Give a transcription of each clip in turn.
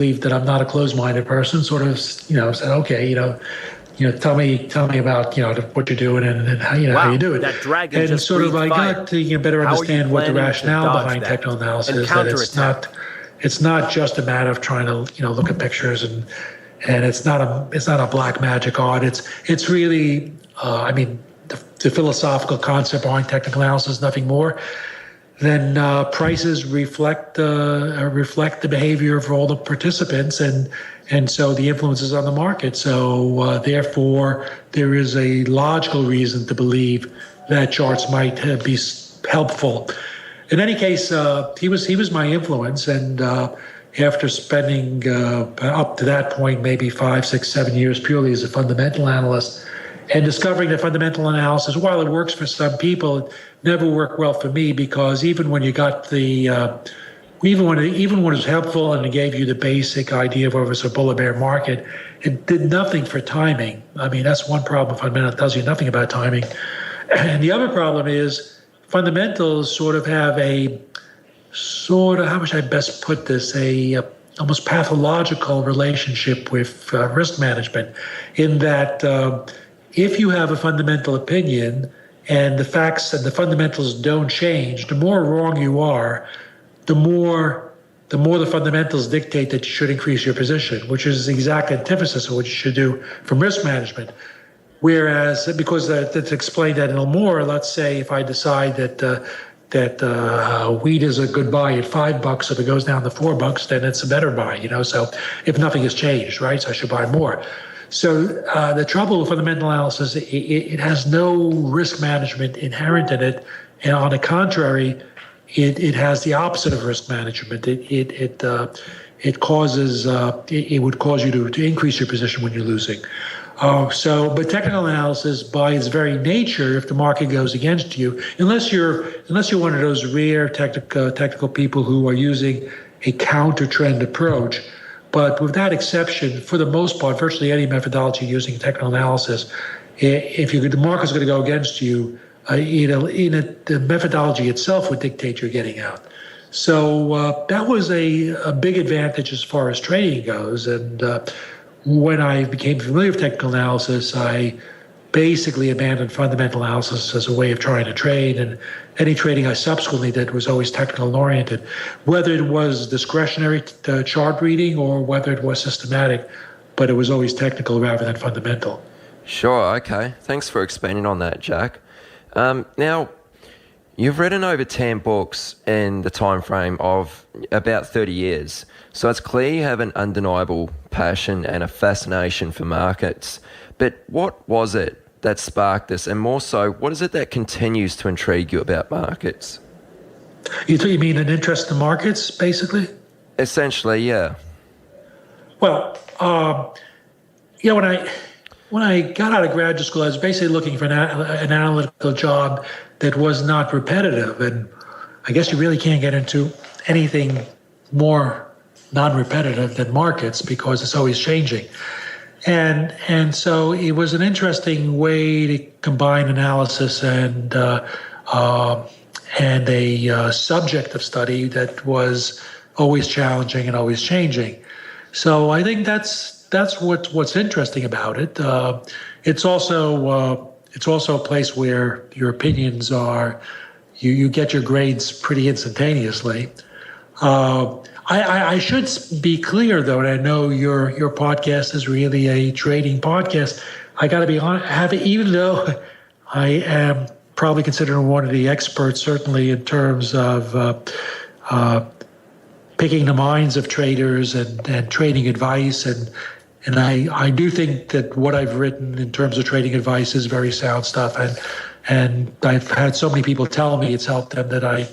believe that I'm not a closed-minded person, sort of, said, okay, tell me about, what you're doing and how, wow, how you do it. That dragon and just sort of, I fire. got to better understand what the rationale behind technical analysis is. That it's not just a matter of trying to, look at pictures and it's not a black magic art. It's really, the philosophical concept behind technical analysis, nothing more. Then prices reflect the behavior of all the participants, and so the influences on the market. So therefore, there is a logical reason to believe that charts might be helpful. In any case, he was my influence, and after spending up to that point maybe 5, 6, 7 years purely as a fundamental analyst, and discovering that fundamental analysis, while it works for some people, it never worked well for me, because even when you got even when it was helpful and it gave you the basic idea of whether it's a bull or bear market, it did nothing for timing. I mean, that's one problem. Fundamental tells you nothing about timing. And the other problem is fundamentals sort of have how should I best put this, almost pathological relationship with risk management, in that if you have a fundamental opinion and the facts and the fundamentals don't change, the more wrong you are, the more the fundamentals dictate that you should increase your position, which is the exact antithesis of what you should do from risk management. Whereas, because to explain that a little more, let's say if I decide that wheat is a good buy at $5, if it goes down to $4, then it's a better buy, So if nothing has changed, right? So I should buy more. So the trouble with fundamental analysis, it has no risk management inherent in it, and on the contrary, it has the opposite of risk management. It would cause you to increase your position when you're losing. But technical analysis, by its very nature, if the market goes against you, unless you're one of those rare technical people who are using a counter trend approach. But with that exception, for the most part, virtually any methodology using technical analysis, if the market's going to go against you, the methodology itself would dictate your getting out. So that was a big advantage as far as trading goes. And when I became familiar with technical analysis, I basically abandoned fundamental analysis as a way of trying to trade, and any trading I subsequently did was always technical oriented, whether it was discretionary chart reading or whether it was systematic, but it was always technical rather than fundamental. Sure, okay. Thanks for expanding on that, Jack. Now, you've written over 10 books in the time frame of about 30 years, so it's clear you have an undeniable passion and a fascination for markets. But what was it that sparked this? And more so, what is it that continues to intrigue you about markets? You mean an interest in markets, basically? Essentially, yeah. Well, when I got out of graduate school, I was basically looking for an analytical job that was not repetitive. And I guess you really can't get into anything more non-repetitive than markets, because it's always changing. And so it was an interesting way to combine analysis and a subject of study that was always challenging and always changing. So I think that's what's interesting about it. It's also a place where your opinions are, you get your grades pretty instantaneously. I should be clear, though, and I know your podcast is really a trading podcast. I got to be honest, even though I am probably considered one of the experts, certainly in terms of picking the minds of traders and trading advice, and I do think that what I've written in terms of trading advice is very sound stuff, and I've had so many people tell me it's helped them that I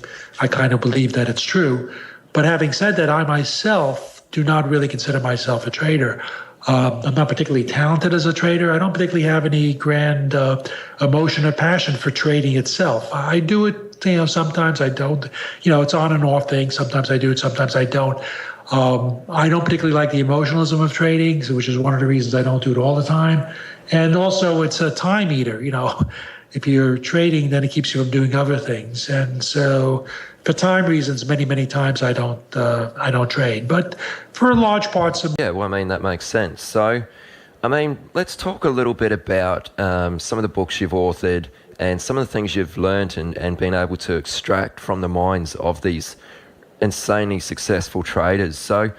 kind of believe that it's true. But having said that, I myself do not really consider myself a trader. I'm not particularly talented as a trader. I don't particularly have any grand emotion or passion for trading itself. I do it, sometimes I don't. It's on and off thing. Sometimes I do it, sometimes I don't. I don't particularly like the emotionalism of trading, which is one of the reasons I don't do it all the time. And also, it's a time eater. If you're trading, then it keeps you from doing other things. And so for time reasons, many times I don't trade. But for large parts of yeah, well, I mean that makes sense. So, I mean, let's talk a little bit about some of the books you've authored and some of the things you've learned and been able to extract from the minds of these insanely successful traders. So,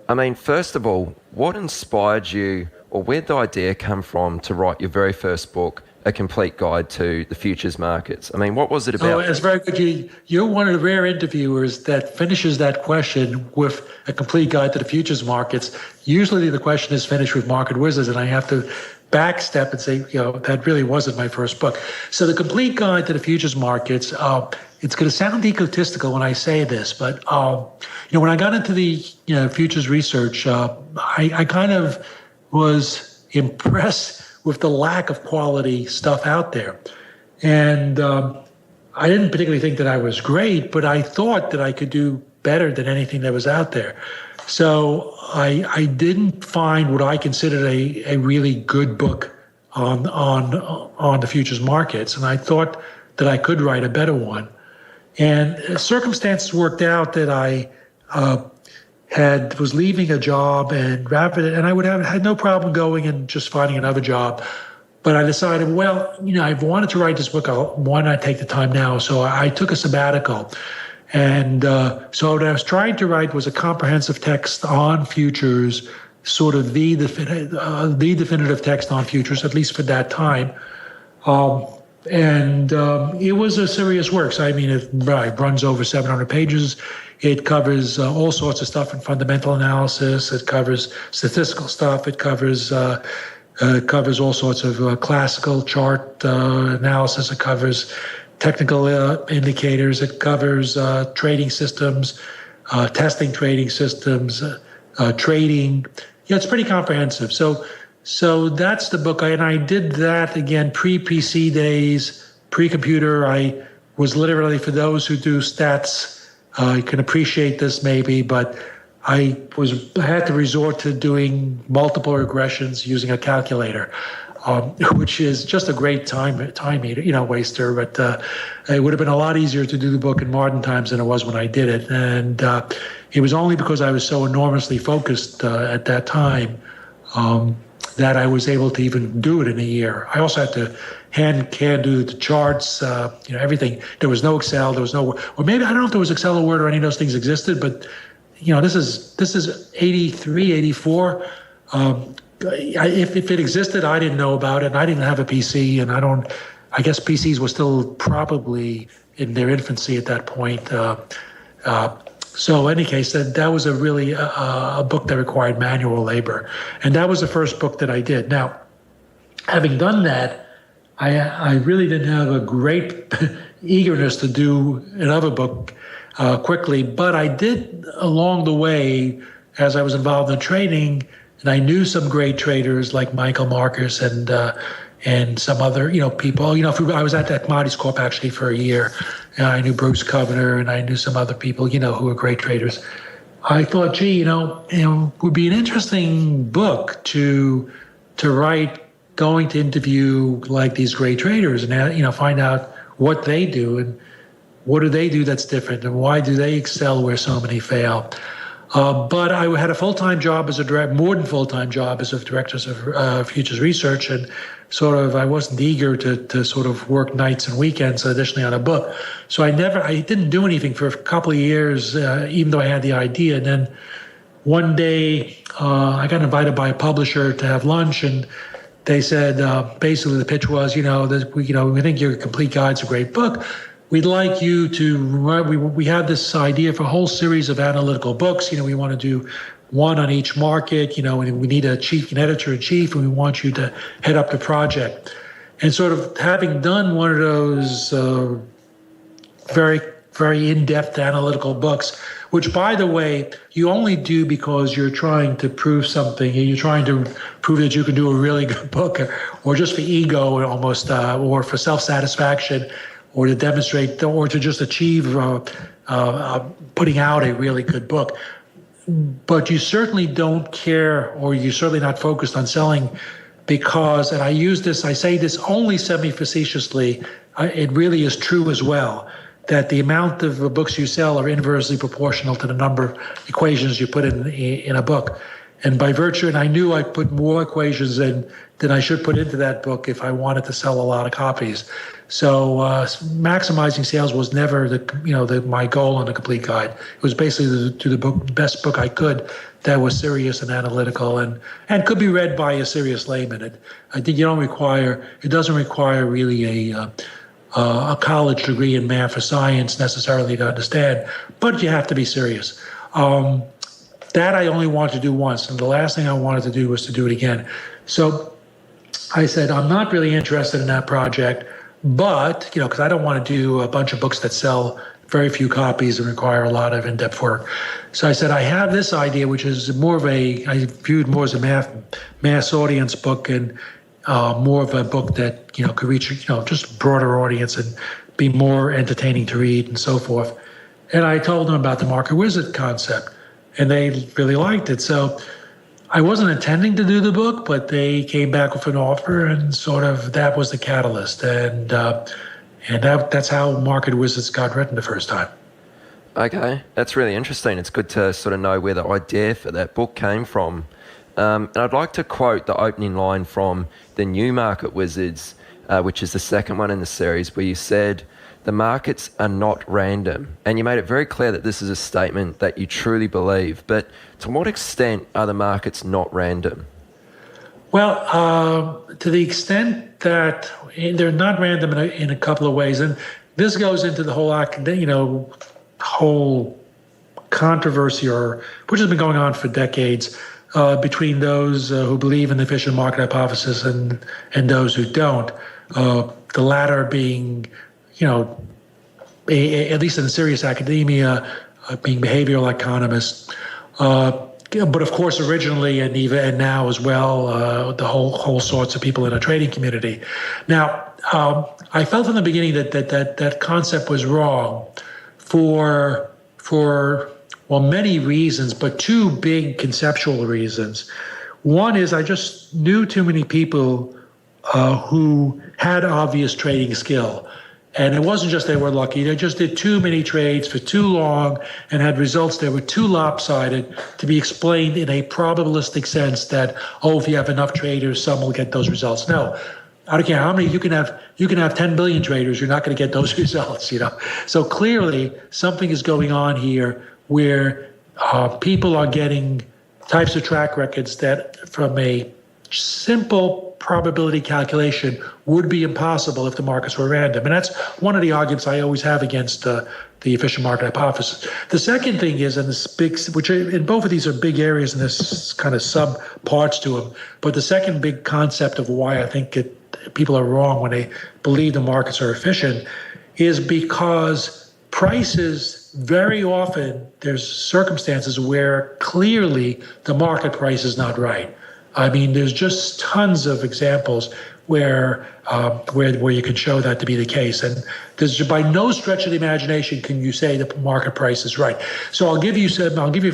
I mean, first of all, what inspired you, or where'd the idea come from to write your very first book, A Complete Guide to the Futures Markets? I mean, what was it about? Oh, it's very good. You're one of the rare interviewers that finishes that question with A Complete Guide to the Futures Markets. Usually the question is finished with Market Wizards, and I have to backstep and say, that really wasn't my first book. So The Complete Guide to the Futures Markets, it's going to sound egotistical when I say this, but when I got into the futures research, I kind of was impressed with the lack of quality stuff out there. And I didn't particularly think that I was great, but I thought that I could do better than anything that was out there. So I didn't find what I considered a really good book on the futures markets, and I thought that I could write a better one. And circumstances worked out that I was leaving a job, and I would have had no problem going and just finding another job. But I decided, I've wanted to write this book. Why not take the time now? So I took a sabbatical. And so what I was trying to write was a comprehensive text on futures, sort of the definitive text on futures, at least for that time. And it was a serious work. So, I mean, it runs over 700 pages. It covers all sorts of stuff in fundamental analysis. It covers statistical stuff. It covers all sorts of classical chart analysis. It covers technical indicators. It covers trading systems, testing trading systems, trading. Yeah, it's pretty comprehensive. So that's the book. And I did that, again, pre-PC days, pre-computer. I was literally, for those who do stats, you can appreciate this maybe, but I had to resort to doing multiple regressions using a calculator, which is just a great time waster. But it would have been a lot easier to do the book in modern times than it was when I did it. And it was only because I was so enormously focused at that time that I was able to even do it in a year. I also had to hand do the charts, everything. There was no Excel. There was no, or maybe I don't know if there was Excel or Word or any of those things existed, but this is 83, 84. If it existed, I didn't know about it, and I didn't have a PC, and I guess PCs were still probably in their infancy at that point. So in any case, that was a really a book that required manual labor. And that was the first book that I did. Now, having done that, I really didn't have a great eagerness to do another book quickly, but I did along the way, as I was involved in trading, and I knew some great traders like Michael Marcus and some other people. I was at that Commodities Corp actually for a year. I knew Bruce Kovner, and I knew some other people who were great traders. I thought, would be an interesting book to write, going to interview like these great traders and find out what they do and what do they do that's different and why do they excel where so many fail. But I had a full-time job more than full-time job as a director of futures research, and I wasn't eager to sort of work nights and weekends additionally on a book. So I didn't do anything for a couple of years, even though I had the idea. And then one day I got invited by a publisher to have lunch, and they said basically the pitch was, we think your Complete Guide's a great book. We'd like you to, we have this idea for a whole series of analytical books. We want to do one on each market, and we need an editor-in-chief, and we want you to head up the project. And sort of having done one of those very, very in-depth analytical books, which, by the way, you only do because you're trying to prove something, and you're trying to prove that you can do a really good book, or just for ego almost, or for self-satisfaction, or to demonstrate, or to just achieve putting out a really good book. But you certainly don't care, or you're certainly not focused on selling because, and I say this only semi-facetiously, it really is true as well. that the amount of books you sell are inversely proportional to the number of equations you put in a book. And by virtue, and I knew I put more equations in than I should put into that book if I wanted to sell a lot of copies. So maximizing sales was never my goal on the complete guide. It was basically to the best book I could that was serious and analytical and could be read by a serious layman. I think it doesn't require really a college degree in math or science necessarily to understand, but you have to be serious. That I only wanted to do once, and the last thing I wanted to do was to do it again. So I said, I'm not really interested in that project, but, because I don't want to do a bunch of books that sell very few copies and require a lot of in-depth work. So I said, I have this idea, which is I viewed more as a mass audience book and more of a book that, could reach, just a broader audience and be more entertaining to read and so forth. And I told them about the market wizard concept, and they really liked it. So I wasn't intending to do the book, but they came back with an offer, and sort of that was the catalyst. And that's how Market Wizards got written the first time. Okay, that's really interesting. It's good to sort of know where the idea for that book came from. And I'd like to quote the opening line from the new Market Wizards, which is the second one in the series, where you said, "The markets are not random." And you made it very clear that this is a statement that you truly believe. But to what extent are the markets not random? Well, to the extent that they're not random in a couple of ways. And this goes into the whole controversy, which has been going on for decades, between those who believe in the efficient market hypothesis and those who don't. The latter being, at least in serious academia, being behavioral economists. But of course, originally and now as well, the whole sorts of people in a trading community. Now, I felt from the beginning that concept was wrong for many reasons, but two big conceptual reasons. One is I just knew too many people who had obvious trading skill. And it wasn't just they were lucky, they just did too many trades for too long and had results that were too lopsided to be explained in a probabilistic sense that, if you have enough traders, some will get those results. No, I don't care how many, you can have 10 billion traders, you're not going to get those results, So clearly something is going on here where people are getting types of track records that from a simple probability calculation would be impossible if the markets were random. And that's one of the arguments I always have against the efficient market hypothesis. The second thing is, and this big, in both of these are big areas and there's kind of sub parts to them, but the second big concept of why I think people are wrong when they believe the markets are efficient is because prices, very often there's circumstances where clearly the market price is not right. I mean, there's just tons of examples where you can show that to be the case, and there's by no stretch of the imagination can you say the market price is right. So I'll give you.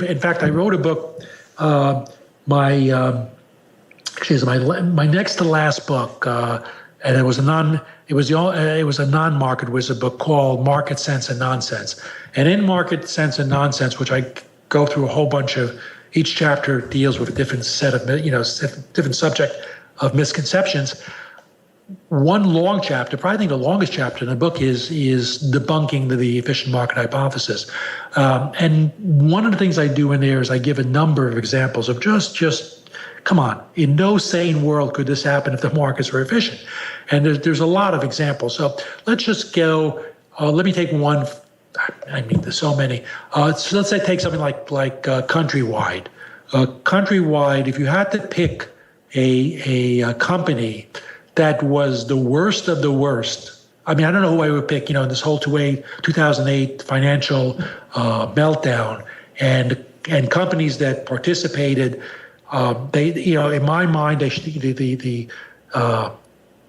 In fact, I wrote a book. My next to last book, and it was a non-market wizard book called Market Sense and Nonsense. And in Market Sense and Nonsense, which I go through a whole bunch of. Each chapter deals with a different set of, different subject of misconceptions. One long chapter, probably the longest chapter in the book is debunking the efficient market hypothesis. And one of the things I do in there is I give a number of examples of just come on, in no sane world could this happen if the markets were efficient. And there's a lot of examples. So let's just go, let me take one. I mean, there's so many. So let's say take something like Countrywide. Countrywide, if you had to pick a company that was the worst of the worst, I mean, I don't know who I would pick, this whole 2008 financial meltdown and companies that participated, in my mind,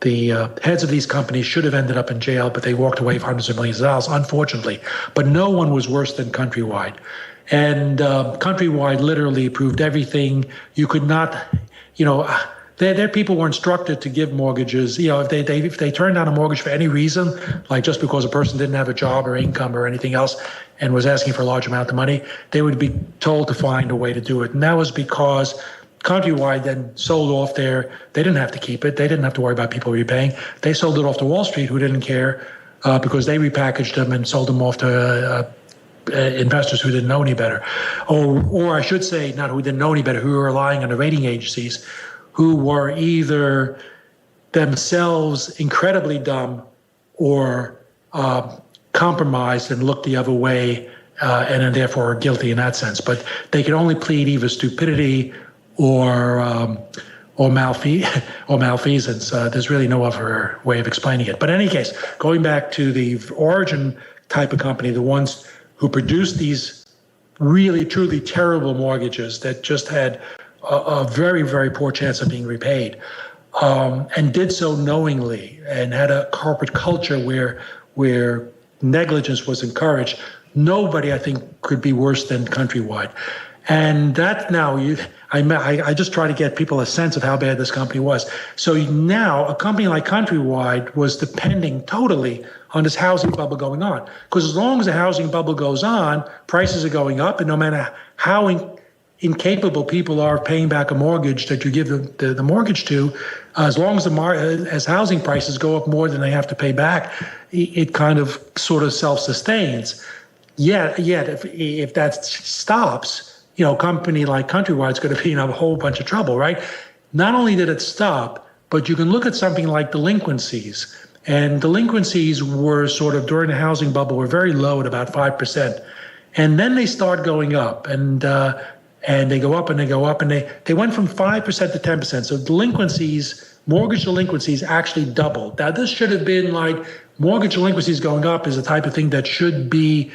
the heads of these companies should have ended up in jail, but they walked away with hundreds of millions of dollars, unfortunately. But no one was worse than Countrywide. And Countrywide literally proved everything. You could not, their people were instructed to give mortgages. If they turned down a mortgage for any reason, like just because a person didn't have a job or income or anything else and was asking for a large amount of money, they would be told to find a way to do it. And that was because Countrywide then sold off they didn't have to keep it. They didn't have to worry about people repaying. They sold it off to Wall Street, who didn't care, because they repackaged them and sold them off to investors who didn't know any better. Or I should say, not who didn't know any better, who were relying on the rating agencies, who were either themselves incredibly dumb or compromised and looked the other way, and then therefore are guilty in that sense. But they can only plead either stupidity or malfeasance. There's really no other way of explaining it. But in any case, going back to the origin type of company, the ones who produced these really, truly terrible mortgages that just had a very, very poor chance of being repaid, and did so knowingly, and had a corporate culture where negligence was encouraged. Nobody, I think, could be worse than Countrywide. And that now, I just try to get people a sense of how bad this company was. So now a company like Countrywide was depending totally on this housing bubble going on. Because as long as the housing bubble goes on, prices are going up, and no matter how incapable people are of paying back a mortgage that you give the mortgage to, as long as housing prices go up more than they have to pay back, it kind of sort of self-sustains. Yet if that stops, a company like Countrywide is going to be in a whole bunch of trouble, right? Not only did it stop, but you can look at something like delinquencies. And delinquencies were sort of, during the housing bubble, were very low at about 5%. And then they start going up, and they go up and they go up, and they went from 5% to 10%. So mortgage delinquencies actually doubled. Now, this should have been like, mortgage delinquencies going up is the type of thing that should be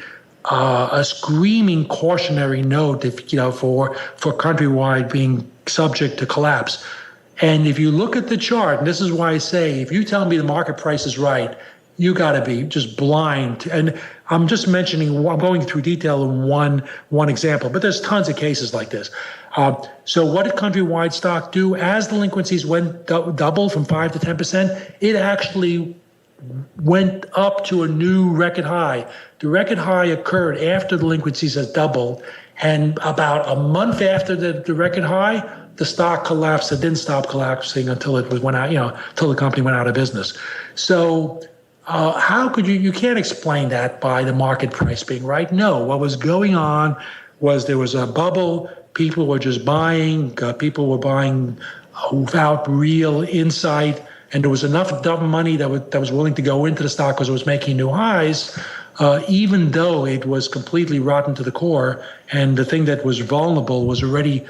a screaming cautionary note, for Countrywide being subject to collapse. And if you look at the chart, and this is why I say, if you tell me the market price is right, you got to be just blind. And I'm just mentioning, I'm going through detail in one example, but there's tons of cases like this. So what did Countrywide stock do? As delinquencies went double from 5 to 10%, it actually went up to a new record high. The record high occurred after delinquencies had doubled, and about a month after the record high, the stock collapsed. It didn't stop collapsing until until the company went out of business. So how could you can't explain that by the market price being right? No, what was going on was there was a bubble. People were just buying. People were buying without real insight. And there was enough dumb money that was willing to go into the stock because it was making new highs, even though it was completely rotten to the core. And the thing that was vulnerable was already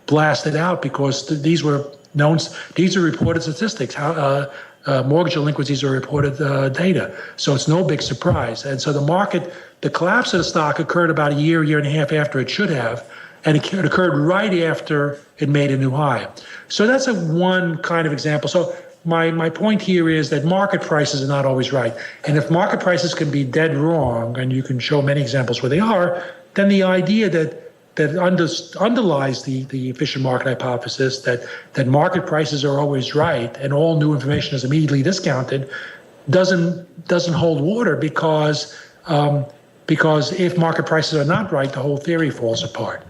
blasted out, because these are reported statistics. Mortgage delinquencies are reported data. So it's no big surprise. And so the collapse of the stock occurred about a year and a half after it should have. And it occurred right after it made a new high. So that's one kind of example. So my point here is that market prices are not always right. And if market prices can be dead wrong, and you can show many examples where they are, then the idea that underlies the efficient market hypothesis, that market prices are always right and all new information is immediately discounted, doesn't hold water, because if market prices are not right, the whole theory falls apart.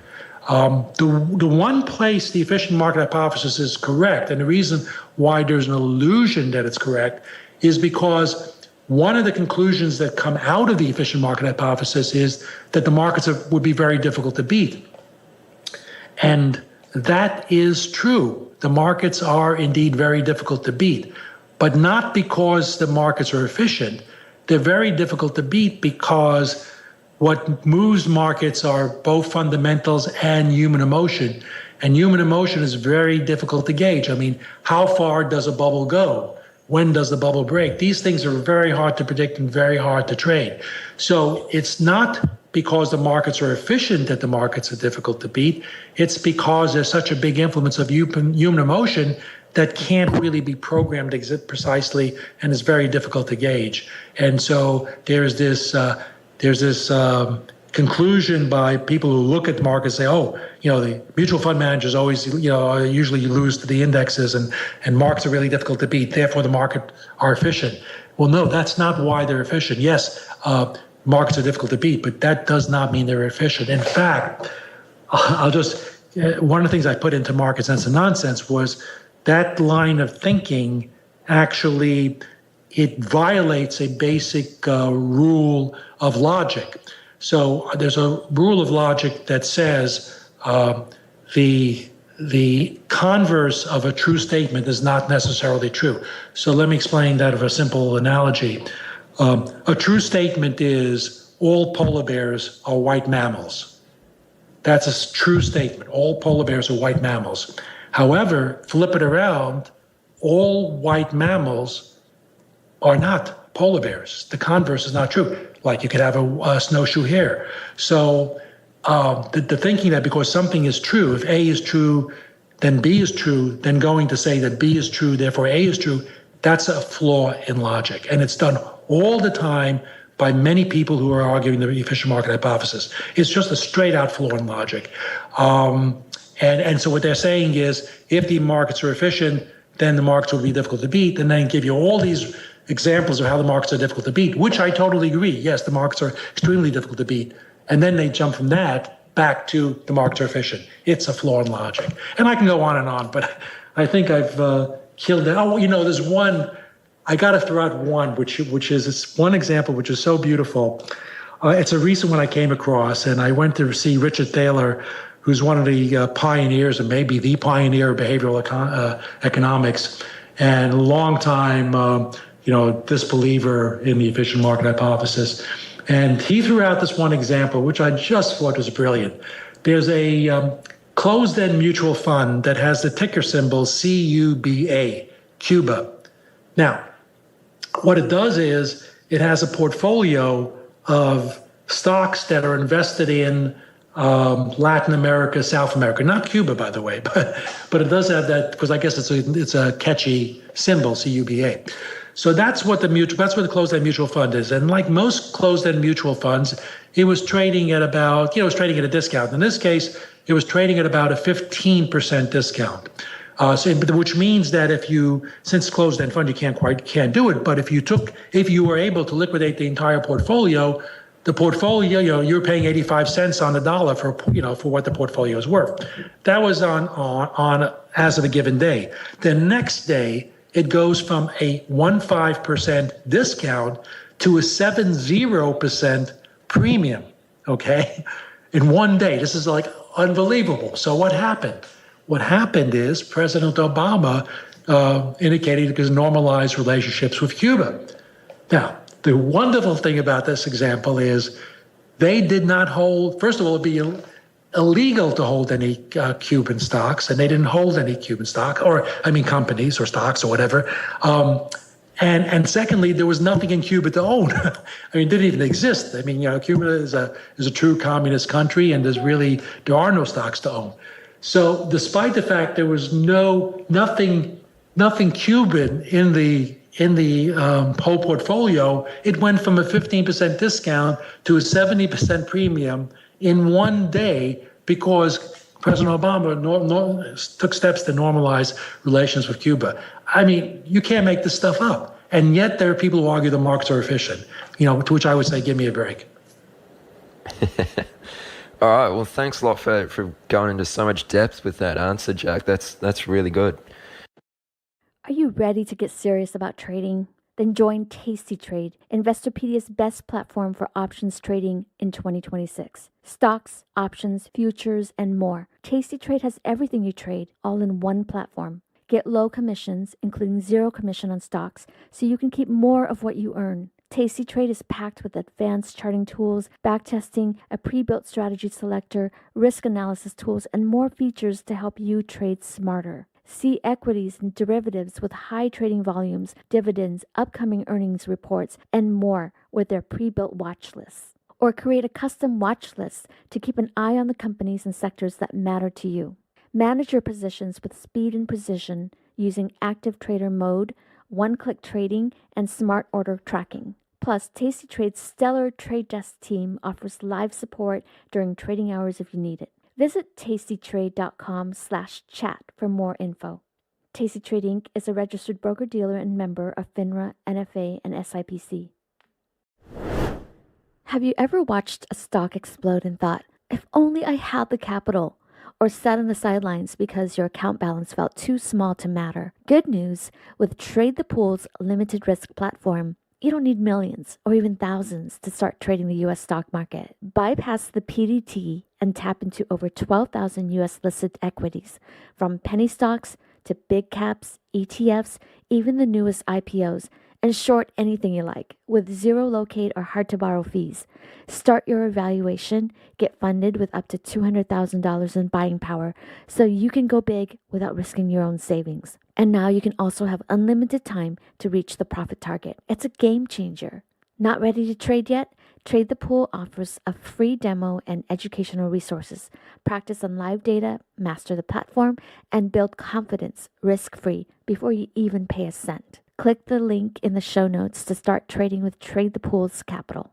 The one place the efficient market hypothesis is correct, and the reason why there's an illusion that it's correct, is because one of the conclusions that come out of the efficient market hypothesis is that the markets would be very difficult to beat. And that is true. The markets are indeed very difficult to beat, but not because the markets are efficient. They're very difficult to beat because what moves markets are both fundamentals and human emotion. And human emotion is very difficult to gauge. I mean, how far does a bubble go? When does the bubble break? These things are very hard to predict and very hard to trade. So it's not because the markets are efficient that the markets are difficult to beat. It's because there's such a big influence of human emotion that can't really be programmed to exist precisely, and is very difficult to gauge. And so there's this conclusion by people who look at the market and say, oh, the mutual fund managers always, usually lose to the indexes and markets are really difficult to beat. Therefore, the market are efficient. Well, no, that's not why they're efficient. Yes, markets are difficult to beat, but that does not mean they're efficient. In fact, one of the things I put into Market Sense and Nonsense was that line of thinking actually, it violates a basic rule of logic. So there's a rule of logic that says the converse of a true statement is not necessarily true. So let me explain that with a simple analogy. A true statement is all polar bears are white mammals. That's a true statement. All polar bears are white mammals. However, flip it around, all white mammals are not polar bears. The converse is not true. Like you could have a snowshoe hare. So the thinking that because something is true, if A is true, then B is true, then going to say that B is true, therefore A is true, that's a flaw in logic. And it's done all the time by many people who are arguing the efficient market hypothesis. It's just a straight out flaw in logic. And so what they're saying is, if the markets are efficient, then the markets will be difficult to beat, and then give you all these examples of how the markets are difficult to beat, which I totally agree. Yes, the markets are extremely difficult to beat. And then they jump from that back to the markets are efficient. It's a flaw in logic. And I can go on, but I think I've killed it. Oh, there's one, I got to throw out one, which is this one example, which is so beautiful. It's a recent one I came across, and I went to see Richard Thaler, who's one of the pioneers, and maybe the pioneer of behavioral economics, and a long time, disbeliever in the efficient market hypothesis. And he threw out this one example, which I just thought was brilliant. There's a closed-end mutual fund that has the ticker symbol CUBA, Cuba. Now, what it does is it has a portfolio of stocks that are invested in Latin America, South America, not Cuba, by the way, but it does have that, because I guess it's a catchy symbol, CUBA. So that's what the closed-end mutual fund is. And like most closed-end mutual funds, it was trading at about, it was trading at a discount. In this case, it was trading at about a 15% discount. Which means that since closed-end fund, you can't do it. But if you were able to liquidate the entire portfolio, you're paying 85 cents on the dollar for what the portfolio is worth. That was on as of a given day. The next day, it goes from a 15% discount to a 70% premium. Okay, in one day. This is like unbelievable. So what happened? What happened is President Obama indicated his normalized relationships with Cuba. Now, the wonderful thing about this example is they did not hold, first of all, it'd be illegal to hold any Cuban stocks, and they didn't hold any Cuban stock, companies or stocks or whatever. And secondly, there was nothing in Cuba to own. It didn't even exist. Cuba is a true communist country, and there are no stocks to own. So despite the fact there was nothing Cuban in the whole portfolio, it went from a 15% discount to a 70% premium in one day because President Obama took steps to normalize relations with Cuba. You can't make this stuff up. And yet there are people who argue the markets are efficient, to which I would say, give me a break. All right. Well, thanks a lot for going into so much depth with that answer, Jack. That's really good. Are you ready to get serious about trading? Then join Tasty Trade, Investorpedia's best platform for options trading in 2026. Stocks, options, futures, and more. Tasty Trade has everything you trade, all in one platform. Get low commissions, including 0 commission on stocks, so you can keep more of what you earn. Tasty Trade is packed with advanced charting tools, backtesting, a pre-built strategy selector, risk analysis tools, and more features to help you trade smarter. See equities and derivatives with high trading volumes, dividends, upcoming earnings reports, and more with their pre-built watch lists. Or create a custom watch list to keep an eye on the companies and sectors that matter to you. Manage your positions with speed and precision using active trader mode, one-click trading, and smart order tracking. Plus, Tasty Trade's stellar trade desk team offers live support during trading hours if you need it. Visit tastytrade.com/chat for more info. Tasty Trade Inc. is a registered broker-dealer and member of FINRA, NFA, and SIPC. Have you ever watched a stock explode and thought, if only I had the capital? Or sat on the sidelines because your account balance felt too small to matter? Good news, with Trade the Pool's limited risk platform, you don't need millions or even thousands to start trading the U.S. stock market. Bypass the PDT and tap into over 12,000 U.S. listed equities, from penny stocks to big caps, ETFs, even the newest IPOs, and short anything you like with zero locate or hard to borrow fees. Start your evaluation, get funded with up to $200,000 in buying power so you can go big without risking your own savings. And now you can also have unlimited time to reach the profit target. It's a game changer. Not ready to trade yet? Trade the Pool offers a free demo and educational resources. Practice on live data, master the platform, and build confidence risk-free before you even pay a cent. Click the link in the show notes to start trading with Trade the Pool's capital.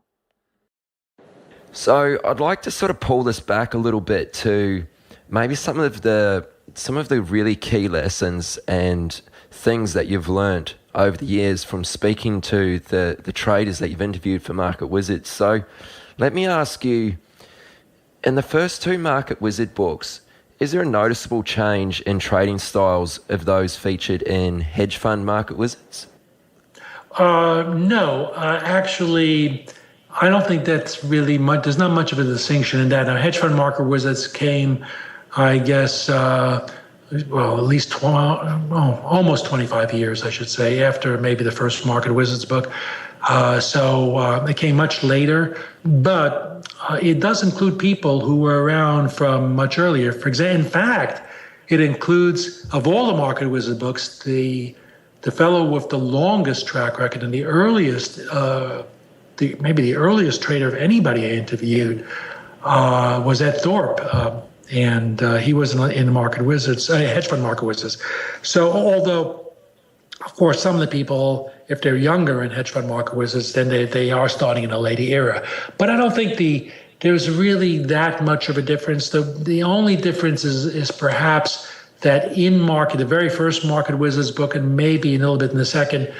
So I'd like to sort of pull this back a little bit to maybe some of the really key lessons and things that you've learned over the years from speaking to the traders that you've interviewed for Market Wizards. So let me ask you, in the first two Market Wizard books, is there a noticeable change in trading styles of those featured in hedge fund Market Wizards? No, actually, I don't think that's really much. There's not much of a distinction in that. Now, hedge fund Market Wizards came, I guess, at least almost 25 years, I should say, after maybe the first Market Wizards book. So it came much later, but it does include people who were around from much earlier. For example, in fact, it includes, of all the Market Wizard books, the fellow with the longest track record and the earliest, maybe the earliest trader of anybody I interviewed was Ed Thorpe. And he was in Market Wizards, hedge fund Market Wizards. So although, of course, some of the people, if they're younger in hedge fund Market Wizards, then they are starting in a later era. But I don't think there's really that much of a difference. The only difference is perhaps that in the very first Market Wizards book, and maybe a little bit in the second,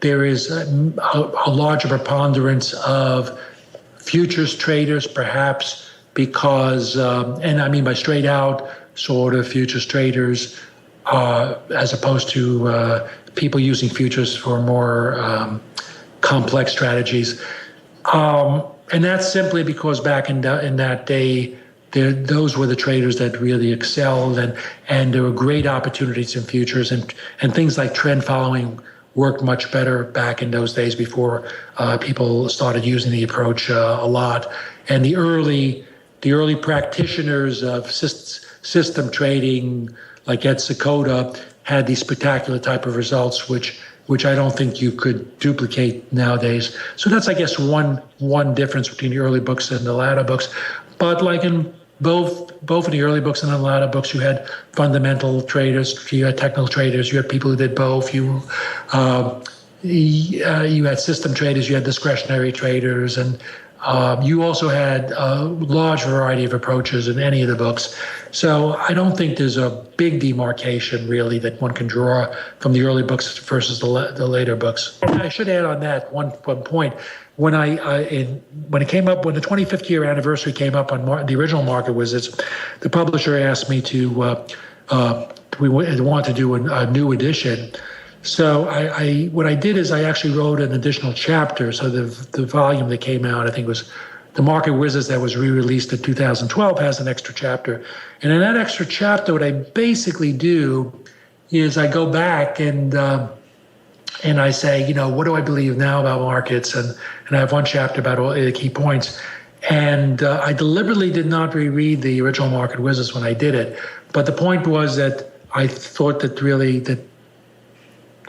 there is a larger preponderance of futures traders, perhaps because, and I mean by straight out sort of futures traders, as opposed to people using futures for more complex strategies. And that's simply because back in that day, those were the traders that really excelled, and there were great opportunities in futures, and things like trend following worked much better back in those days before people started using the approach a lot. And the early practitioners of system trading, like Ed Seykota, had these spectacular type of results, which I don't think you could duplicate nowadays. So that's, I guess, one difference between the early books and the latter books. But like in both in the early books and in the latter books, you had fundamental traders, you had technical traders, you had people who did both. You had system traders, you had discretionary traders, and you also had a large variety of approaches in any of the books. So I don't think there's a big demarcation really that one can draw from the early books versus the later books. And I should add on that one point. When when the 25th year anniversary came up on the original Market Wizards, the publisher asked me to we want to do a new edition. So what I did is I actually wrote an additional chapter. So the volume that came out, I think was the Market Wizards that was re-released in 2012, has an extra chapter. And in that extra chapter, what I basically do is I go back and I say, what do I believe now about markets? And I have one chapter about all the key points. And I deliberately did not reread the original Market Wizards when I did it. But the point was that I thought that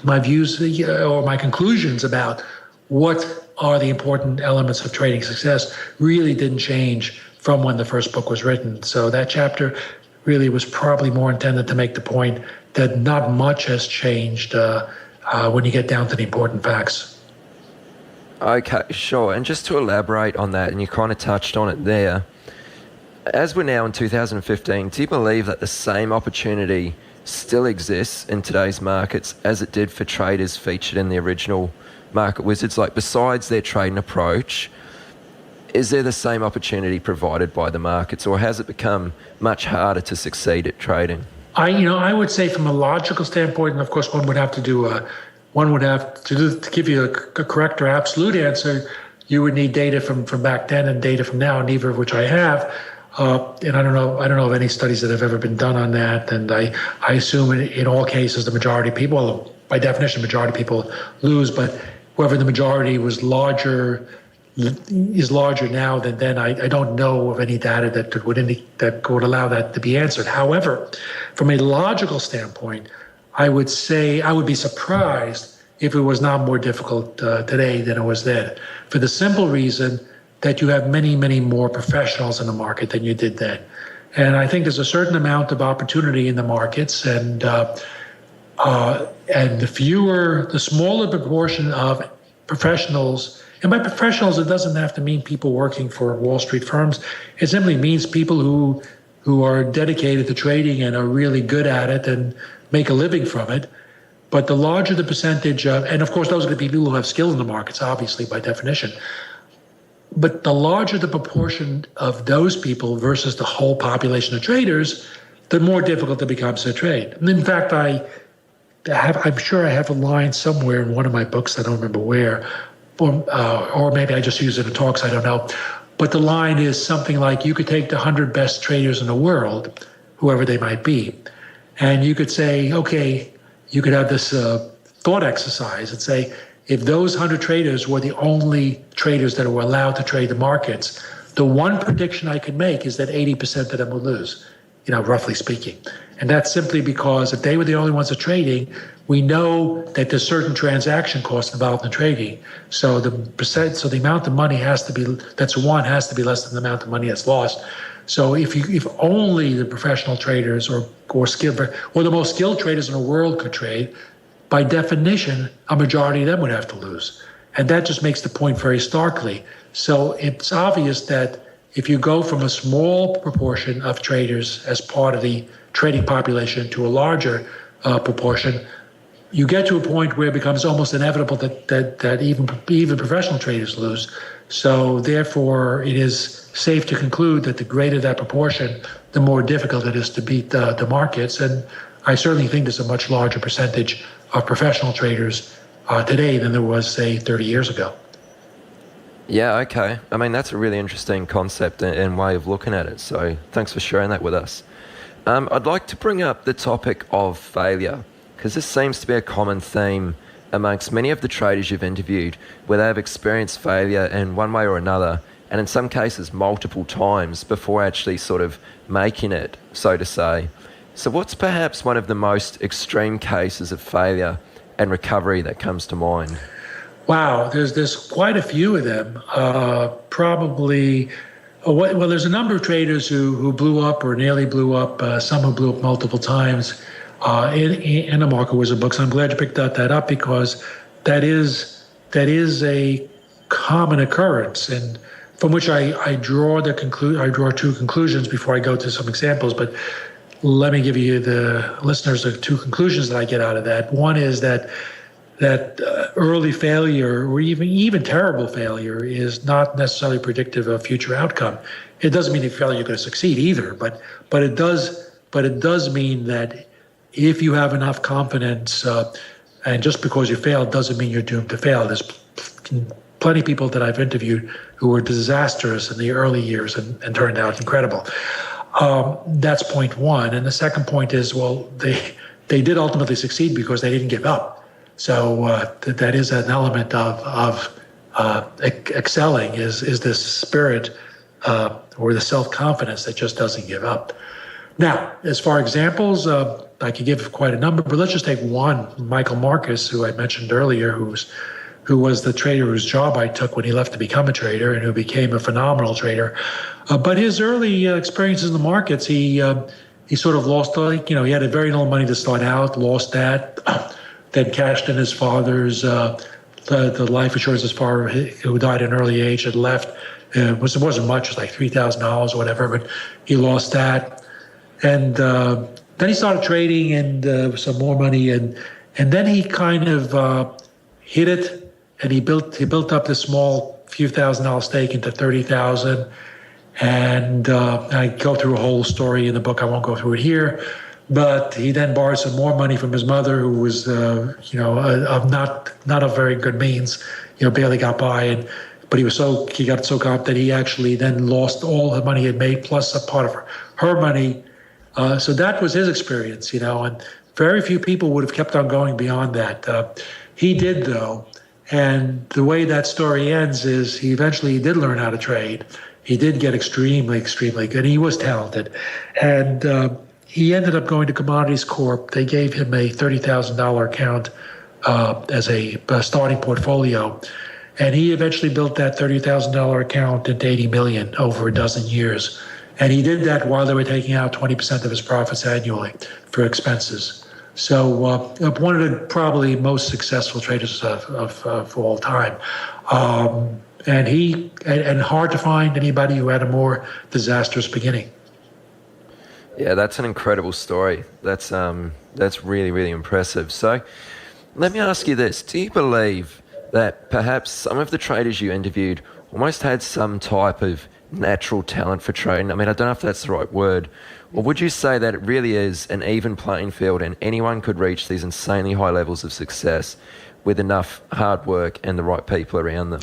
my views or my conclusions about what are the important elements of trading success really didn't change from when the first book was written. So that chapter really was probably more intended to make the point that not much has changed when you get down to the important facts. Okay, sure. And just to elaborate on that, and you kind of touched on it there, as we're now in 2015, do you believe that the same opportunity still exists in today's markets as it did for traders featured in the original Market Wizards? Like, besides their trading approach, is there the same opportunity provided by the markets, or has it become much harder to succeed at trading? I would say from a logical standpoint, and of course one would have to to give you a correct or absolute answer, you would need data from back then and data from now, neither of which I have. And I don't know of any studies that have ever been done on that. And I assume in all cases, the majority of people, well, by definition, the majority of people lose, but whoever the majority is larger now than then. I don't know of any data that would allow that to be answered. However, from a logical standpoint, I would say I would be surprised if it was not more difficult today than it was then, for the simple reason that you have many, many more professionals in the market than you did then. And I think there's a certain amount of opportunity in the markets, and the smaller proportion of professionals, and by professionals, it doesn't have to mean people working for Wall Street firms. It simply means people who are dedicated to trading and are really good at it and make a living from it. But the larger the percentage of, and of course, those are the people who have skill in the markets, obviously, by definition. But the larger the proportion of those people versus the whole population of traders, the more difficult it becomes to trade. And in fact, I'm sure I have a line somewhere in one of my books, I don't remember where, or maybe I just use it in talks, I don't know. But the line is something like, you could take the 100 best traders in the world, whoever they might be, and you could say, okay, you could have this thought exercise and say, if those 100 traders were the only traders that were allowed to trade the markets, the one prediction I could make is that 80% of them would lose, roughly speaking. And that's simply because if they were the only ones that are trading, we know that there's certain transaction costs involved in trading. So the amount of money that's won has to be less than the amount of money that's lost. So if only the professional traders or the most skilled traders in the world could trade, by definition, a majority of them would have to lose. And that just makes the point very starkly. So it's obvious that if you go from a small proportion of traders as part of the trading population to a larger proportion, you get to a point where it becomes almost inevitable that even professional traders lose. So therefore, it is safe to conclude that the greater that proportion, the more difficult it is to beat the markets. And I certainly think there's a much larger percentage of professional traders today than there was, say, 30 years ago. Yeah, okay. I mean, that's a really interesting concept and way of looking at it. So thanks for sharing that with us. I'd like to bring up the topic of failure, because this seems to be a common theme amongst many of the traders you've interviewed, where they have experienced failure in one way or another, and in some cases multiple times before actually sort of making it, so to say. So what's perhaps one of the most extreme cases of failure and recovery that comes to mind? Wow, there's quite a few of them. There's a number of traders who blew up or nearly blew up, some who blew up multiple times in the Market Wizard books. I'm glad you picked that up, because that is a common occurrence, and from which I draw two conclusions before I go to some examples. But let me give you, the listeners, the two conclusions that I get out of that. One is that early failure, or even terrible failure, is not necessarily predictive of future outcome. It doesn't mean if you fail you're going to succeed either, but it does mean that if you have enough confidence, and just because you failed doesn't mean you're doomed to fail. There's plenty of people that I've interviewed who were disastrous in the early years and turned out incredible. That's point one. And the second point is, well, they did ultimately succeed because they didn't give up. So that is an element of excelling, is this spirit or the self-confidence that just doesn't give up. Now, as far as examples, I could give quite a number, but let's just take one. Michael Marcus, who I mentioned earlier, who was the trader whose job I took when he left to become a trader, and who became a phenomenal trader. But his early experiences in the markets, he sort of lost, he had a very little money to start out, lost that, then cashed in his father's the life insurance as far who died at an early age had left. It wasn't much. It was like $3,000 or whatever, but he lost that. And then he started trading and some more money, and then he kind of hit it, and he built up this small few $1,000 stake into 30,000. And I go through a whole story in the book. I won't go through it here. But he then borrowed some more money from his mother, who was, of not of very good means, barely got by. But he got so caught up that he actually then lost all the money he had made, plus a part of her money. So that was his experience, and very few people would have kept on going beyond that. He did, though. And the way that story ends is he eventually did learn how to trade. He did get extremely, extremely good. He was talented. And he ended up going to Commodities Corp. They gave him a $30,000 account as a starting portfolio. And he eventually built that $30,000 account into $80 million over a dozen years. And he did that while they were taking out 20% of his profits annually for expenses. So one of the probably most successful traders of all time. And hard to find anybody who had a more disastrous beginning. Yeah, that's an incredible story. That's really, really impressive. So let me ask you this. Do you believe that perhaps some of the traders you interviewed almost had some type of natural talent for trading? I mean, I don't know if that's the right word. Or would you say that it really is an even playing field and anyone could reach these insanely high levels of success with enough hard work and the right people around them?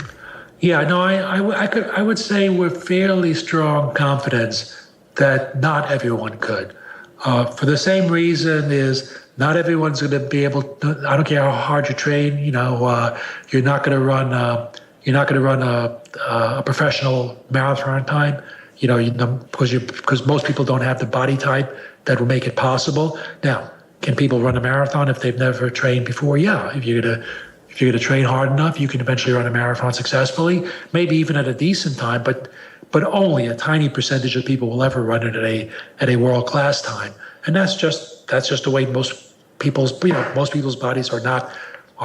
Yeah, no, I would say with fairly strong confidence that not everyone could. For the same reason is not everyone's going to be able to, I don't care how hard you train, you're not going to run a professional marathon time, because most people don't have the body type that will make it possible. Now, can people run a marathon if they've never trained before? Yeah, if you're gonna train hard enough, you can eventually run a marathon successfully, maybe even at a decent time, but only a tiny percentage of people will ever run it at a world-class time. And that's just the way most people's bodies are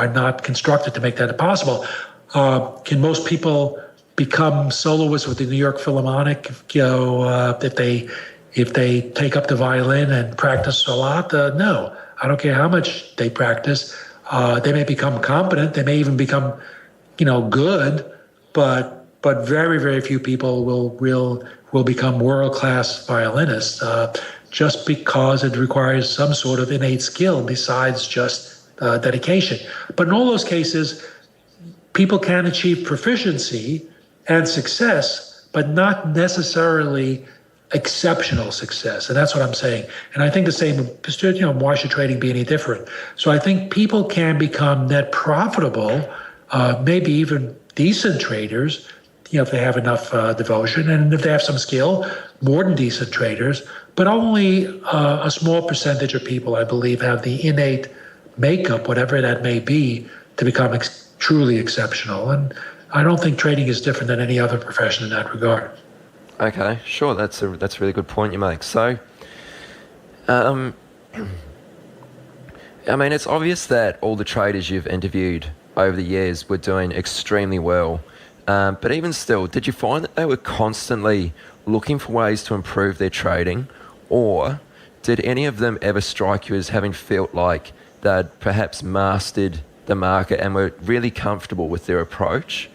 not constructed to make that possible. Can most people become soloists with the New York Philharmonic, if they take up the violin and practice a lot? No, I don't care how much they practice. They may become competent. They may even become, good, but very, very few people will become world-class violinists just because it requires some sort of innate skill besides just dedication. But in all those cases, people can achieve proficiency and success, but not necessarily exceptional success. And that's what I'm saying. And I think the same, why should trading be any different? So I think people can become net profitable, maybe even decent traders, if they have enough devotion and if they have some skill, more than decent traders, but only a small percentage of people, I believe, have the innate makeup, whatever that may be, to become truly exceptional. And I don't think trading is different than any other profession in that regard. Okay, sure. That's a really good point you make. So, I mean, it's obvious that all the traders you've interviewed over the years were doing extremely well. But even still, did you find that they were constantly looking for ways to improve their trading? Or did any of them ever strike you as having felt like they'd perhaps mastered the market and were really comfortable with their approach?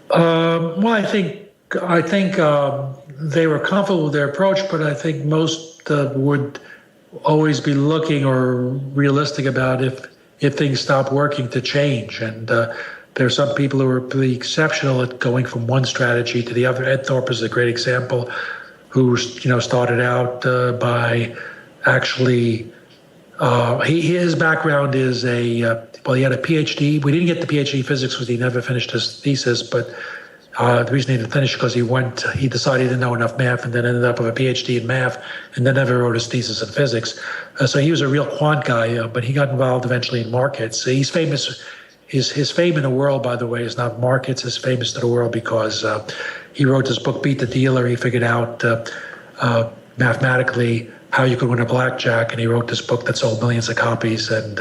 Well, I think they were comfortable with their approach, but I think most would always be looking or realistic about if things stop working to change. And there are some people who are pretty exceptional at going from one strategy to the other. Ed Thorpe is a great example, who started out by actually. His background is he had a PhD. We didn't get the PhD in physics because he never finished his thesis, but the reason he didn't finish because he decided he didn't know enough math and then ended up with a PhD in math and then never wrote his thesis in physics. So he was a real quant guy, but he got involved eventually in markets. He's famous. His fame in the world, by the way, is not markets. He's famous to the world because he wrote this book, Beat the Dealer. He figured out mathematically how you could win a blackjack, and he wrote this book that sold millions of copies. And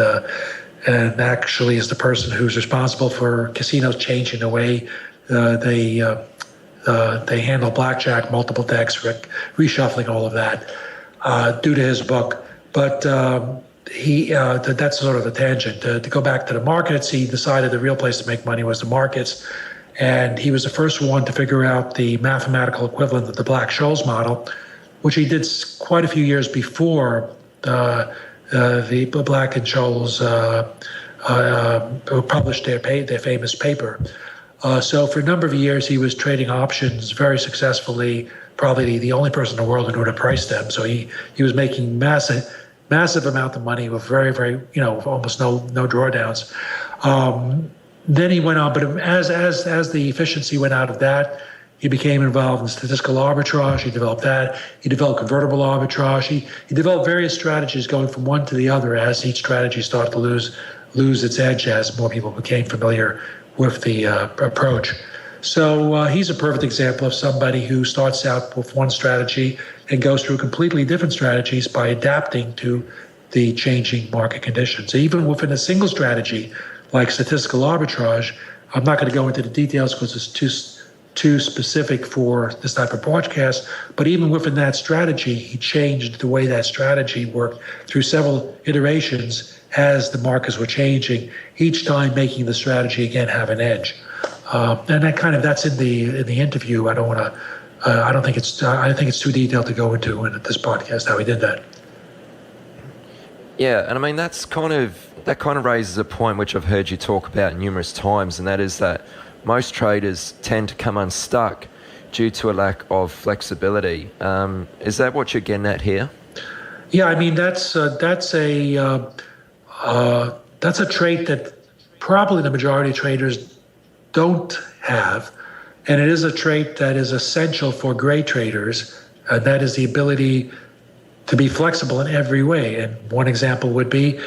and actually is the person who's responsible for casinos changing the way they handle blackjack, multiple decks, reshuffling, all of that, due to his book. But that's sort of a tangent. To go back to the markets, he decided the real place to make money was the markets. And he was the first one to figure out the mathematical equivalent of the Black-Scholes model, which he did quite a few years before the Black and Scholes published their famous paper. So for a number of years, he was trading options very successfully, probably the only person in the world who knew how to price them. So he was making massive amount of money with very, very, almost no drawdowns. Then he went on, but as the efficiency went out of that, he became involved in statistical arbitrage. He developed that. He developed convertible arbitrage. He developed various strategies going from one to the other as each strategy started to lose its edge as more people became familiar with the approach. So he's a perfect example of somebody who starts out with one strategy and goes through completely different strategies by adapting to the changing market conditions. So even within a single strategy, like statistical arbitrage, I'm not going to go into the details because it's too specific for this type of broadcast, but even within that strategy, he changed the way that strategy worked through several iterations as the markets were changing, each time making the strategy again have an edge. And that's in the interview. I think it's too detailed to go into in this podcast how he did that. Yeah, and I mean that kind of raises a point which I've heard you talk about numerous times, and that is that most traders tend to come unstuck due to a lack of flexibility. Is that what you're getting at here? Yeah, I mean that's a trait that probably the majority of traders don't have, and it is a trait that is essential for great traders. That is the ability to be flexible in every way. And one example would be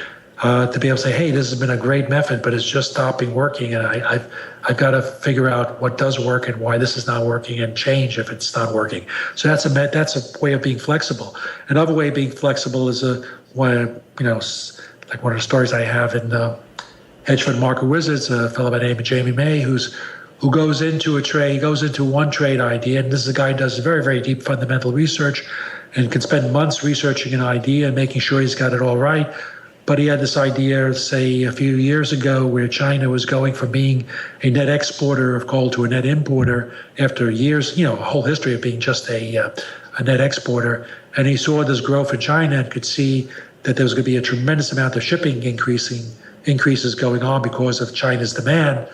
to be able to say, hey, this has been a great method, but it's just stopping working, and I've got to figure out what does work and why this is not working and change if it's not working. So that's a way of being flexible. Another way of being flexible is like one of the stories I have in Hedge Fund Market Wizards, a fellow by the name of Jamie May, who goes into a trade, goes into one trade idea, and this is a guy who does very, very deep fundamental research and can spend months researching an idea and making sure he's got it all right. But he had this idea, say, a few years ago, where China was going from being a net exporter of coal to a net importer after years, a whole history of being just a net exporter. And he saw this growth in China and could see that there was going to be a tremendous amount of shipping increases going on because of China's demand.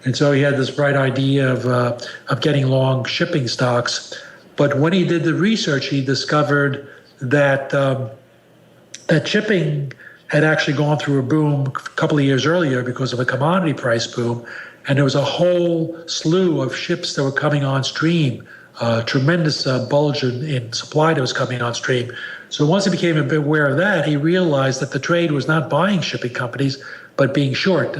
And so he had this bright idea of getting long shipping stocks. But when he did the research, he discovered that that shipping had actually gone through a boom a couple of years earlier because of a commodity price boom. And there was a whole slew of ships that were coming on stream, tremendous bulge in supply that was coming on stream. So once he became a bit aware of that, he realized that the trade was not buying shipping companies, but being short.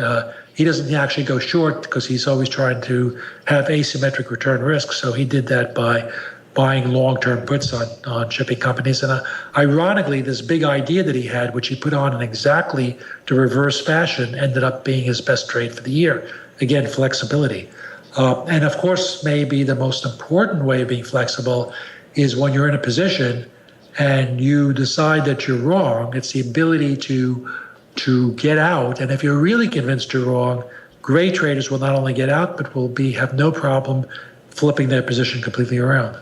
He doesn't actually go short because he's always trying to have asymmetric return risk. So he did that by buying long-term puts on shipping companies. And ironically, this big idea that he had, which he put on in exactly the reverse fashion, ended up being his best trade for the year. Again, flexibility. And of course, maybe the most important way of being flexible is when you're in a position and you decide that you're wrong. It's the ability to get out. And if you're really convinced you're wrong, great traders will not only get out, but will have no problem flipping their position completely around.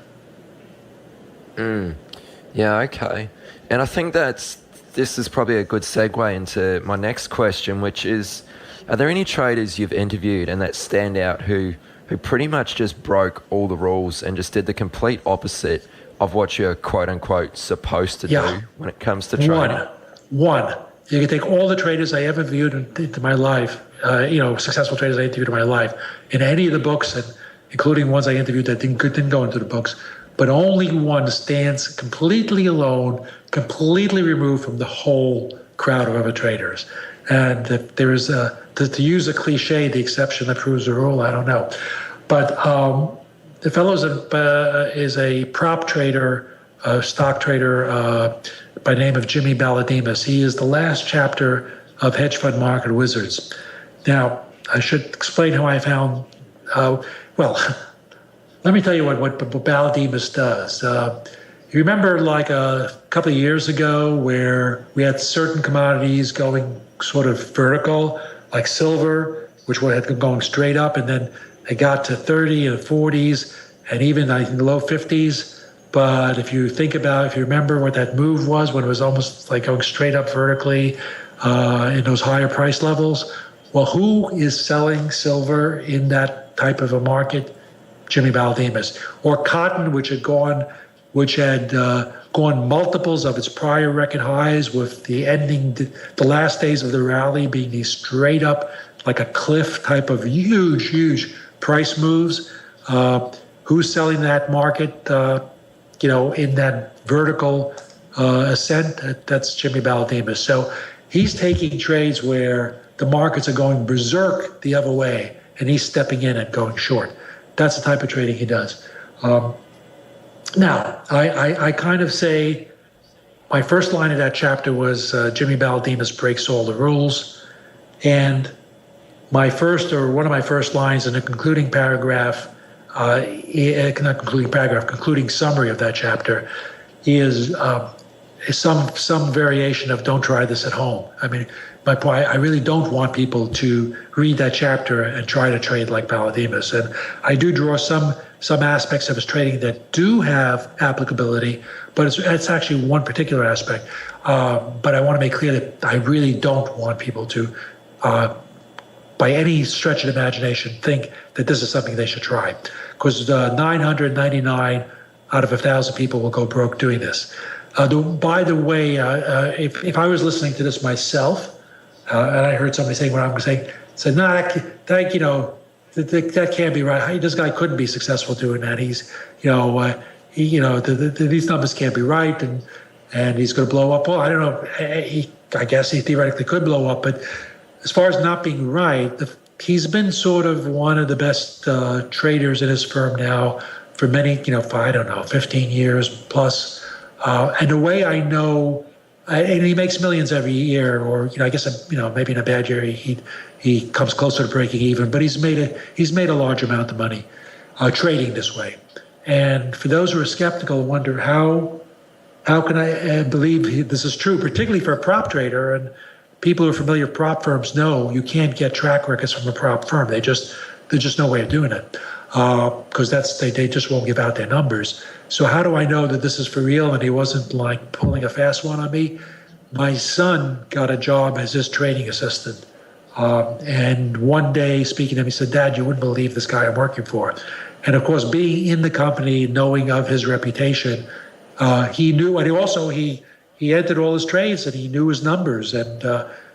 Yeah, okay. And I think this is probably a good segue into my next question, which is, are there any traders you've interviewed and that stand out who pretty much just broke all the rules and just did the complete opposite of what you're quote unquote supposed to do when it comes to trading? One. You can take all the traders I ever viewed into my life, successful traders I interviewed in my life, in any of the books, and including ones I interviewed that didn't go into the books. But only one stands completely alone, completely removed from the whole crowd of other traders. And if there is to use a cliche, the exception that proves the rule, I don't know. But the fellow is a prop trader, stock trader by the name of Jimmy Baladimas. He is the last chapter of hedge fund market wizards. Now, I should explain how I found, well, let me tell you what Baldemus does. You remember like a couple of years ago where we had certain commodities going sort of vertical, like silver, which had been going straight up, and then they got to 30 and 40s, and even I think the low 50s. But if you remember what that move was when it was almost like going straight up vertically in those higher price levels, well, who is selling silver in that type of a market? Jimmy Baldemus. Or cotton, which had gone multiples of its prior record highs, with the last days of the rally being these straight up, like a cliff type of huge price moves. Who's selling that market? In that vertical ascent? That's Jimmy Baldemus. So he's taking trades where the markets are going berserk the other way, and he's stepping in and going short. That's the type of trading he does. Now, I kind of say my first line of that chapter was Jimmy Baldemus breaks all the rules. And one of my first lines in the concluding paragraph, concluding summary of that chapter is some variation of "don't try this at home." I mean, my point, I really don't want people to read that chapter and try to trade like Baldemus. And I do draw some aspects of his trading that do have applicability, but it's actually one particular aspect. But I want to make clear that I really don't want people to, by any stretch of imagination, think that this is something they should try. Because 999 out of 1,000 people will go broke doing this. By the way, if I was listening to this myself, and I heard somebody saying what I'm saying, said, "No, that can't be right. This guy couldn't be successful doing that. He's, these numbers can't be right, and he's going to blow up." Well, I don't know. I guess he theoretically could blow up, but as far as not being right, he's been sort of one of the best traders in his firm now for many, 15 years plus. And the way I know, and he makes millions every year, or I guess maybe in a bad year he comes closer to breaking even, but he's made a large amount of money trading this way. And for those who are skeptical, wonder how can I believe this is true, particularly for a prop trader. And people who are familiar with prop firms know you can't get track records from a prop firm. There's just no way of doing it because they just won't give out their numbers. So how do I know that this is for real and he wasn't like pulling a fast one on me? My son got a job as his trading assistant. And one day speaking to him, he said, "Dad, you wouldn't believe this guy I'm working for." And of course, being in the company, knowing of his reputation, he knew, and he entered all his trades and he knew his numbers. And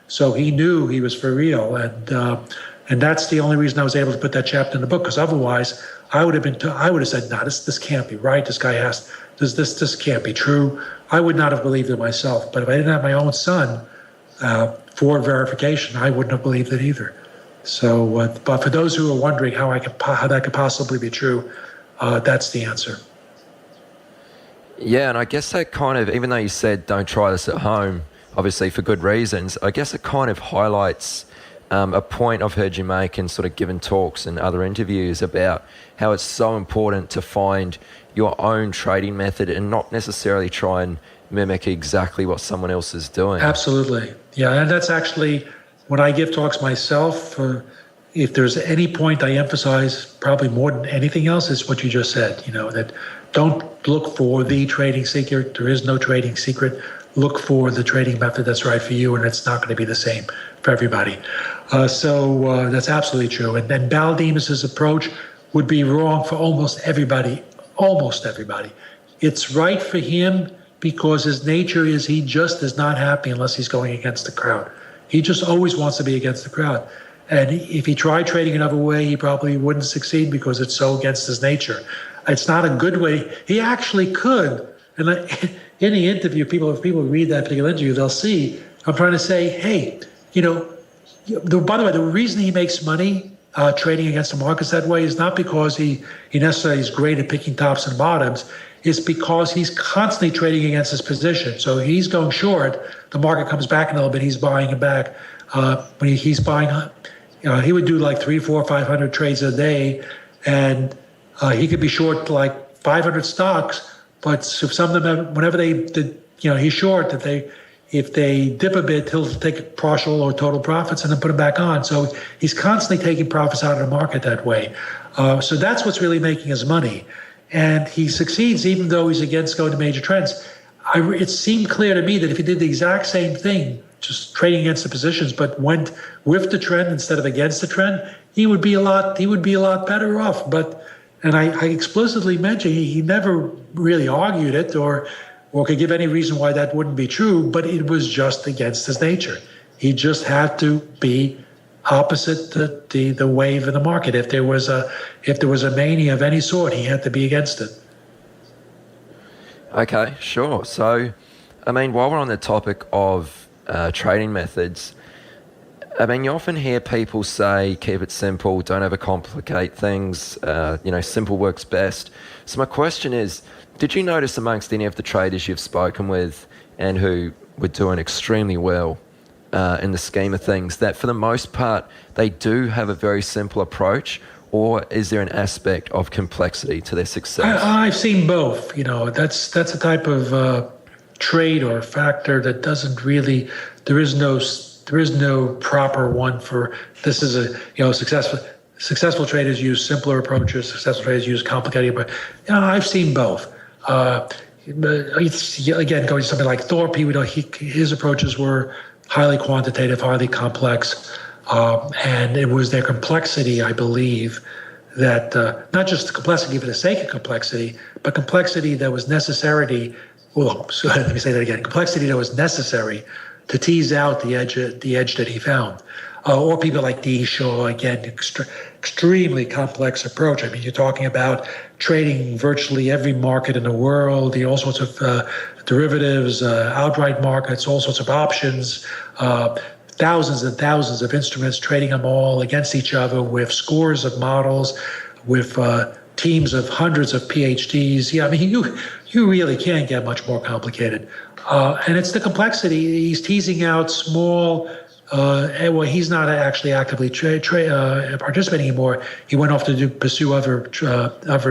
so he knew he was for real. And that's the only reason I was able to put that chapter in the book, because otherwise I would have said, "No, this can't be right. This guy this can't be true." I would not have believed it myself. But if I didn't have my own son for verification, I wouldn't have believed it either. So, but for those who are wondering how that could possibly be true, that's the answer. Yeah, and I guess that kind of, even though you said don't try this at home, obviously for good reasons, I guess it kind of highlights a point I've heard you make in sort of given talks and other interviews about how it's so important to find your own trading method and not necessarily try and mimic exactly what someone else is doing. Absolutely. Yeah, and that's actually, when I give talks myself, if there's any point I emphasize probably more than anything else, is what you just said, that don't look for the trading secret. There is no trading secret. Look for the trading method that's right for you, and it's not going to be the same for everybody. So that's absolutely true. And then Baldemus's approach would be wrong for almost everybody. Almost everybody. It's right for him because his nature is he just is not happy unless he's going against the crowd. He just always wants to be against the crowd. And if he tried trading another way, he probably wouldn't succeed because it's so against his nature. It's not a good way. He actually could. And in the interview, if people read that particular interview, they'll see I'm trying to say, hey, by the way, the reason he makes money trading against the markets that way is not because he necessarily is great at picking tops and bottoms. It's because he's constantly trading against his position. So he's going short. The market comes back a little bit. He's buying it back. When he's buying, he would do like 300, 400, 500 trades a day, and he could be short like 500 stocks. But if some of them, whenever he's short, if they dip a bit, he'll take partial or total profits and then put them back on. So he's constantly taking profits out of the market that way. So that's what's really making his money. And he succeeds even though he's against going to major trends. It seemed clear to me that if he did the exact same thing, just trading against the positions, but went with the trend instead of against the trend, he would be a lot better off. And I explicitly mentioned he never really argued it or could give any reason why that wouldn't be true, but it was just against his nature. He just had to be opposite the wave in the market. If there was a mania of any sort, he had to be against it. Okay, sure. So, I mean, while we're on the topic of trading methods, I mean, you often hear people say, keep it simple, don't overcomplicate things, simple works best. So my question is, did you notice amongst any of the traders you've spoken with and who were doing extremely well in the scheme of things, that for the most part, they do have a very simple approach, or is there an aspect of complexity to their success? I've seen both. That's a type of trade or factor that doesn't really, there is no proper one for this. Is a successful traders use simpler approaches, successful traders use complicated, but I've seen both. Again, going to something like Thorpe, his approaches were highly quantitative, highly complex, and it was their complexity, I believe, that not just the complexity for the sake of complexity, but complexity that was necessary. Well, so let me say that again: complexity that was necessary to tease out the edge that he found. Or people like D. Shaw, again, extremely complex approach. I mean, you're talking about trading virtually every market in the world, all sorts of derivatives, outright markets, all sorts of options, thousands and thousands of instruments, trading them all against each other with scores of models, with teams of hundreds of PhDs. Yeah, I mean, you really can't get much more complicated. And it's the complexity. He's teasing out small. He's not actually actively participating anymore. He went off to pursue other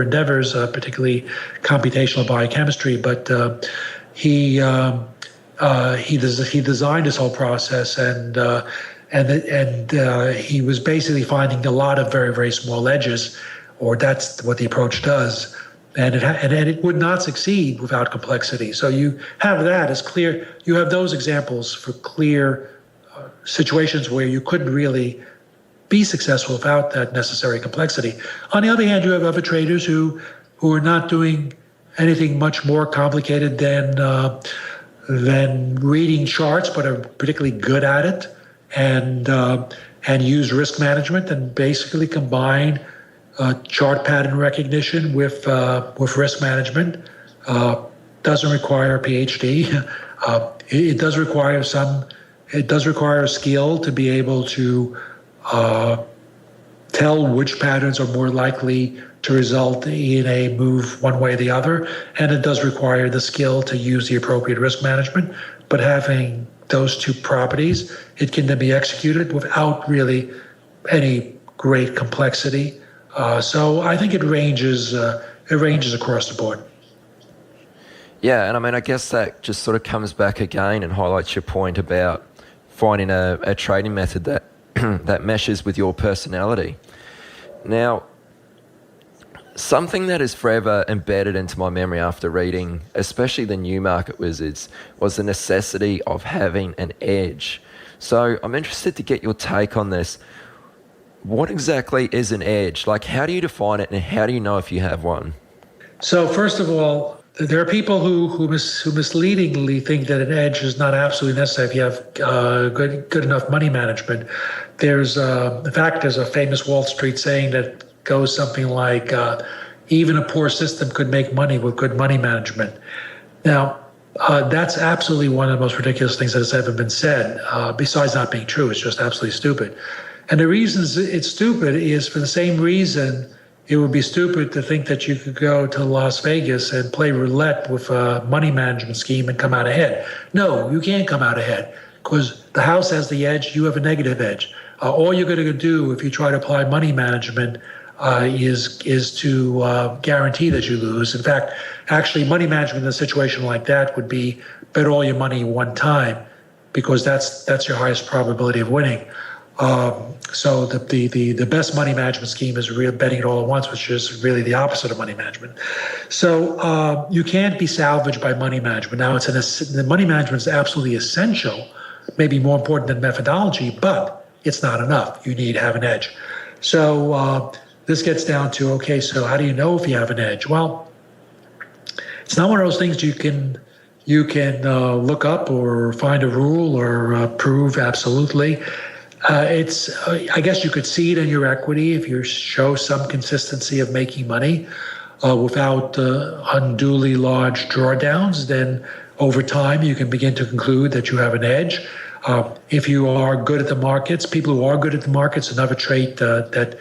endeavors, particularly computational biochemistry. But he designed this whole process, and he was basically finding a lot of very, very small edges, or that's what the approach does. And it would not succeed without complexity. So you have that as clear. You have those examples for clear situations where you couldn't really be successful without that necessary complexity. On the other hand, you have other traders who are not doing anything much more complicated than reading charts, but are particularly good at it, and use risk management and basically combine chart pattern recognition with risk management. Doesn't require a PhD. It does require skill to be able to tell which patterns are more likely to result in a move one way or the other, and it does require the skill to use the appropriate risk management. But having those two properties, it can then be executed without really any great complexity. So I think it ranges across the board. Yeah, and I mean, I guess that just sort of comes back again and highlights your point about finding a trading method that that meshes with your personality. Now, something that is forever embedded into my memory after reading, especially the New Market Wizards, was the necessity of having an edge. So I'm interested to get your take on this. What exactly is an edge? Like, how do you define it, and how do you know if you have one? So first of all, there are people who misleadingly think that an edge is not absolutely necessary if you have good enough money management. There's in fact, there's a famous Wall Street saying that goes something like, even a poor system could make money with good money management. Now, that's absolutely one of the most ridiculous things that has ever been said, besides not being true. It's just absolutely stupid. And the reasons it's stupid is for the same reason it would be stupid to think that you could go to Las Vegas and play roulette with a money management scheme and come out ahead. No, you can't come out ahead because the house has the edge, you have a negative edge. All you're going to do if you try to apply money management is to guarantee that you lose. In fact, actually, money management in a situation like that would be bet all your money one time because that's your highest probability of winning. So the best money management scheme is real betting it all at once, which is really the opposite of money management. So you can't be salvaged by money management. Now, the money management is absolutely essential, maybe more important than methodology, but it's not enough. You need to have an edge. So this gets down to, okay, so how do you know if you have an edge? Well, it's not one of those things you can look up or find a rule or prove absolutely. I guess you could see it in your equity if you show some consistency of making money without unduly large drawdowns. Then over time you can begin to conclude that you have an edge. If you are good at the markets, people who are good at the markets, another trait that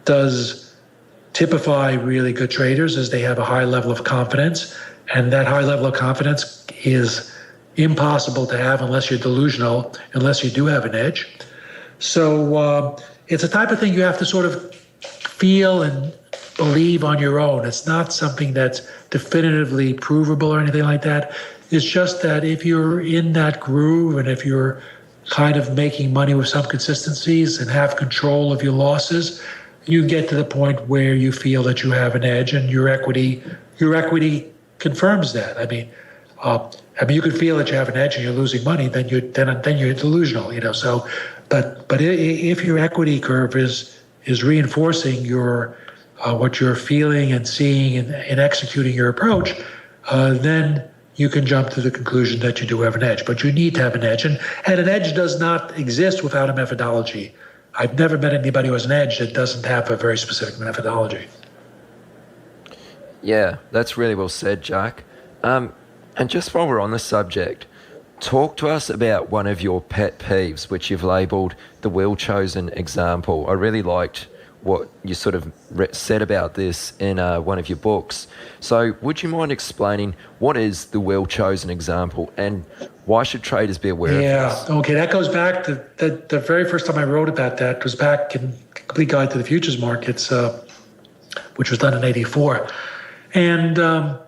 does typify really good traders is they have a high level of confidence, and that high level of confidence is impossible to have unless you're delusional, unless you do have an edge. So it's a type of thing you have to sort of feel and believe on your own. It's not something that's definitively provable or anything like that. It's just that if you're in that groove and if you're kind of making money with some consistencies and have control of your losses, you get to the point where you feel that you have an edge, and your equity confirms that. I mean, you could feel that you have an edge and you're losing money, then you're delusional, So, but if your equity curve is reinforcing your what you're feeling and seeing and executing your approach, then you can jump to the conclusion that you do have an edge. But you need to have an edge, and an edge does not exist without a methodology. I've never met anybody who has an edge that doesn't have a very specific methodology. Yeah, that's really well said, Jack. And just while we're on the subject, talk to us about one of your pet peeves, which you've labelled the well-chosen example. I really liked what you sort of said about this in one of your books. So would you mind explaining what is the well-chosen example and why should traders be aware of this? Yeah, okay, that goes back to the very first time I wrote about that was back in Complete Guide to the Futures Markets, which was done in '84. And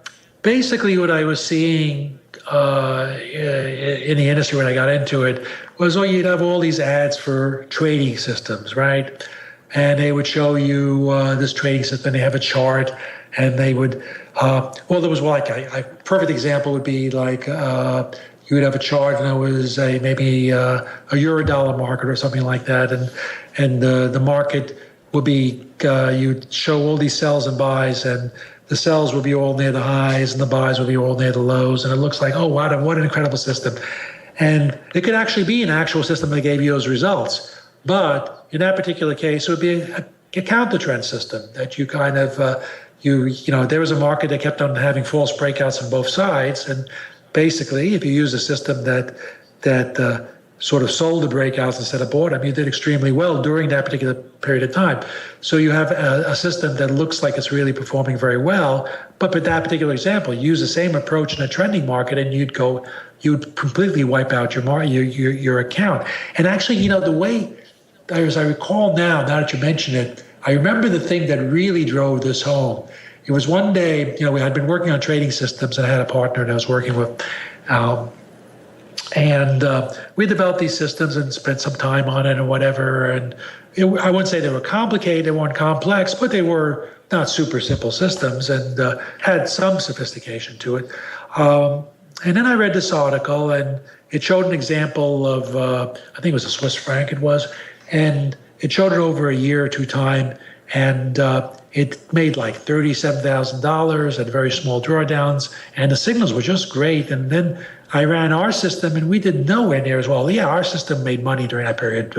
basically what I was seeing in the industry when I got into it was, you'd have all these ads for trading systems, right? And they would show you this trading system. They have a chart, and they would. There was like a perfect example would be like you would have a chart, and it was maybe a euro-dollar market or something like that, and the market would be you'd show all these sells and buys, and the sells would be all near the highs, and the buys would be all near the lows, and it looks like, oh wow, what an incredible system, and it could actually be an actual system that gave you those results. But in that particular case, it would be a counter trend system that you kind of, there was a market that kept on having false breakouts on both sides. And basically, if you use a system that sort of sold the breakouts instead of bought them, you did extremely well during that particular period of time. So you have a system that looks like it's really performing very well. But with that particular example, you use the same approach in a trending market, and you'd completely wipe out your account. And actually, the way, as I recall now that you mention it, I remember the thing that really drove this home. It was one day, we had been working on trading systems, and I had a partner that I was working with. And we developed these systems and spent some time on it and whatever. And I wouldn't say they were complicated, they weren't complex, but they were not super simple systems and had some sophistication to it. And then I read this article, and it showed an example of, I think it was a Swiss franc it was, and it showed it over a year or two time, and it made like $37,000 at very small drawdowns, and the signals were just great. And then I ran our system, and we did nowhere near as well. Yeah, our system made money during that period,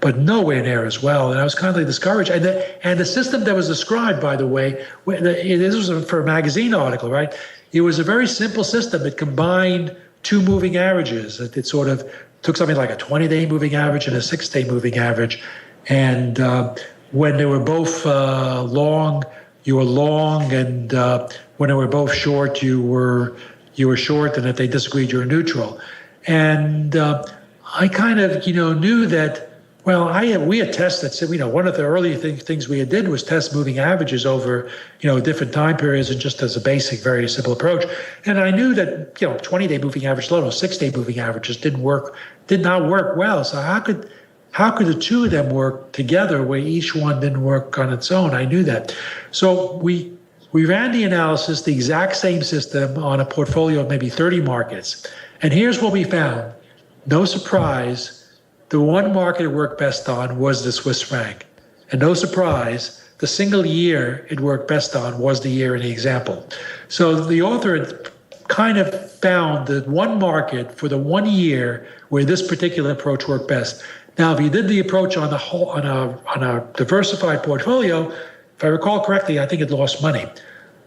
but nowhere near as well. And I was kind of discouraged. And the system that was described, by the way, this was for a magazine article, right? It was a very simple system. It combined two moving averages. It sort of took something like a 20-day moving average and a 6-day moving average. And when they were both long, you were long, and when they were both short, you were short, and if they disagreed, you were neutral. And I kind of, knew that. Well, we had tests that said, one of the early things we did was test moving averages over, different time periods, and just as a basic, very simple approach. And I knew that, 20-day moving average low, 6-day moving averages did not work well. So how could the two of them work together where each one didn't work on its own? I knew that. So we ran the analysis, the exact same system, on a portfolio of maybe 30 markets. And here's what we found. No surprise. The one market it worked best on was the Swiss franc. And no surprise, the single year it worked best on was the year in the example. So the author had kind of found the one market for the 1 year where this particular approach worked best. Now, if you did the approach on a diversified portfolio, if I recall correctly, I think it lost money.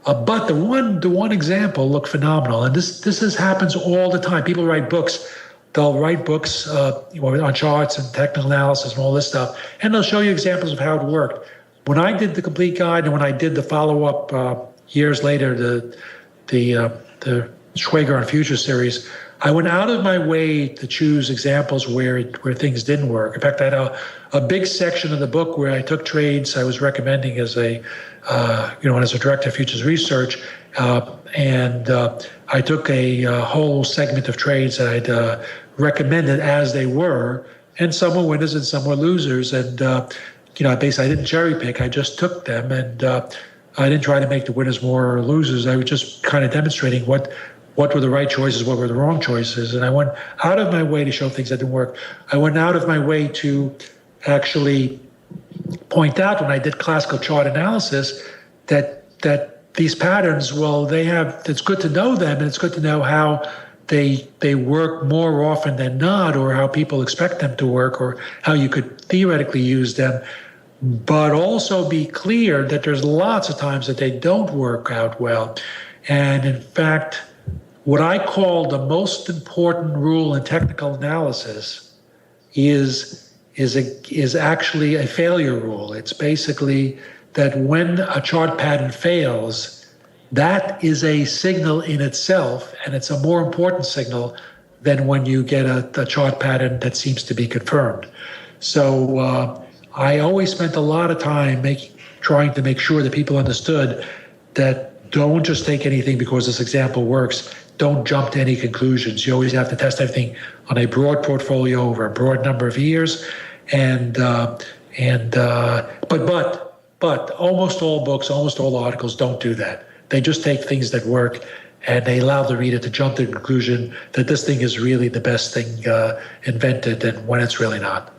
But the one example looked phenomenal. And this happens all the time. People write books. They'll write books on charts and technical analysis and all this stuff, and they'll show you examples of how it worked. When I did the complete guide and when I did the follow-up years later, the Schwager on Futures series, I went out of my way to choose examples where things didn't work. In fact, I had a big section of the book where I took trades I was recommending as a director of futures research, and I took a whole segment of trades that I'd recommended as they were, and some were winners and some were losers. And basically I didn't cherry pick. I just took them, and I didn't try to make the winners more or losers. I was just kind of demonstrating what were the right choices, what were the wrong choices. And I went out of my way to show things that didn't work. I went out of my way to actually point out when I did classical chart analysis that these patterns, well, it's good to know them, and it's good to know how they work more often than not, or how people expect them to work, or how you could theoretically use them, but also be clear that there's lots of times that they don't work out well. And in fact, what I call the most important rule in technical analysis is actually a failure rule. It's basically that when a chart pattern fails, that is a signal in itself, and it's a more important signal than when you get a chart pattern that seems to be confirmed. So I always spent a lot of time trying to make sure that people understood that don't just take anything because this example works. Don't jump to any conclusions. You always have to test everything on a broad portfolio over a broad number of years, but almost all books, almost all articles don't do that. They just take things that work, and they allow the reader to jump to the conclusion that this thing is really the best thing invented, and when it's really not.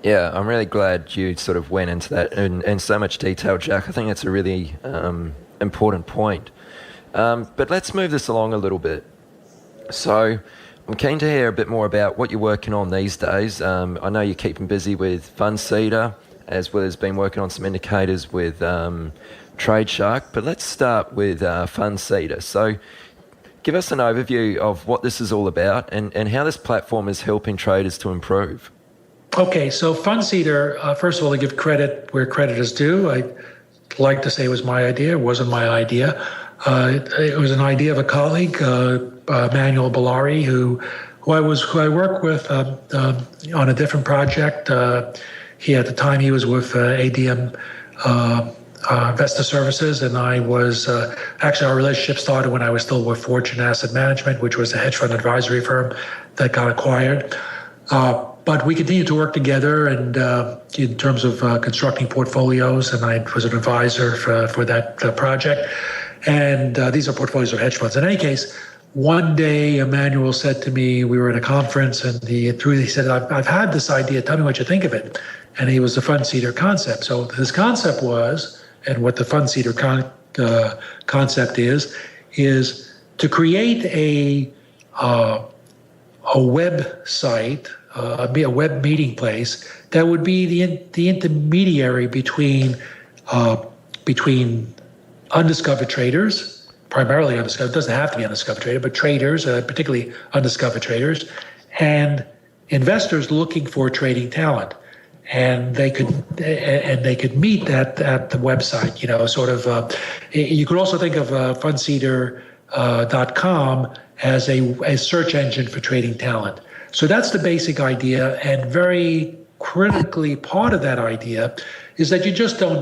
Yeah, I'm really glad you sort of went into that in so much detail, Jack. I think that's a really important point. But let's move this along a little bit. So I'm keen to hear a bit more about what you're working on these days. I know you're keeping busy with Fund Seeder, as well as been working on some indicators with Trade Shark. But let's start with Fund Seeder. So give us an overview of what this is all about and how this platform is helping traders to improve. Okay, so Fund Seeder, first of all, to give credit where credit is due, I'd like to say it was my idea. It wasn't my idea. It was an idea of a colleague, Manuel Bellari, who I work with on a different project. At the time he was with ADM Investor Services, and I was actually our relationship started when I was still with Fortune Asset Management, which was a hedge fund advisory firm that got acquired. But we continued to work together, and in terms of constructing portfolios, and I was an advisor for that project. And these are portfolios of hedge funds. In any case, one day Emmanuel said to me, we were at a conference, and he said, I've had this idea, tell me what you think of it. And it was the Fund Seeder concept. So this concept was, and what the Fund Seeder concept is to create a website, a web meeting place that would be the intermediary between undiscovered traders, primarily undiscovered, it doesn't have to be undiscovered trader, but traders, particularly undiscovered traders, and investors looking for trading talent. and they could meet that at the website. You could also think of fundseeder.com as a search engine for trading talent. So that's the basic idea, and very critically part of that idea is that you just don't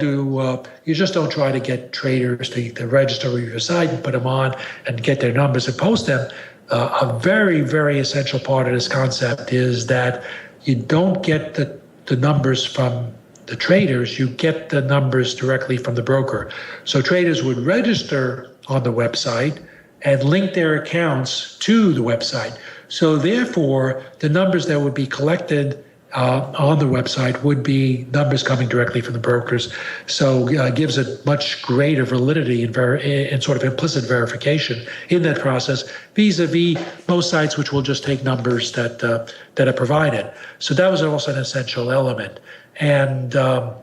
try to get traders to register with your site and put them on and get their numbers and post them. A very, very essential part of this concept is that you don't get the numbers from the traders, you get the numbers directly from the broker. So traders would register on the website and link their accounts to the website. So therefore, the numbers that would be collected on the website would be numbers coming directly from the brokers. So gives it much greater validity and sort of implicit verification in that process, vis-a-vis most sites which will just take numbers that are provided. So that was also an essential element. And to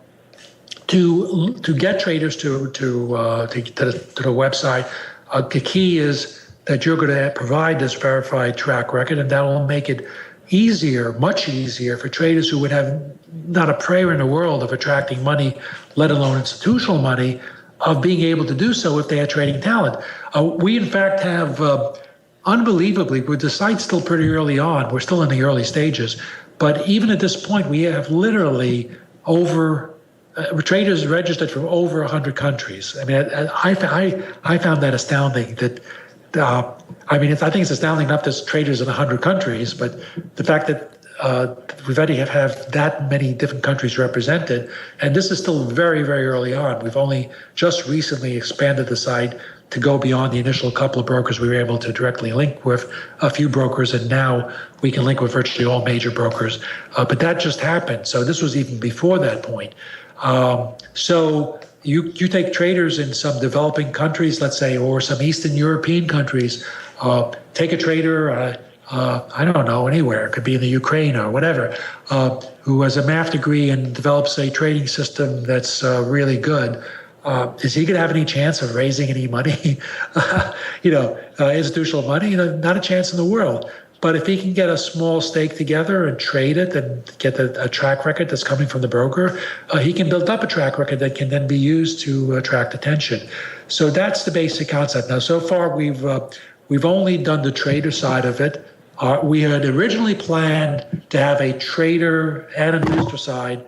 get traders to the website, the key is that you're going to provide this verified track record, and that will make it much easier for traders who would have not a prayer in the world of attracting money, let alone institutional money, of being able to do so if they are trading talent. We in fact have, unbelievably, with the site still pretty early on, we're still in the early stages, but even at this point, we have literally traders registered from over 100 countries. I mean, I found that astounding. I think it's astounding enough there's traders in 100 countries, but the fact that we've already have that many different countries represented, and this is still very, very early on. We've only just recently expanded the site to go beyond the initial couple of brokers we were able to directly link with a few brokers, and now we can link with virtually all major brokers. But that just happened, so this was even before that point. So you take traders in some developing countries, let's say, or some Eastern European countries. Take a trader, I don't know, anywhere. It could be in the Ukraine or whatever, who has a math degree and develops a trading system that's really good. Is he going to have any chance of raising any money? Institutional money? Not a chance in the world. But if he can get a small stake together and trade it and get a track record that's coming from the broker, he can build up a track record that can then be used to attract attention. So that's the basic concept. Now, so far we've only done the trader side of it. We had originally planned to have a trader and investor side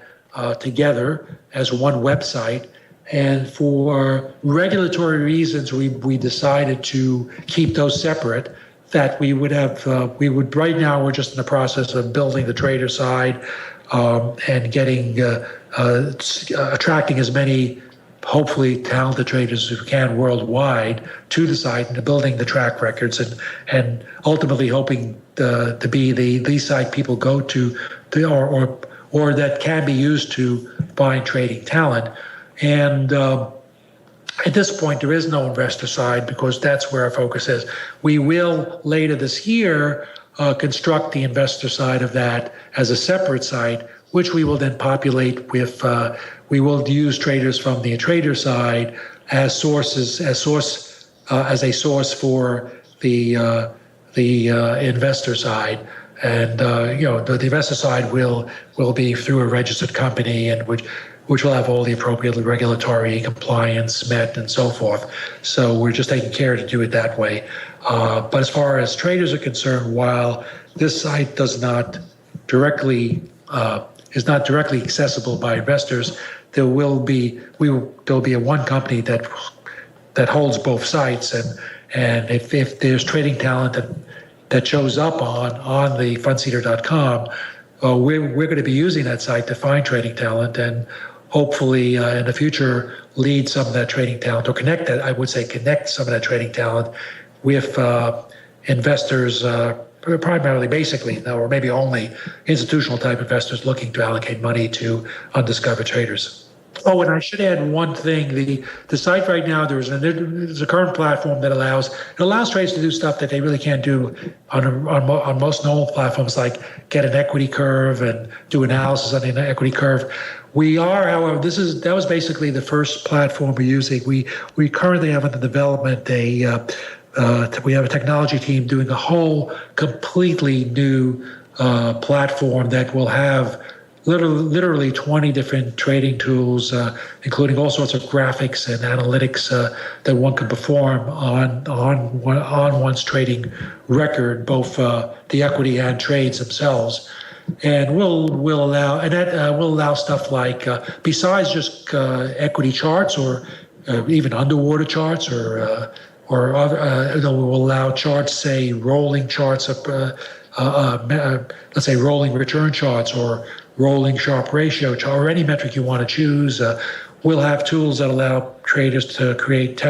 together as one website. And for regulatory reasons, we decided to keep those separate. That right now we're just in the process of building the trader side and getting attracting as many hopefully talented traders as we can worldwide to the site and building the track records and ultimately hoping to be the site people go to or that can be used to find trading talent. And at this point, there is no investor side because that's where our focus is. We will later this year construct the investor side of that as a separate site, which we will then populate with. We will use traders from the trader side as a source for the investor side. And the investor side will be through a registered company and which will have all the appropriate regulatory compliance met and so forth. So we're just taking care to do it that way. But as far as traders are concerned, while this site is not directly accessible by investors, there will be a one company that holds both sites, and if there's trading talent that shows up on the fundseeder.com, we're going to be using that site to find trading talent and hopefully in the future lead some of that trading talent or connect some of that trading talent with investors, primarily basically, or maybe only institutional type investors looking to allocate money to undiscovered traders. Oh, and I should add one thing. The site right now, there's a current platform that allows traders to do stuff that they really can't do on most normal platforms, like get an equity curve and do analysis on the equity curve. We are, however, that was basically the first platform we're using. We currently have under development we have a technology team doing a whole completely new platform that will have literally 20 different trading tools, including all sorts of graphics and analytics that one can perform on one's trading record, both the equity and trades themselves. And will allow stuff like besides just equity charts or even underwater charts or other, will allow charts, say rolling charts of let's say rolling return charts or rolling Sharpe ratio chart or any metric you want to choose. We'll have tools that allow traders to create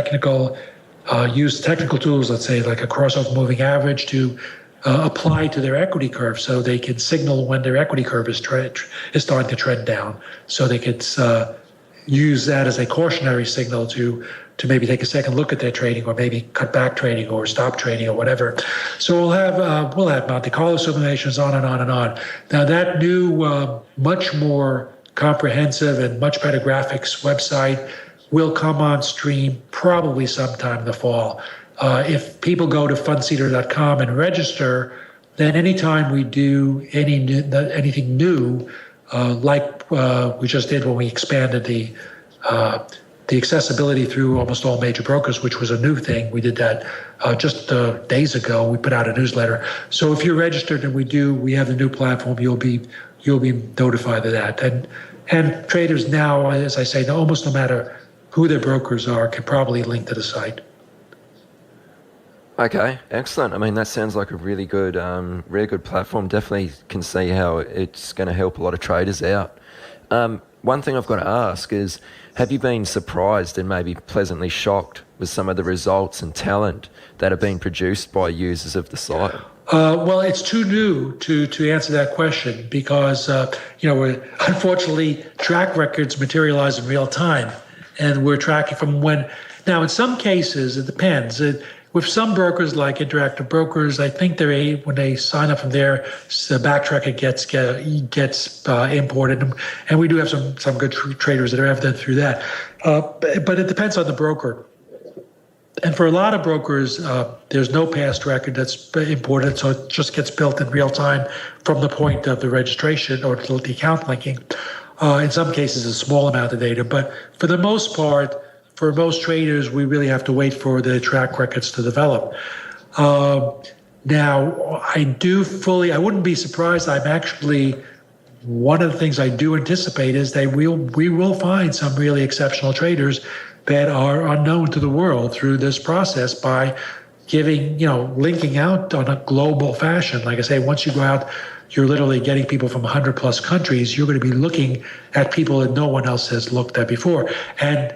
use technical tools, let's say like a crossover moving average, to apply to their equity curve, so they can signal when their equity curve is starting to trend down. So they could use that as a cautionary signal to maybe take a second look at their trading, or maybe cut back trading or stop trading or whatever. So we'll have Monte Carlo simulations, on and on and on. Now that new, much more comprehensive and much better graphics website will come on stream probably sometime in the fall. If people go to fundseeder.com and register, then anytime we do anything new, like we just did when we expanded the accessibility through almost all major brokers, which was a new thing. We did that just days ago. We put out a newsletter. So if you're registered and we have the new platform, you'll be notified of that. And traders now, as I say, almost no matter who their brokers are, can probably link to the site. Okay, excellent. I mean, that sounds like a really good platform. Definitely can see how it's going to help a lot of traders out. One thing I've got to ask is, have you been surprised and maybe pleasantly shocked with some of the results and talent that have been produced by users of the site? Well, it's too new to answer that question because, unfortunately, track records materialize in real time, and we're tracking from when. Now, in some cases, it depends. With some brokers, like Interactive Brokers, I think when they sign up from there, the backtracker gets imported, and we do have some good traders that are evident through that. But it depends on the broker. And for a lot of brokers, there's no past record that's imported, so it just gets built in real time from the point of the registration or the account linking. In some cases, a small amount of data, but for the most part, for most traders, we really have to wait for the track records to develop. Now, I wouldn't be surprised. One of the things I do anticipate is that we will find some really exceptional traders that are unknown to the world through this process by linking out on a global fashion. Like I say, once you go out, you're literally getting people from 100 plus countries. You're going to be looking at people that no one else has looked at before. And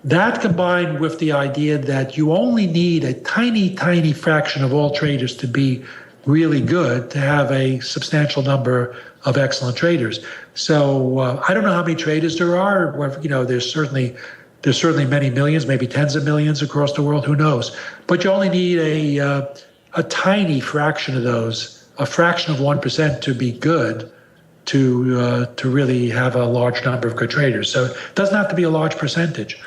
that combined with the idea that you only need a tiny, tiny fraction of all traders to be really good to have a substantial number of excellent traders. So I don't know how many traders there are. There's certainly many millions, maybe tens of millions across the world. Who knows? But you only need a tiny fraction of those, a fraction of 1% to be good, to really have a large number of good traders. So it doesn't have to be a large percentage.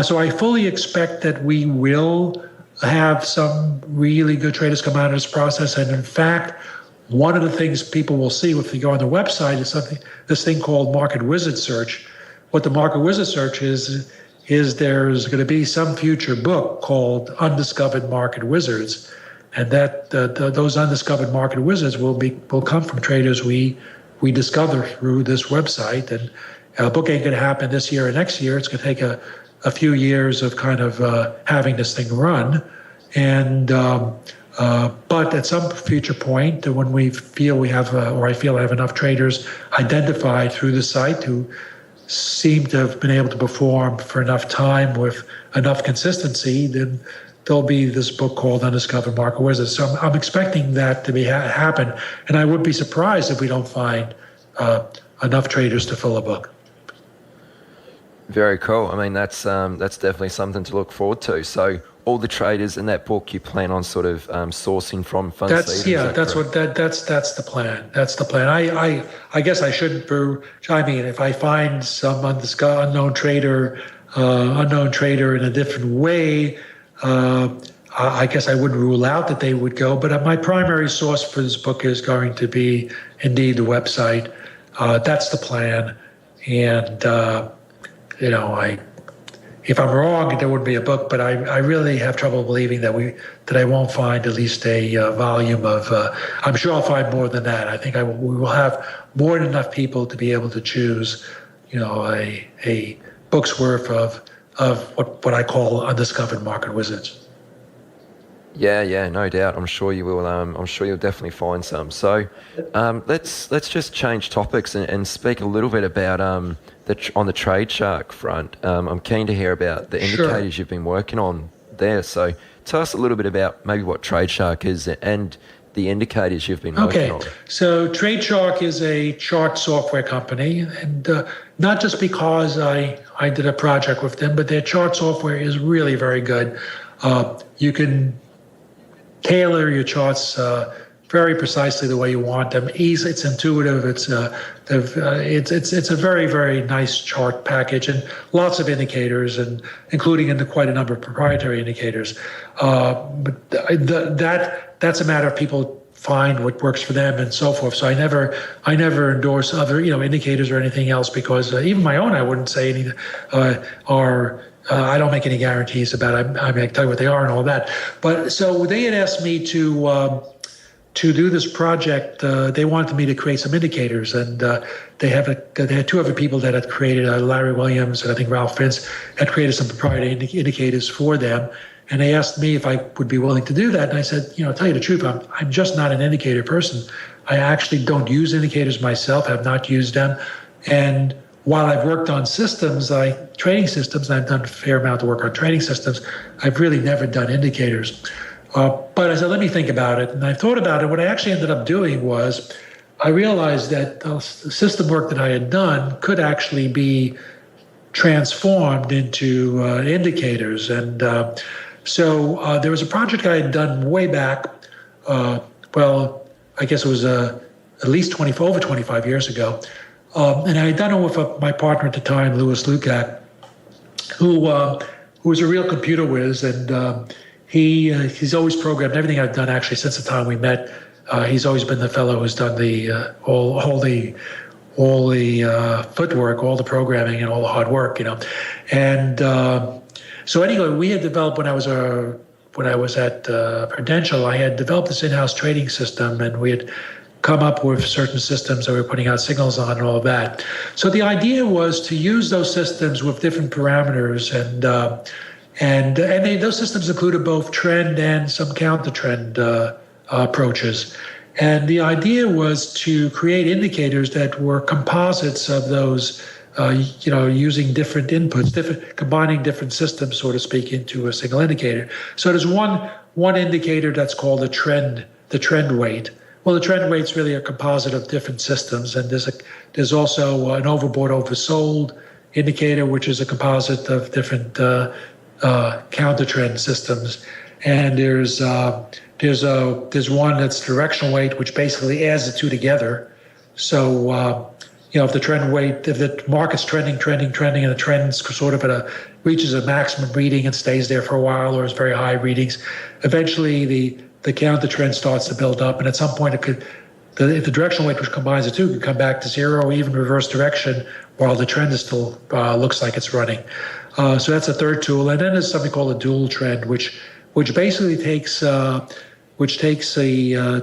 So I fully expect that we will have some really good traders come out of this process. And in fact, one of the things people will see if they go on the website is this thing called Market Wizard Search. What the Market Wizard Search is there's going to be some future book called Undiscovered Market Wizards, and that those undiscovered market wizards will come from traders we discover through this website. And a book ain't going to happen this year or next year. It's going to take a few years of kind of having this thing run, and but at some future point, when we feel we have, or I feel I have enough traders identified through the site who seem to have been able to perform for enough time with enough consistency, then there'll be this book called Undiscovered Market Wizards. So I'm expecting that to happen, and I would be surprised if we don't find enough traders to fill a book. Very cool. I mean, that's definitely something to look forward to. So all the traders in that book you plan on sort of sourcing from Fundseeder? That's the plan. That's the plan. I guess I shouldn't. If I find some unknown trader in a different way, I guess I wouldn't rule out that they would go. But my primary source for this book is going to be indeed the website. That's the plan. And, if I'm wrong, there wouldn't be a book, but I really have trouble believing that I won't find at least a volume of. I'm sure I'll find more than that. I think we will have more than enough people to be able to choose, a book's worth of what I call undiscovered market wizards. Yeah, no doubt. I'm sure you will. I'm sure you'll definitely find some. So, let's just change topics and speak a little bit about on the Trade Shark front. I'm keen to hear about the indicators you've been working on there. So, tell us a little bit about maybe what Trade Shark is and the indicators you've been working on. So Trade Shark is a chart software company, and not just because I did a project with them, but their chart software is really very good. You can tailor your charts very precisely the way you want them. Easy, it's intuitive. It's a very, very nice chart package and lots of indicators, and including quite a number of proprietary indicators. But that's a matter of people find what works for them and so forth. So I never endorse other indicators or anything else, because even my own I wouldn't say anything I don't make any guarantees about it. I mean, I can tell you what they are and all that. But so they had asked me to do this project. They wanted me to create some indicators, and they had two other people that had created, Larry Williams and I think Ralph Vince had created some proprietary indicators for them. And they asked me if I would be willing to do that. And I said, I'll tell you the truth, I'm just not an indicator person. I actually don't use indicators myself, have not used them. And while I've worked on systems, trading systems, and I've done a fair amount of work on trading systems, I've really never done indicators. But I said, let me think about it. And I thought about it. What I actually ended up doing was I realized that the system work that I had done could actually be transformed into indicators. And so there was a project I had done way back, I guess it was at least over 25 years ago. And I had done it with my partner at the time, Louis Lukac, who was a real computer whiz, and he's always programmed everything I've done actually since the time we met. He's always been the fellow who's done all the footwork, all the programming, and all the hard work, And so anyway, we had developed when I was at Prudential, I had developed this in-house trading system, and we had come up with certain systems that we were putting out signals on and all of that. So the idea was to use those systems with different parameters, and those systems included both trend and some counter-trend approaches. And the idea was to create indicators that were composites of those, using different inputs, combining different systems, so to speak, into a single indicator. So there's one indicator that's called the trend weight. Well, the trend weight's really a composite of different systems, and there's also an overbought, oversold indicator, which is a composite of different counter trend systems. And there's one that's directional weight, which basically adds the two together. So if the market's trending, and the trend's sort of reaches a maximum reading and stays there for a while, or is very high readings, eventually the counter trend starts to build up, and at some point if the directional weight, which combines the two, can come back to zero, or even reverse direction, while the trend is still looks like it's running. So that's a third tool, and then there's something called a dual trend, which basically takes a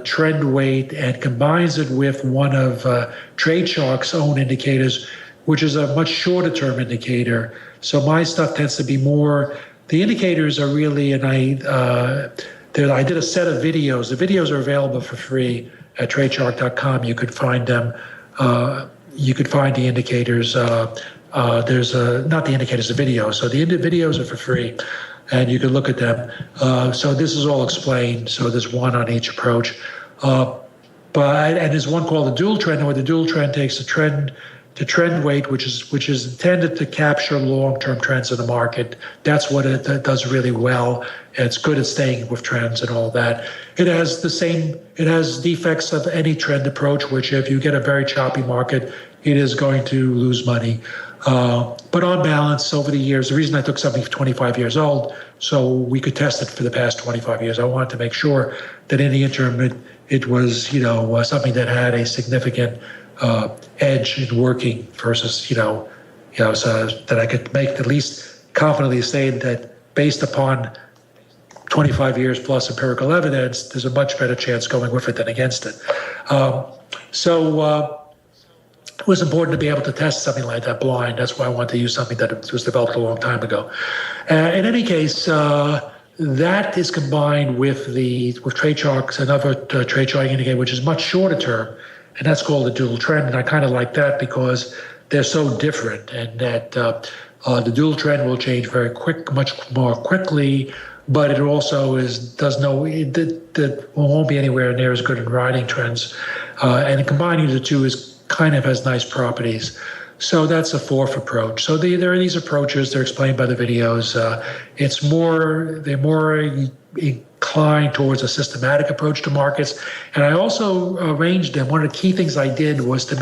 trend weight and combines it with one of Trade Shark's own indicators, which is a much shorter term indicator. So my stuff tends to be more. The indicators are really, and I did a set of videos. The videos are available for free at tradeshark.com. You could find them. You could find the indicators. There's not the indicators, the videos. So the videos are for free, and you can look at them. So this is all explained. So there's one on each approach. And there's one called the dual trend, where the dual trend takes the trend weight, which is intended to capture long-term trends in the market. That's what it does really well. It's good at staying with trends and all that. It has defects of any trend approach, which if you get a very choppy market, it is going to lose money. But on balance, over the years, the reason I took something 25 years old, so we could test it for the past 25 years, I wanted to make sure that in the interim, it was something that had a significant edge in working versus, so that I could make at least confidently say that based upon 25 years plus empirical evidence, there's a much better chance going with it than against it. So it was important to be able to test something like that blind. That's why I wanted to use something that was developed a long time ago. In any case, that is combined with trade charts, another trade charting indicator, which is much shorter term, and that's called the dual trend. And I kind of like that because they're so different, and that the dual trend will change much more quickly. But it also won't be anywhere near as good in riding trends. And combining the two has nice properties. So that's a fourth approach. So there are these approaches. They're explained by the videos. They're more inclined towards a systematic approach to markets. And I also arranged them. One of the key things I did was to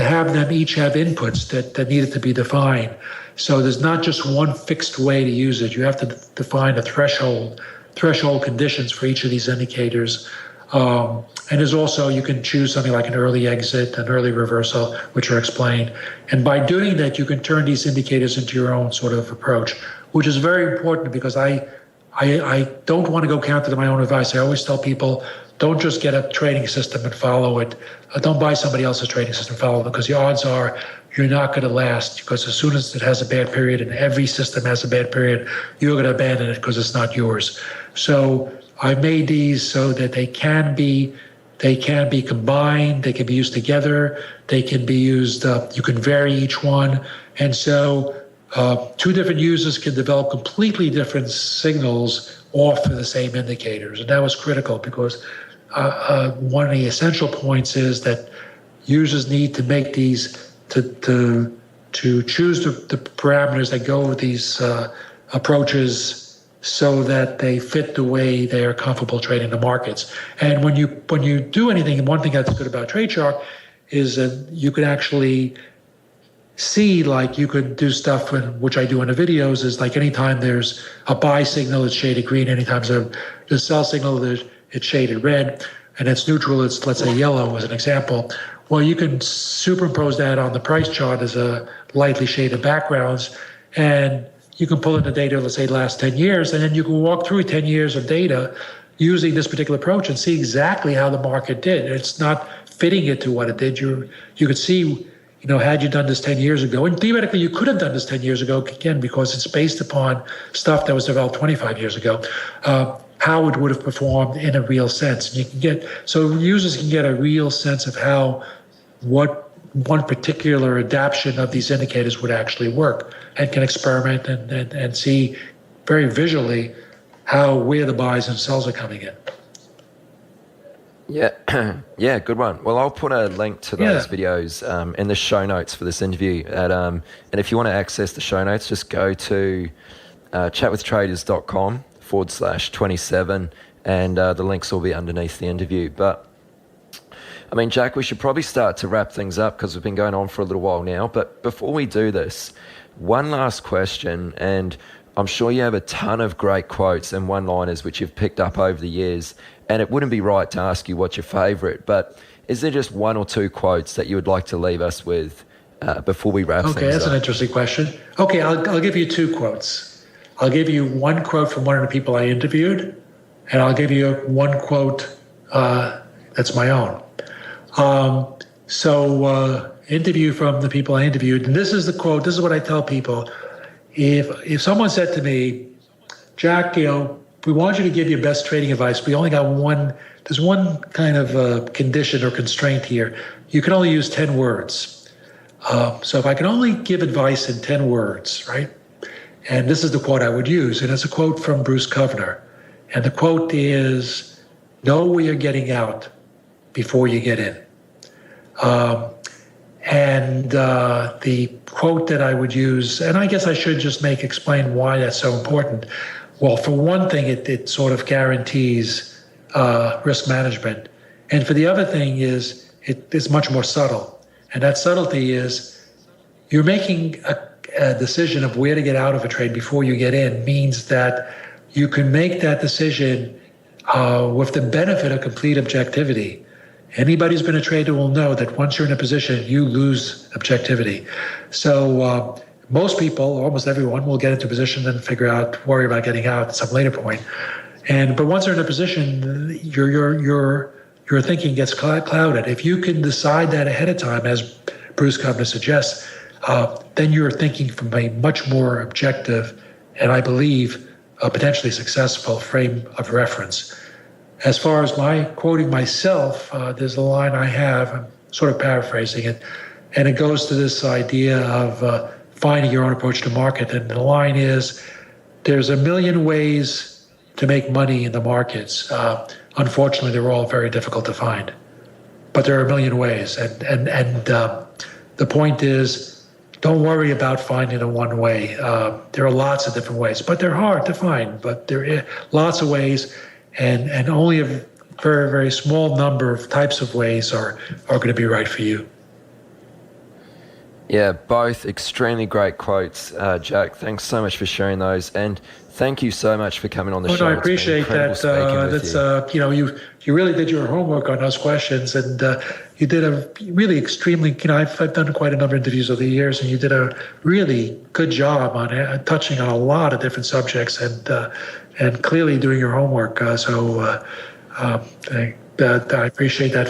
have them each have inputs that needed to be defined. So there's not just one fixed way to use it. You have to define a threshold conditions for each of these indicators. And there's also, you can choose something like an early exit, an early reversal, which are explained. And by doing that, you can turn these indicators into your own sort of approach, which is very important because I don't want to go counter to my own advice. I always tell people, don't just get a trading system and follow it. Don't buy somebody else's trading system and follow it, because the odds are you're not going to last, because as soon as it has a bad period, and every system has a bad period, you're going to abandon it because it's not yours. So I made these so that they can be combined, they can be used together, they can be used, you can vary each one. And so two different users can develop completely different signals off of the same indicators. And that was critical because one of the essential points is that users need to make these, to choose the parameters that go with these approaches so that they fit the way they are comfortable trading the markets. And when you do anything, and one thing that's good about Trade Chart is that you can actually see, like you could do stuff, which I do in the videos, is like anytime there's a buy signal, it's shaded green. Anytime there's a sell signal, it's shaded red. And it's neutral, it's, let's say, yellow as an example. Well, you can superimpose that on the price chart as a lightly shaded backgrounds, and you can pull in the data, let's say, last 10 years, and then you can walk through 10 years of data using this particular approach and see exactly how the market did. It's not fitting it to what it did. You could see, had you done this 10 years ago, and theoretically you could have done this 10 years ago, again, because it's based upon stuff that was developed 25 years ago, how it would have performed in a real sense. And so users can get a real sense of what one particular adaptation of these indicators would actually work, and can experiment and see very visually where the buys and sells are coming in. Yeah, yeah, good one. Well, I'll put a link to those videos in the show notes for this interview. And if you want to access the show notes, just go to chatwithtraders.com/27, and the links will be underneath the interview. But I mean, Jack, we should probably start to wrap things up because we've been going on for a little while now. But before we do this, one last question, and I'm sure you have a ton of great quotes and one-liners which you've picked up over the years, and it wouldn't be right to ask you what's your favorite, but is there just one or two quotes that you would like to leave us with before we wrap things up? Okay, that's an interesting question. Okay, I'll give you two quotes. I'll give you one quote from one of the people I interviewed, and I'll give you one quote that's my own. Interview from the people I interviewed, and this is the quote. This is what I tell people. If someone said to me, Jack, we want you to give your best trading advice. We only got there's one kind of condition or constraint here. You can only use 10 words. So if I can only give advice in 10 words, right? And this is the quote I would use. And it's a quote from Bruce Kovner. And the quote is, know where you're getting out before you get in. The quote that I would use, and I guess I should just explain why that's so important. Well, for one thing, it sort of guarantees risk management. And for the other thing is, it is much more subtle. And that subtlety is you're making a decision of where to get out of a trade before you get in, means that you can make that decision with the benefit of complete objectivity. Anybody who's been a trader will know that once you're in a position, you lose objectivity. So most people, almost everyone, will get into a position and worry about getting out at some later point. But once they're in a position, your thinking gets clouded. If you can decide that ahead of time, as Bruce Kovner suggests, then you're thinking from a much more objective and, I believe, a potentially successful frame of reference. As far as my quoting myself, there's a line I have, I'm sort of paraphrasing it, and it goes to this idea of finding your own approach to market. And the line is, there's a million ways to make money in the markets. Unfortunately, they're all very difficult to find. But there are a million ways. And the point is, don't worry about finding the one way. There are lots of different ways, but they're hard to find. But there are lots of ways, and only a very, very small number of types of ways are going to be right for you. Yeah, both extremely great quotes, Jack. Thanks so much for sharing those, and thank you so much for coming on the show. No, I appreciate that. You really did your homework on those questions, and you did a really extremely. I've done quite a number of interviews over the years, and you did a really good job on touching on a lot of different subjects, and clearly doing your homework. I appreciate that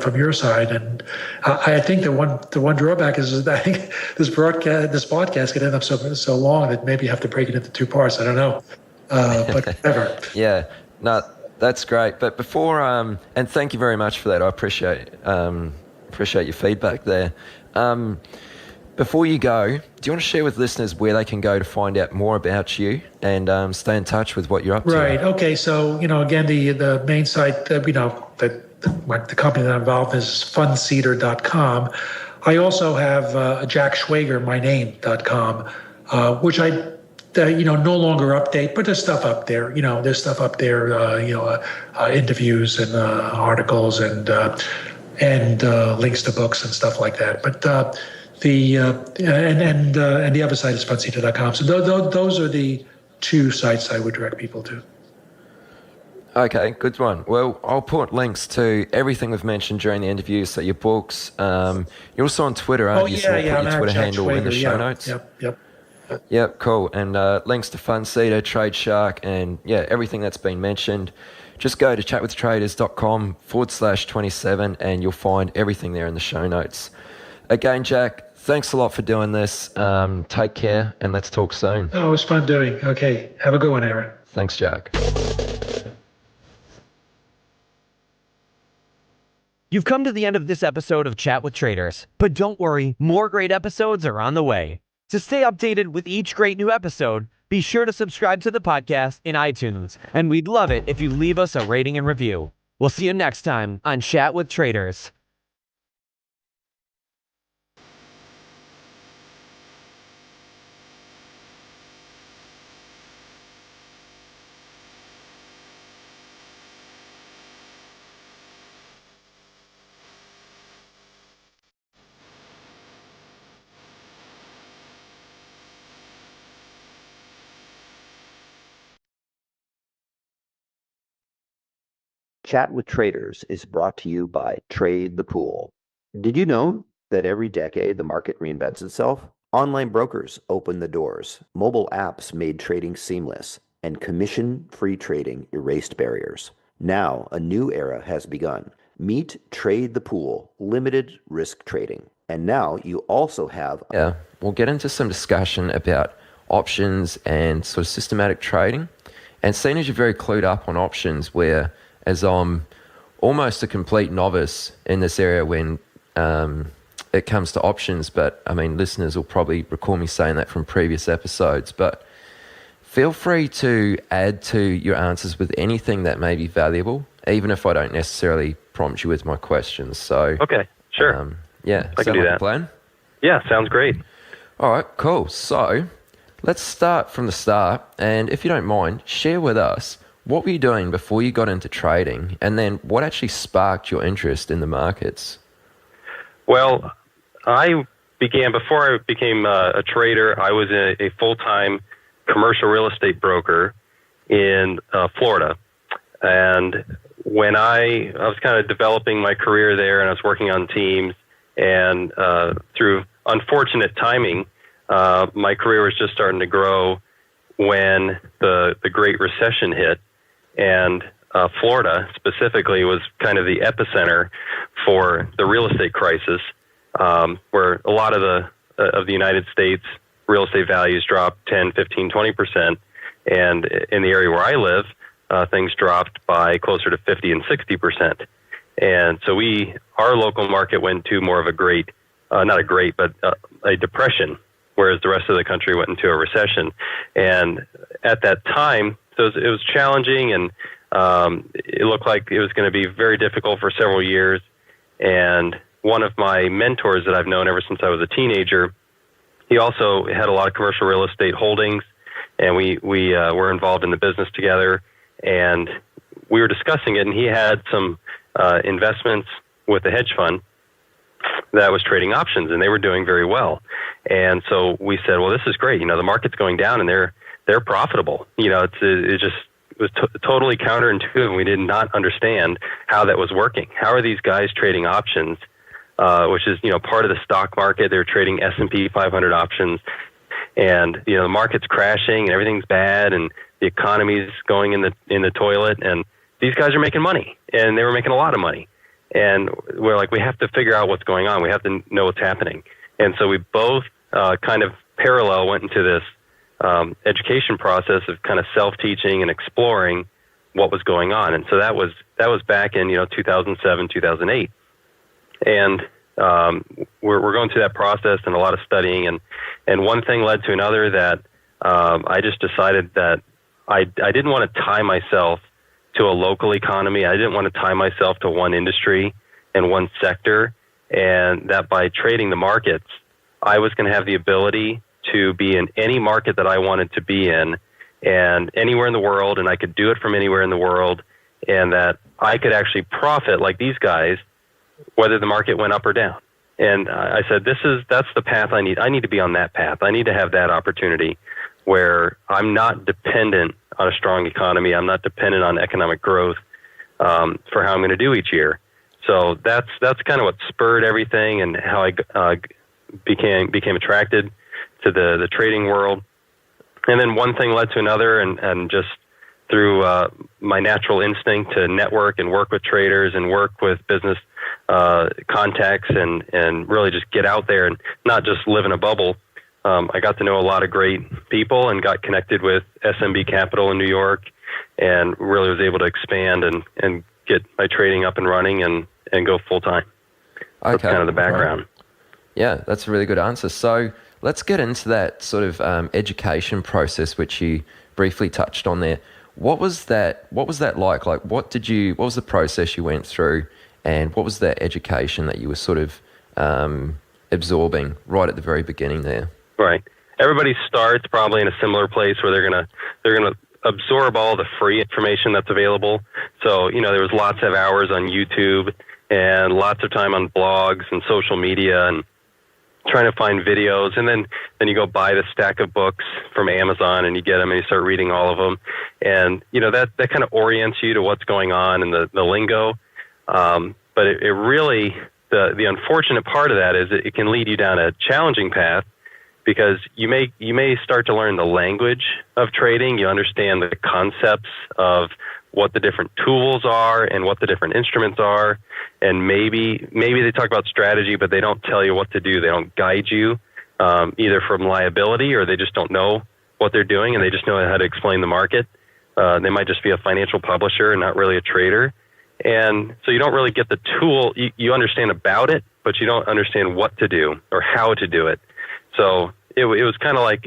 from your side, and I think the one drawback is that I think this podcast could end up so long that maybe you have to break it into two parts. I don't know, but whatever. Yeah, no, that's great. But before, and thank you very much for that. I appreciate your feedback there. Before you go, do you want to share with listeners where they can go to find out more about you and stay in touch with what you're up to? Right. Okay. So, again, the main site, the company that I'm involved in is funseeder.com. I also have Jack Schwager, my name.com, which I no longer update, but there's stuff up there. There's stuff up there, interviews and articles and links to books and stuff like that. But the other site is funseeder.com. So those are the two sites I would direct people to. Okay, good one. Well, I'll put links to everything we've mentioned during the interview, so your books. You're also on Twitter, aren't you? So we'll put your Twitter handle in the show notes. Yep, cool. And links to Funseeder, Trade Shark, and everything that's been mentioned. Just go to chatwithtraders.com/27 and you'll find everything there in the show notes. Again, Jack, thanks a lot for doing this. Take care and let's talk soon. Oh, it was fun doing. Okay. Have a good one, Aaron. Thanks, Jack. You've come to the end of this episode of Chat with Traders, but don't worry, more great episodes are on the way. To stay updated with each great new episode, be sure to subscribe to the podcast in iTunes, and we'd love it if you leave us a rating and review. We'll see you next time on Chat with Traders. Chat with Traders is brought to you by Trade the Pool. Did you know that every decade the market reinvents itself? Online brokers opened the doors, mobile apps made trading seamless, and commission-free trading erased barriers. Now, a new era has begun. Meet Trade the Pool, limited risk trading. And now you also have... Yeah, we'll get into some discussion about options and sort of systematic trading. And seeing as you're very clued up on options, where as I'm almost a complete novice in this area when it comes to options, but I mean, listeners will probably recall me saying that from previous episodes, but feel free to add to your answers with anything that may be valuable, even if I don't necessarily prompt you with my questions. So, okay, sure. I can do that. Plan? Yeah, sounds great. All right, cool. So let's start from the start. And if you don't mind, share with us, what were you doing before you got into trading? And then what actually sparked your interest in the markets? Well, before I became a trader, I was a full-time commercial real estate broker in Florida. And when I was kind of developing my career there, and I was working on teams, and through unfortunate timing, my career was just starting to grow when the Great Recession hit, and Florida specifically was kind of the epicenter for the real estate crisis, where a lot of the United States real estate values dropped 10, 15, 20%, and in the area where I live, things dropped by closer to 50 and 60%. And so our local market went to more of a depression, whereas the rest of the country went into a recession. And at that time, so it was challenging, and it looked like it was going to be very difficult for several years. And one of my mentors that I've known ever since I was a teenager, he also had a lot of commercial real estate holdings, and we were involved in the business together. And we were discussing it, and he had some investments with a hedge fund that was trading options, and they were doing very well. And so we said, well, this is great. The market's going down, and they're profitable. It was totally counterintuitive, and we did not understand how that was working. How are these guys trading options, which is part of the stock market? They're trading S&P 500 options, and the market's crashing, and everything's bad, and the economy's going in the toilet, and these guys are making money, and they were making a lot of money. And we're like, we have to figure out what's going on. We have to know what's happening. And so we both kind of parallel went into this education process of kind of self-teaching and exploring what was going on. And so that was back in 2007, 2008. And we're going through that process and a lot of studying, and one thing led to another that I just decided that I didn't want to tie myself to a local economy. I didn't want to tie myself to one industry and one sector, and that by trading the markets, I was going to have the ability to be in any market that I wanted to be in and anywhere in the world, and I could do it from anywhere in the world, and that I could actually profit like these guys, whether the market went up or down. And I said, that's the path I need. I need to be on that path. I need to have that opportunity where I'm not dependent on a strong economy. I'm not dependent on economic growth for how I'm going to do each year. So that's kind of what spurred everything, and how I became attracted to the trading world. And then one thing led to another, and just through my natural instinct to network and work with traders and work with business contacts and really just get out there and not just live in a bubble. I got to know a lot of great people and got connected with SMB Capital in New York, and really was able to expand and get my trading up and running and go full time. Okay. That's kind of the background. Right. Yeah, that's a really good answer. So let's get into that sort of education process, which you briefly touched on there. What was that like? Like, what was the process you went through, and what was that education that you were sort of absorbing right at the very beginning there? Right. Everybody starts probably in a similar place where they're gonna absorb all the free information that's available. So there was lots of hours on YouTube and lots of time on blogs and social media and trying to find videos, and then you go buy the stack of books from Amazon and you get them and you start reading all of them, and that kind of orients you to what's going on in the lingo. But it really the unfortunate part of that is it can lead you down a challenging path, because you may start to learn the language of trading. You understand the concepts of what the different tools are and what the different instruments are, and maybe they talk about strategy, but they don't tell you what to do. They don't guide you, either from liability, or they just don't know what they're doing and they just know how to explain the market. They might just be a financial publisher and not really a trader. And so you don't really get the tool. You understand about it, but you don't understand what to do or how to do it. So it was kind of like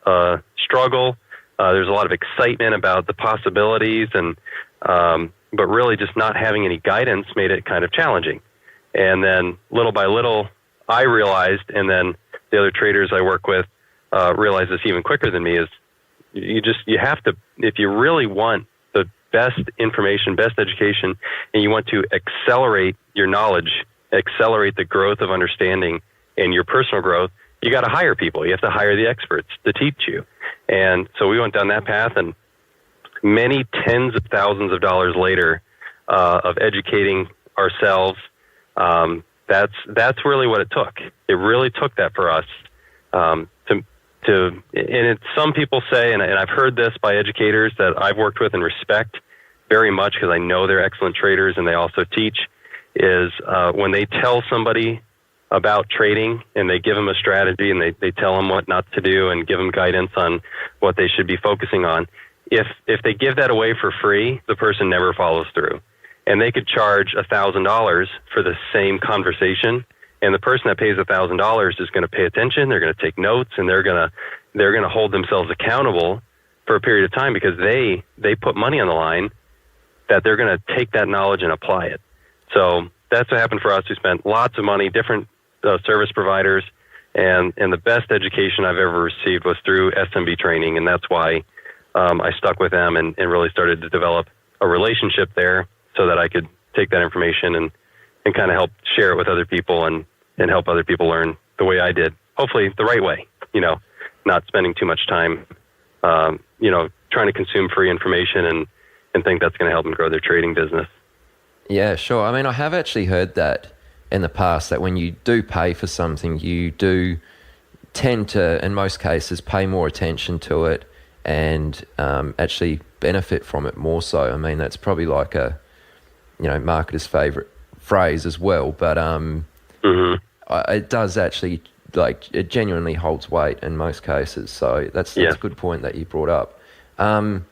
a struggle. There's a lot of excitement about the possibilities, and but really just not having any guidance made it kind of challenging. And then little by little, I realized, and then the other traders I work with realize this even quicker than me, is you have to, if you really want the best information, best education, and you want to accelerate your knowledge, accelerate the growth of understanding and your personal growth, you got to hire people. You have to hire the experts to teach you. And so we went down that path, and many tens of thousands of dollars later, of educating ourselves. That's really what it took. It really took that for us. Some people say, and I've heard this by educators that I've worked with and respect very much because I know they're excellent traders and they also teach, is when they tell somebody about trading and they give them a strategy and they tell them what not to do and give them guidance on what they should be focusing on. If they give that away for free, the person never follows through. And they could charge $1,000 for the same conversation, and the person that pays $1,000 is going to pay attention. They're going to take notes, and they're going to hold themselves accountable for a period of time because they put money on the line that they're going to take that knowledge and apply it. So that's what happened for us. We spent lots of money, different service providers, and the best education I've ever received was through SMB training, and that's why I stuck with them and really started to develop a relationship there so that I could take that information and kind of help share it with other people and help other people learn the way I did. Hopefully the right way, not spending too much time, trying to consume free information and think that's going to help them grow their trading business. Yeah, sure. I mean, I have actually heard that in the past, that when you do pay for something, you do tend to, in most cases, pay more attention to it and actually benefit from it more so. I mean, that's probably like a, marketer's favorite phrase as well, but it does actually, it genuinely holds weight in most cases. So that's a good point that you brought up. And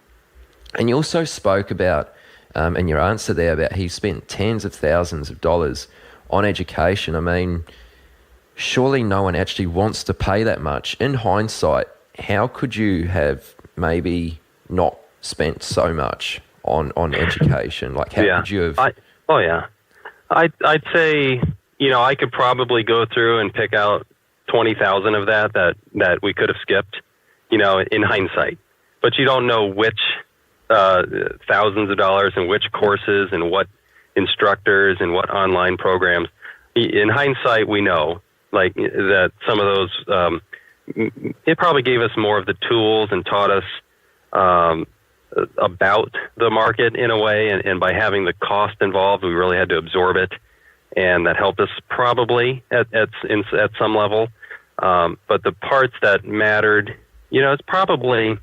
you also spoke about, in your answer there, about he spent tens of thousands of dollars on education. I mean, surely no one actually wants to pay that much. In hindsight, how could you have maybe not spent so much on education? Like, how could you have? I'd say, I could probably go through and pick out 20,000 of that we could have skipped, in hindsight. But you don't know which thousands of dollars and which courses and what instructors and what online programs. In hindsight, we know that some of those, it probably gave us more of the tools and taught us about the market in a way. And by having the cost involved, we really had to absorb it. And that helped us probably at some level. But the parts that mattered, it's probably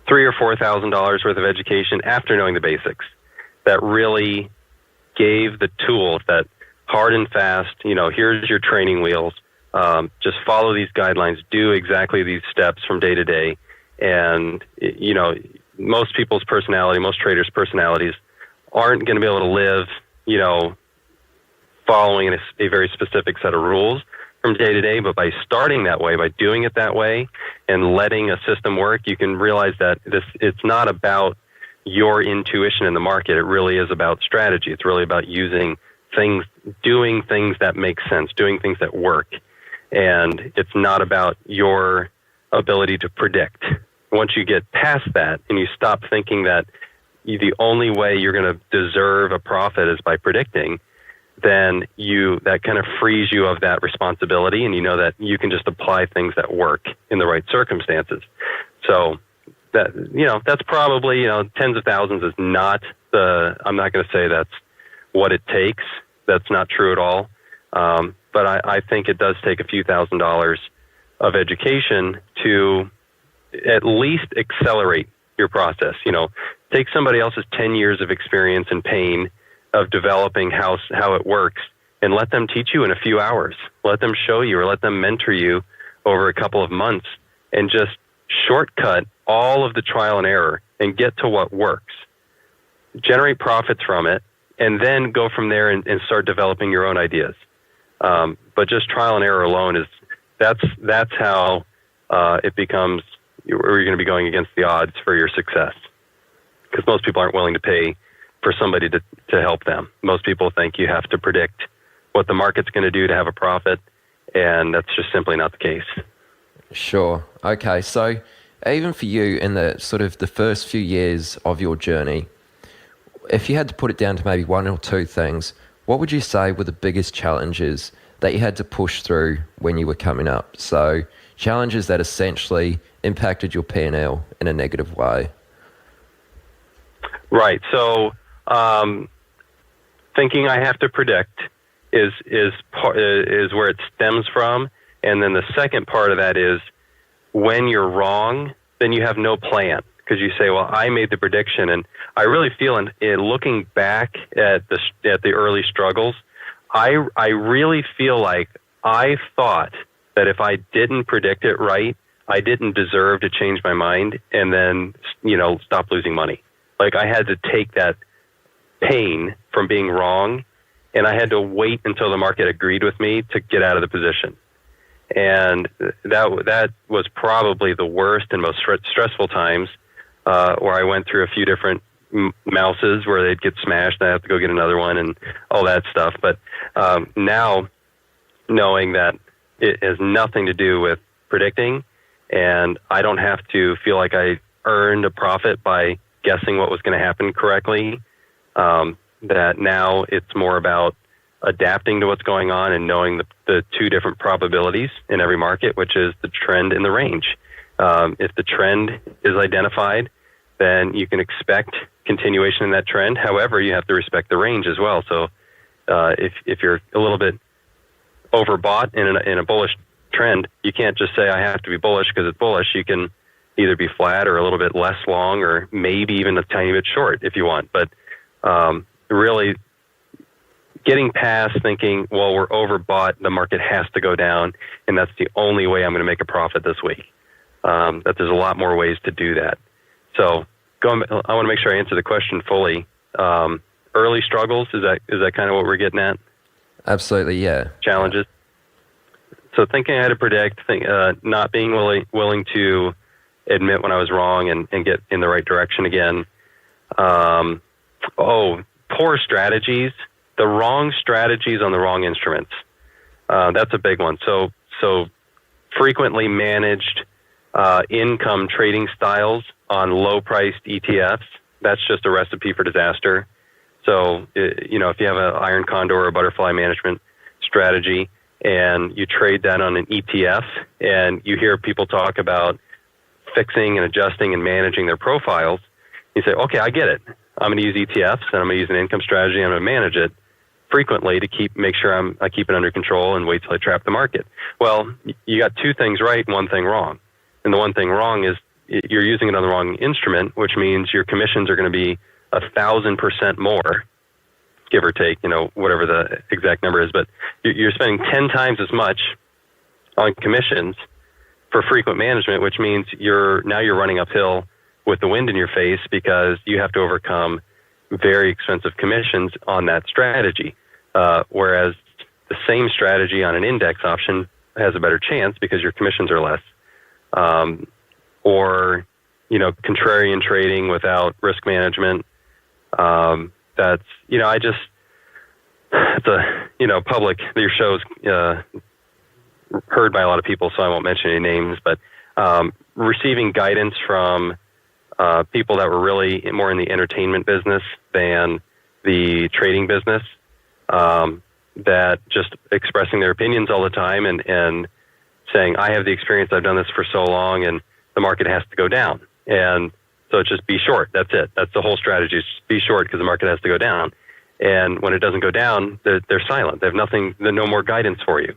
$3,000 or $4,000 worth of education after knowing the basics that really gave the tools that hard and fast, here's your training wheels. Just follow these guidelines, do exactly these steps from day to day. And, most people's personality, most traders' personalities aren't going to be able to live, following a very specific set of rules from day to day. But by starting that way, by doing it that way and letting a system work, you can realize that it's not about your intuition in the market. It really is about strategy. It's really about using things, doing things that make sense, doing things that work. And it's not about your ability to predict. Once you get past that and you stop thinking that the only way you're going to deserve a profit is by predicting, then that kind of frees you of that responsibility, and you know that you can just apply things that work in the right circumstances. So that's probably, tens of thousands is not I'm not going to say that's what it takes. That's not true at all. But I think it does take a few $1,000s of education to at least accelerate your process. Take somebody else's 10 years of experience and pain of developing how it works and let them teach you in a few hours. Let them show you or let them mentor you over a couple of months and just shortcut all of the trial and error and get to what works. Generate profits from it and then go from there and start developing your own ideas. But just trial and error alone that's how it becomes, you're going to be going against the odds for your success. Because most people aren't willing to pay for somebody to help them. Most people think you have to predict what the market's going to do to have a profit, and that's just simply not the case. Sure. Okay, so even for you in the sort of the first few years of your journey, if you had to put it down to maybe one or two things, what would you say were the biggest challenges that you had to push through when you were coming up? So challenges that essentially impacted your P&L in a negative way. Right. So thinking I have to predict is where it stems from. And then the second part of that is when you're wrong, then you have no plan, because you say, well, I made the prediction. And I really feel in looking back at the early struggles, I really feel like I thought that if I didn't predict it right, I didn't deserve to change my mind and then, stop losing money. Like, I had to take that pain from being wrong, and I had to wait until the market agreed with me to get out of the position. And that was probably the worst and most stressful times, where I went through a few different mouses where they'd get smashed and I have to go get another one and all that stuff. But now, knowing that it has nothing to do with predicting, and I don't have to feel like I earned a profit by guessing what was going to happen correctly, that now it's more about adapting to what's going on and knowing the two different probabilities in every market, which is the trend and the range. If the trend is identified, then you can expect continuation in that trend. However, you have to respect the range as well. So if you're a little bit overbought in a bullish trend, you can't just say I have to be bullish because it's bullish. You can either be flat or a little bit less long, or maybe even a tiny bit short if you want. But really getting past thinking, well, we're overbought, the market has to go down, and that's the only way I'm going to make a profit this week. That there's a lot more ways to do that. So I want to make sure I answer the question fully. Early struggles, is that kind of what we're getting at? Absolutely, yeah. Challenges. So thinking I had to predict, not being willing to admit when I was wrong and get in the right direction again. Poor strategies, the wrong strategies on the wrong instruments. That's a big one. So frequently managed income trading styles on low-priced ETFs, that's just a recipe for disaster. So, if you have an iron condor or butterfly management strategy and you trade that on an ETF and you hear people talk about fixing and adjusting and managing their profiles, you say, okay, I get it. I'm going to use ETFs and I'm going to use an income strategy. I'm going to manage it frequently to make sure I keep it under control and wait till I trap the market. Well, you got two things right and one thing wrong. And the one thing wrong is you're using it on the wrong instrument, which means your commissions are going to be 1,000% more, give or take, whatever the exact number is. But you're spending 10 times as much on commissions for frequent management, which means you're running uphill with the wind in your face because you have to overcome very expensive commissions on that strategy. Whereas the same strategy on an index option has a better chance because your commissions are less. Or contrarian trading without risk management. That's, it's a, public, your show's heard by a lot of people, so I won't mention any names, but receiving guidance from people that were really more in the entertainment business than the trading business, that just expressing their opinions all the time and saying, I have the experience, I've done this for so long, and the market has to go down. And so it's just be short. That's it. That's the whole strategy. Is be short because the market has to go down. And when it doesn't go down, they're silent. They have nothing, no more guidance for you.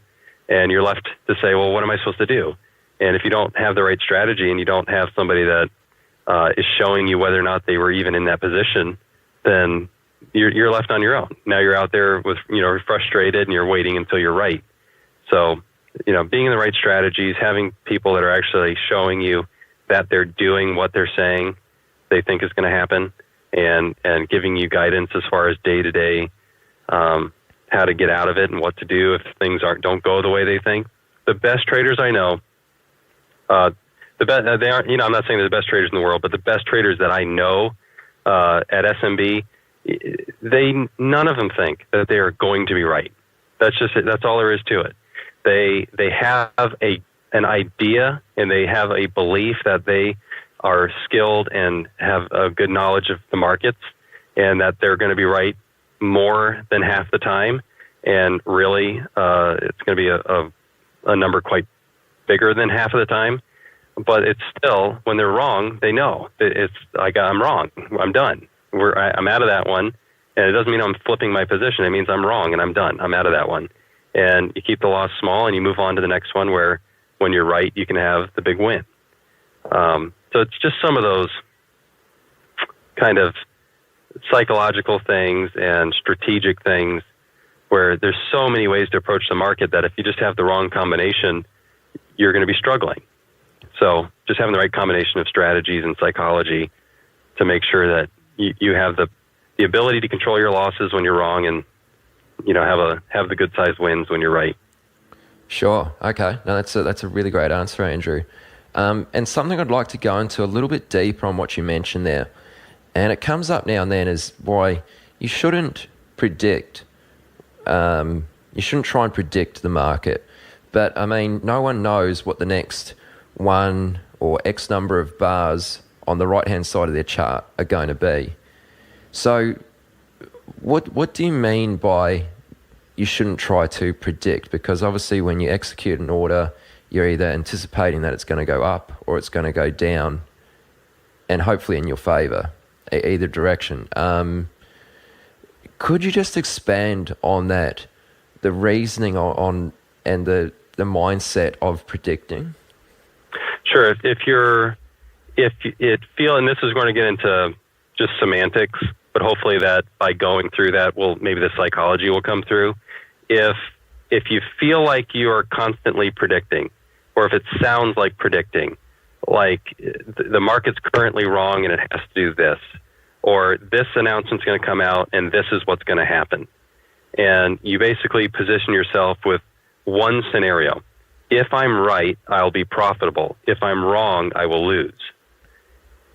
And you're left to say, well, what am I supposed to do? And if you don't have the right strategy and you don't have somebody that is showing you whether or not they were even in that position, then you're left on your own. Now you're out there with, frustrated and you're waiting until you're right. So, being in the right strategies, having people that are actually showing you that they're doing what they're saying they think is going to happen, and giving you guidance as far as day to day, how to get out of it and what to do if things don't go the way they think. The best traders I know, I'm not saying they're the best traders in the world, but the best traders that I know at SMB, none of them think that they are going to be right. That's just it. That's all there is to it. They have an idea and they have a belief that they are skilled and have a good knowledge of the markets and that they're going to be right more than half the time. And really, it's going to be a number quite bigger than half of the time. But it's still, when they're wrong, they know I'm wrong. I'm done. I'm out of that one. And it doesn't mean I'm flipping my position. It means I'm wrong and I'm done. I'm out of that one. And you keep the loss small and you move on to the next one where when you're right, you can have the big win. So it's just some of those kind of psychological things and strategic things where there's so many ways to approach the market that if you just have the wrong combination, you're going to be struggling. So just having the right combination of strategies and psychology to make sure that you have the ability to control your losses when you're wrong and, have the good sized wins when you're right. Sure. Okay. No, that's a really great answer, Andrew. And something I'd like to go into a little bit deeper on what you mentioned there. And it comes up now and then is why you shouldn't predict, you shouldn't try and predict the market. But I mean, no one knows what the next one or X number of bars on the right-hand side of their chart are going to be. So what do you mean by you shouldn't try to predict? Because obviously when you execute an order, you're either anticipating that it's going to go up or it's going to go down, and hopefully in your favor, either direction. Could you just expand on that, the reasoning on and the mindset of predicting? Sure. And this is going to get into just semantics, but hopefully that by going through that, maybe the psychology will come through. If you feel like you are constantly predicting, or if it sounds like predicting, like the market's currently wrong and it has to do this, or this announcement's going to come out and this is what's going to happen. And you basically position yourself with one scenario. If I'm right, I'll be profitable. If I'm wrong, I will lose.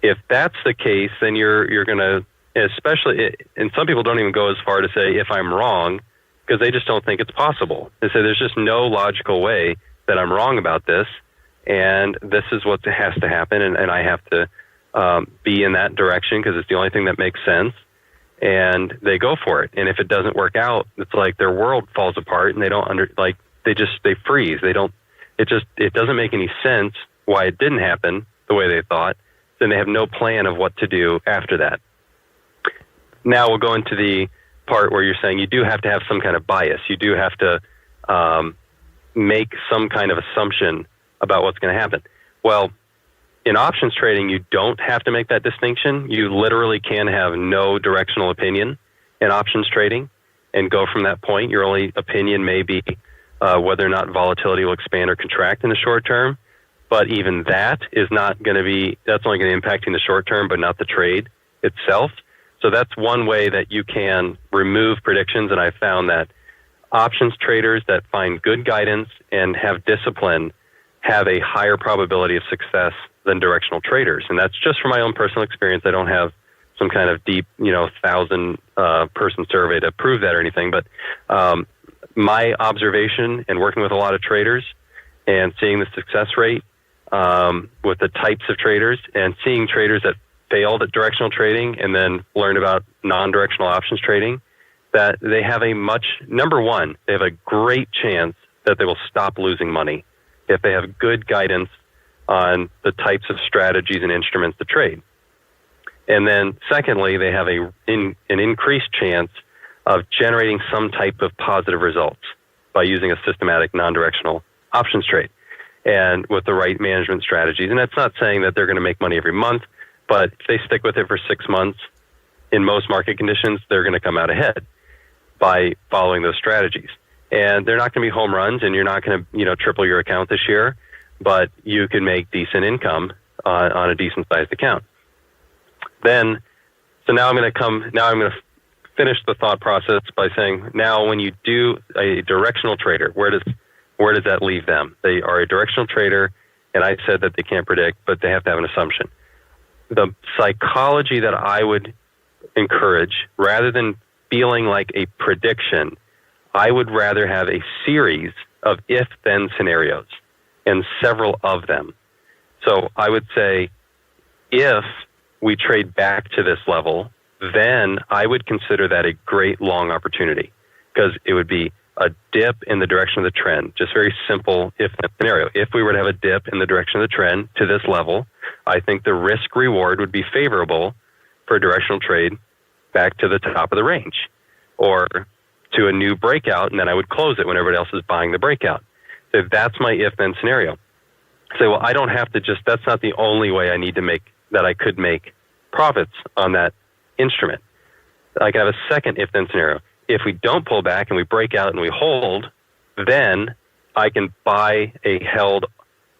If that's the case, then you're going to, especially, and some people don't even go as far to say if I'm wrong, because they just don't think it's possible. They say there's just no logical way that I'm wrong about this, and this is what has to happen, and I have to be in that direction because it's the only thing that makes sense. And they go for it. And if it doesn't work out, it's like their world falls apart, and they don't they freeze. It doesn't make any sense why it didn't happen the way they thought. Then they have no plan of what to do after that. Now we'll go into the part where you're saying you do have to have some kind of bias. You do have to make some kind of assumption about what's going to happen. Well, in options trading, you don't have to make that distinction. You literally can have no directional opinion in options trading and go from that point. Your only opinion may be whether or not volatility will expand or contract in the short term. But even that is not going to be, that's only going to impact in the short term, but not the trade itself. So that's one way that you can remove predictions. And I found that options traders that find good guidance and have discipline have a higher probability of success than directional traders. And that's just from my own personal experience. I don't have some kind of deep, 1,000 person survey to prove that or anything. But my observation and working with a lot of traders and seeing the success rate with the types of traders and seeing traders that failed at directional trading and then learned about non-directional options trading, that they have number one, they have a great chance that they will stop losing money if they have good guidance on the types of strategies and instruments to trade. And then secondly, they have an increased chance of generating some type of positive results by using a systematic non-directional options trade and with the right management strategies. And that's not saying that they're going to make money every month, but if they stick with it for 6 months, in most market conditions, they're going to come out ahead by following those strategies. And they're not going to be home runs, and you're not going to, triple your account this year, but you can make decent income on a decent sized account. So now I'm going to finish the thought process by saying, now when you do a directional trader, where does that leave them? They are a directional trader, and I said that they can't predict, but they have to have an assumption. The psychology that I would encourage, rather than feeling like a prediction, I would rather have a series of if-then scenarios and several of them. So I would say, if we trade back to this level, then I would consider that a great long opportunity, because it would be a dip in the direction of the trend. Just very simple if-then scenario. If we were to have a dip in the direction of the trend to this level, I think the risk reward would be favorable for a directional trade back to the top of the range, or to a new breakout, and then I would close it when everybody else is buying the breakout. So that's my if-then scenario. Say, well, I don't have to that's not the only way I could make profits on that instrument. I can have a second if-then scenario. If we don't pull back and we break out and we hold, then I can buy a held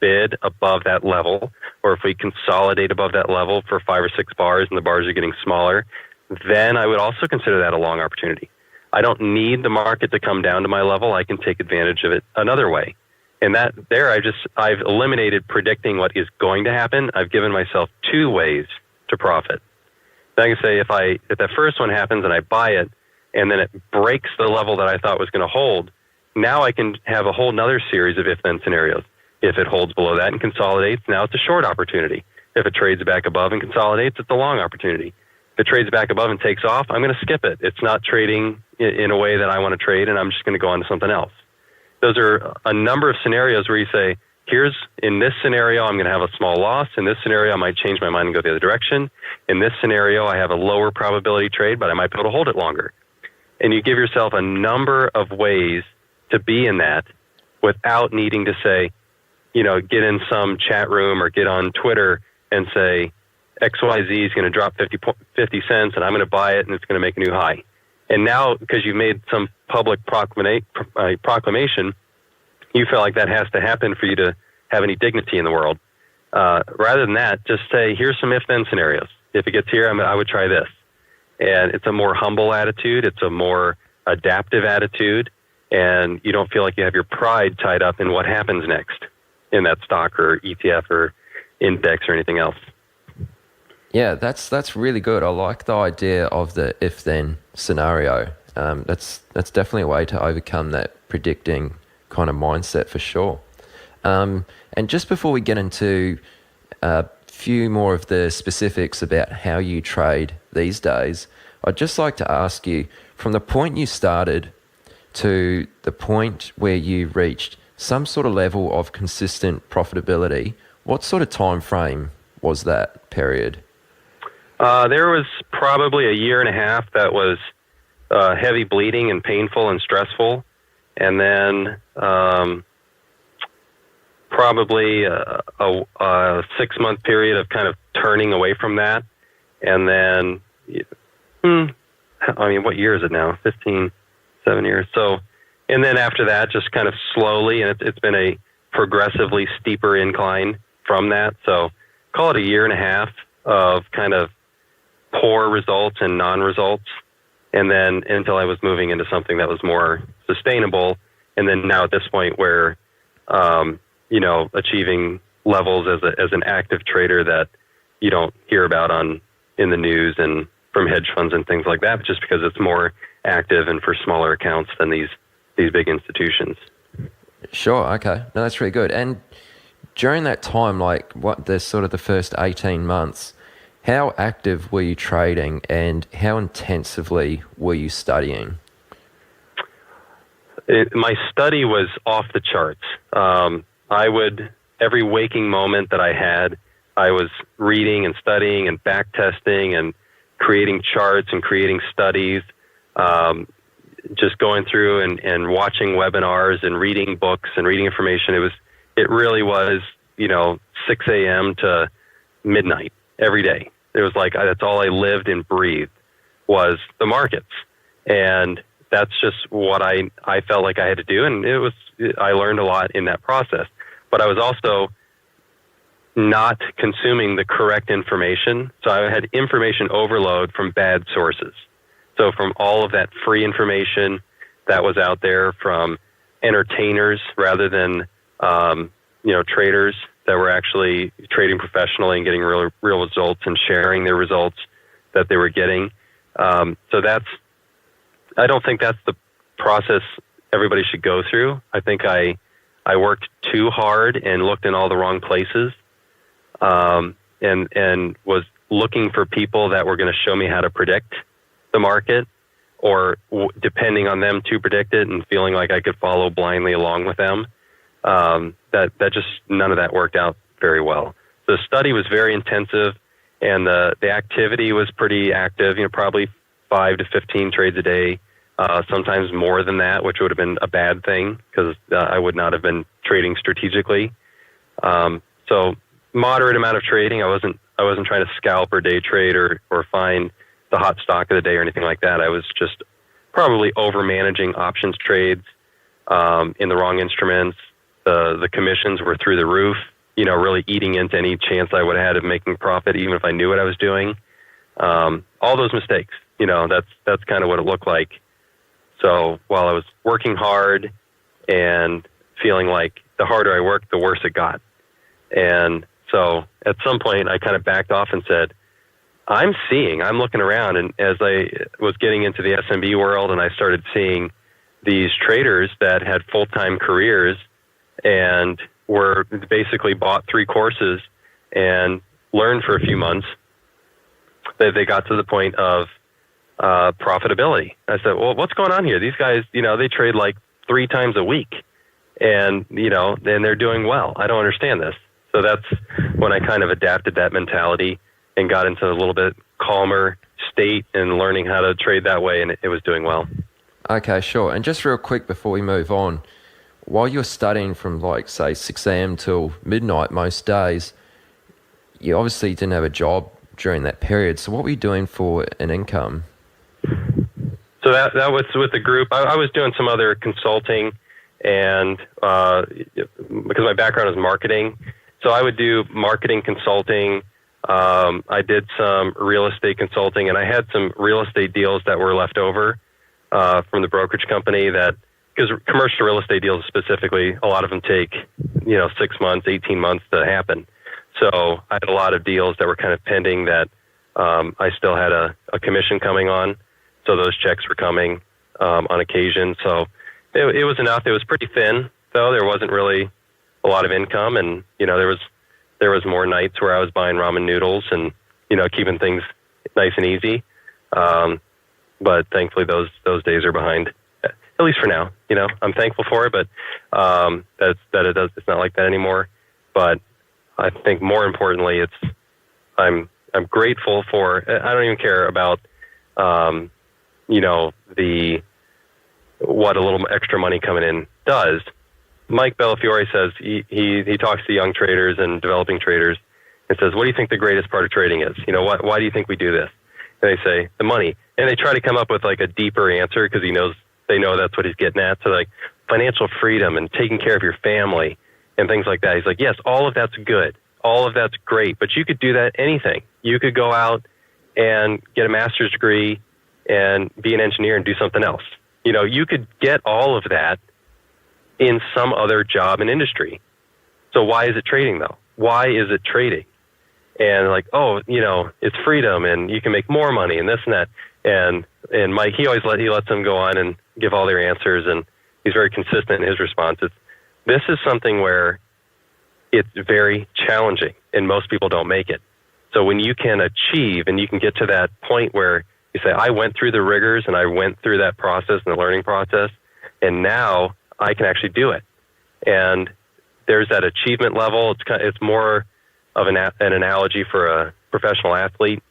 bid above that level, or if we consolidate above that level for 5 or 6 bars and the bars are getting smaller, then I would also consider that a long opportunity. I don't need the market to come down to my level. I can take advantage of it another way. And I've eliminated predicting what is going to happen. I've given myself 2 ways to profit. So I can say if that first one happens and I buy it and then it breaks the level that I thought was going to hold, now I can have a whole nother series of if-then scenarios. If it holds below that and consolidates, now it's a short opportunity. If it trades back above and consolidates, it's a long opportunity. If it trades back above and takes off, I'm going to skip it. It's not trading in a way that I want to trade, and I'm just going to go on to something else. Those are a number of scenarios where you say, in this scenario, I'm going to have a small loss. In this scenario, I might change my mind and go the other direction. In this scenario, I have a lower probability trade, but I might be able to hold it longer. And you give yourself a number of ways to be in that without needing to say, get in some chat room or get on Twitter and say, XYZ is going to drop 50 cents and I'm going to buy it and it's going to make a new high. And now, because you've made some public proclamation, you feel like that has to happen for you to have any dignity in the world. Rather than that, just say, here's some if-then scenarios. If it gets here, I would try this. And it's a more humble attitude. It's a more adaptive attitude. And you don't feel like you have your pride tied up in what happens next in that stock or ETF or index or anything else. Yeah, that's really good. I like the idea of the if-then scenario. That's definitely a way to overcome that predicting kind of mindset for sure. And just before we get into a few more of the specifics about how you trade these days, I'd just like to ask you, from the point you started to the point where you reached some sort of level of consistent profitability, what sort of time frame was that period? There was probably a year and a half that was heavy bleeding and painful and stressful. And then probably a 6-month period of kind of turning away from that. And then, what year is it now? 7 years. So, and then after that, just kind of slowly, and it's been a progressively steeper incline from that. So call it a year and a half of kind of poor results and non-results. And then until I was moving into something that was more sustainable. And then now at this point where, achieving levels as an active trader that you don't hear about in the news and from hedge funds and things like that, just because it's more active and for smaller accounts than these big institutions. Sure. Okay. No, that's really good. And during that time, the first 18 months, how active were you trading and how intensively were you studying? My study was off the charts. Every waking moment that I had, I was reading and studying and back testing and creating charts and creating studies, just going through and watching webinars and reading books and reading information. It really was, 6 a.m. to midnight every day. It was like, that's all I lived and breathed was the markets. And that's just what I felt like I had to do. And I learned a lot in that process, but I was also not consuming the correct information. So I had information overload from bad sources. So from all of that free information that was out there from entertainers rather than, traders that were actually trading professionally and getting real results and sharing their results that they were getting. I don't think that's the process everybody should go through. I think I worked too hard and looked in all the wrong places, and was looking for people that were going to show me how to predict the market or depending on them to predict it and feeling like I could follow blindly along with them. That just, none of that worked out very well. The study was very intensive and the activity was pretty active, probably 5 to 15 trades a day, sometimes more than that, which would have been a bad thing because I would not have been trading strategically. So moderate amount of trading. I wasn't trying to scalp or day trade or find the hot stock of the day or anything like that. I was just probably over managing options trades in the wrong instruments. The commissions were through the roof, really eating into any chance I would have had of making profit, even if I knew what I was doing. All those mistakes, that's kind of what it looked like. So while I was working hard and feeling like the harder I worked, the worse it got. And so at some point I kind of backed off and said, I'm looking around, and as I was getting into the SMB world and I started seeing these traders that had full-time careers and were basically bought 3 courses and learned for a few months, they got to the point of profitability. I said, well, what's going on here? These guys, they trade like 3 times a week and they're doing well. I don't understand this. So that's when I kind of adapted that mentality and got into a little bit calmer state and learning how to trade that way, and it was doing well. Okay, sure. And just real quick before we move on, while you're studying from say 6 a.m. till midnight most days, you obviously didn't have a job during that period. So what were you doing for an income? So that was with the group. I was doing some other consulting, and because my background is marketing, so I would do marketing consulting. I did some real estate consulting, and I had some real estate deals that were left over from the brokerage company because commercial real estate deals specifically, a lot of them take, 6 months, 18 months to happen. So I had a lot of deals that were kind of pending that I still had a commission coming on. So those checks were coming on occasion. So it was enough. It was pretty thin, though. There wasn't really a lot of income, and there was more nights where I was buying ramen noodles and keeping things nice and easy. But thankfully, those days are behind, at least for now. I'm thankful for it, but it's not like that anymore. But I think more importantly, I'm grateful for. I don't even care about what a little extra money coming in does. Mike Bellafiore says he talks to young traders and developing traders and says, what do you think the greatest part of trading is? Why do you think we do this? And they say, the money. And they try to come up with like a deeper answer because they know that's what he's getting at. So like financial freedom and taking care of your family and things like that. He's like, yes, all of that's good. All of that's great. But you could do that anything. You could go out and get a master's degree and be an engineer and do something else. You could get all of that in some other job and industry. So why is it trading though? Why is it trading? And like, it's freedom and you can make more money and this and that. And Mike, he lets them go on and give all their answers, and he's very consistent in his responses. This is something where it's very challenging and most people don't make it. So when you can achieve and you can get to that point where you say, I went through the rigors and I went through that process and the learning process, and now I can actually do it. And there's that achievement level. It's more of an analogy for a professional athlete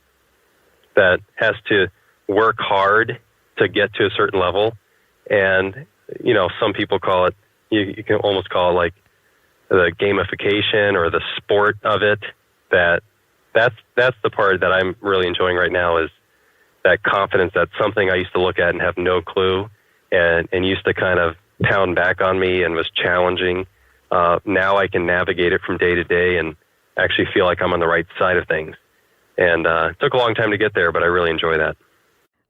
that has to work hard to get to a certain level. And, some people call it, you can almost call it like the gamification or the sport of it. That's the part that I'm really enjoying right now, is that confidence. That's something I used to look at and have no clue and used to kind of pound back on me and was challenging. Now I can navigate it from day to day and actually feel like I'm on the right side of things. And it took a long time to get there, but I really enjoy that.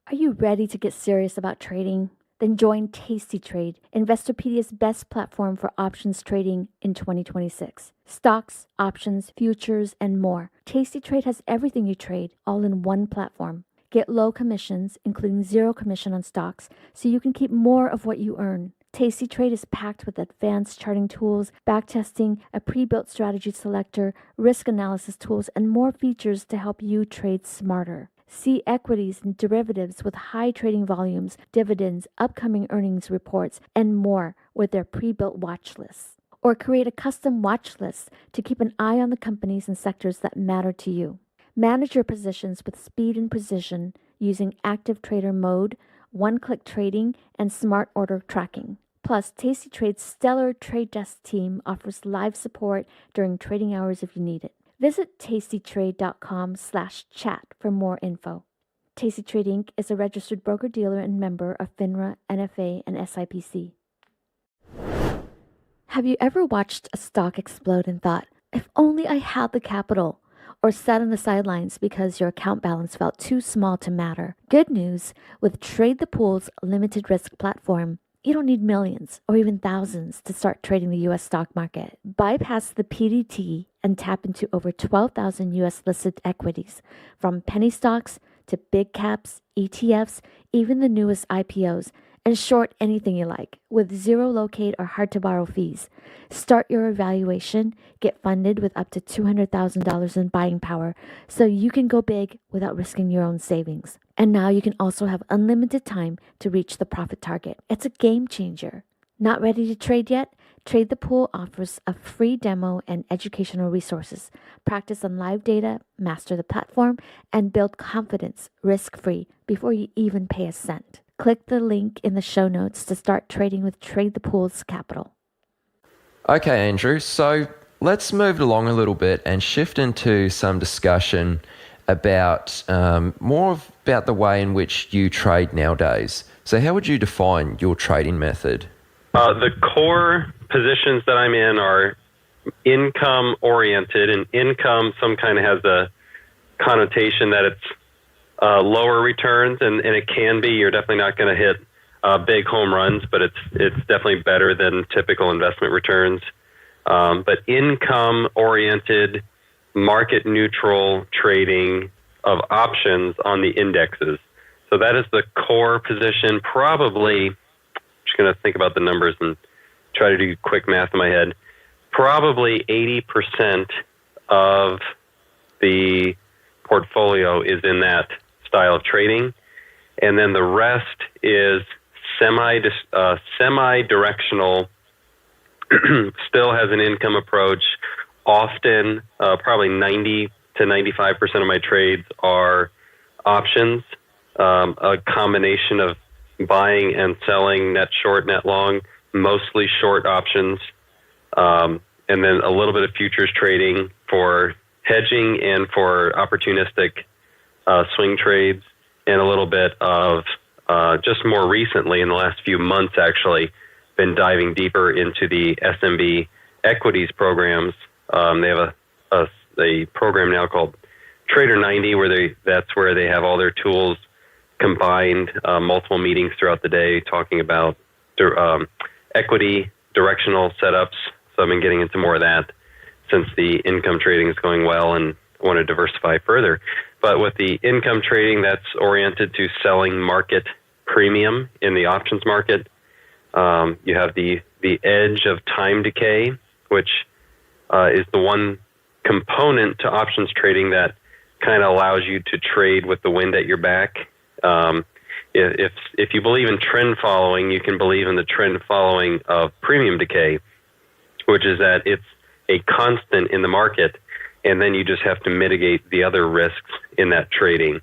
Are you ready to get serious about trading? Then join Tasty Trade, Investorpedia's best platform for options trading in 2026. Stocks, options, futures, and more. Tasty Trade has everything you trade, all in one platform. Get low commissions, including 0 commission on stocks, so you can keep more of what you earn. Tasty Trade is packed with advanced charting tools, backtesting, a pre-built strategy selector, risk analysis tools, and more features to help you trade smarter. See equities and derivatives with high trading volumes, dividends, upcoming earnings reports, and more with their pre-built watch lists. Or create a custom watch list to keep an eye on the companies and sectors that matter to you. Manage your positions with speed and precision using active trader mode, one-click trading, and smart order tracking. Plus, Tasty Trade's stellar trade desk team offers live support during trading hours if you need it. Visit tastytrade.com/chat for more info. Tasty Trade Inc. is a registered broker-dealer and member of FINRA, NFA, and SIPC. Have you ever watched a stock explode and thought, if only I had the capital? Or sat on the sidelines because your account balance felt too small to matter? Good news, with Trade the Pool's limited risk platform, you don't need millions or even thousands to start trading the U.S. stock market. Bypass the PDT and tap into over 12,000 U.S. listed equities, from penny stocks to big caps, ETFs, even the newest IPOs, and short anything you like with zero locate or hard to borrow fees. Start your evaluation, get funded with up to $200,000 in buying power so you can go big without risking your own savings. And now you can also have unlimited time to reach the profit target. It's a game changer. Not ready to trade yet? Trade the Pool offers a free demo and educational resources. Practice on live data, master the platform, and build confidence risk-free before you even pay a cent. Click the link in the show notes to start trading with Trade the Pool's capital. Okay, Andrew, so let's move along a little bit and shift into some discussion about more about the way in which you trade nowadays. So how would you define your trading method? The core positions that I'm in are income oriented, and income some kind of has a connotation that it's lower returns, and it can be. You're definitely not going to hit big home runs, but it's definitely better than typical investment returns. But income-oriented, market-neutral trading of options on the indexes. So that is the core position. Probably, I'm just going to think about the numbers and try to do quick math in my head. Probably 80% of the portfolio is in that style of trading, and then the rest is semi-directional, still has an income approach. Often, probably 90 to 95% of my trades are options, a combination of buying and selling, net short, net long, mostly short options, and then a little bit of futures trading for hedging and for opportunistic swing trades, and a little bit of just more recently in the last few months actually been diving deeper into the SMB equities programs. They have a program now called Trader 90 that's where they have all their tools combined, multiple meetings throughout the day talking about equity directional setups. So I've been getting into more of that since the income trading is going well and want to diversify further. But with the income trading, that's oriented to selling market premium in the options market. You have the edge of time decay, which is the one component to options trading that kind of allows you to trade with the wind at your back. If you believe in trend following, you can believe in the trend following of premium decay, which is that it's a constant in the market, and then you just have to mitigate the other risks in that trading.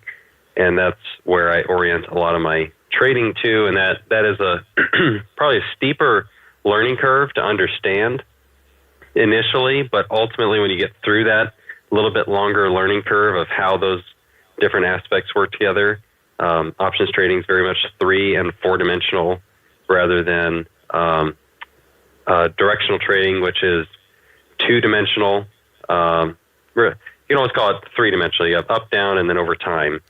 And that's where I orient a lot of my trading to, and that is a probably a steeper learning curve to understand initially, but ultimately when you get through that, a little bit longer learning curve of how those different aspects work together. Options trading is very much 3- and 4-dimensional rather than directional trading, which is 2-dimensional. You can always call it 3-dimensional. You have up, down, and then over time.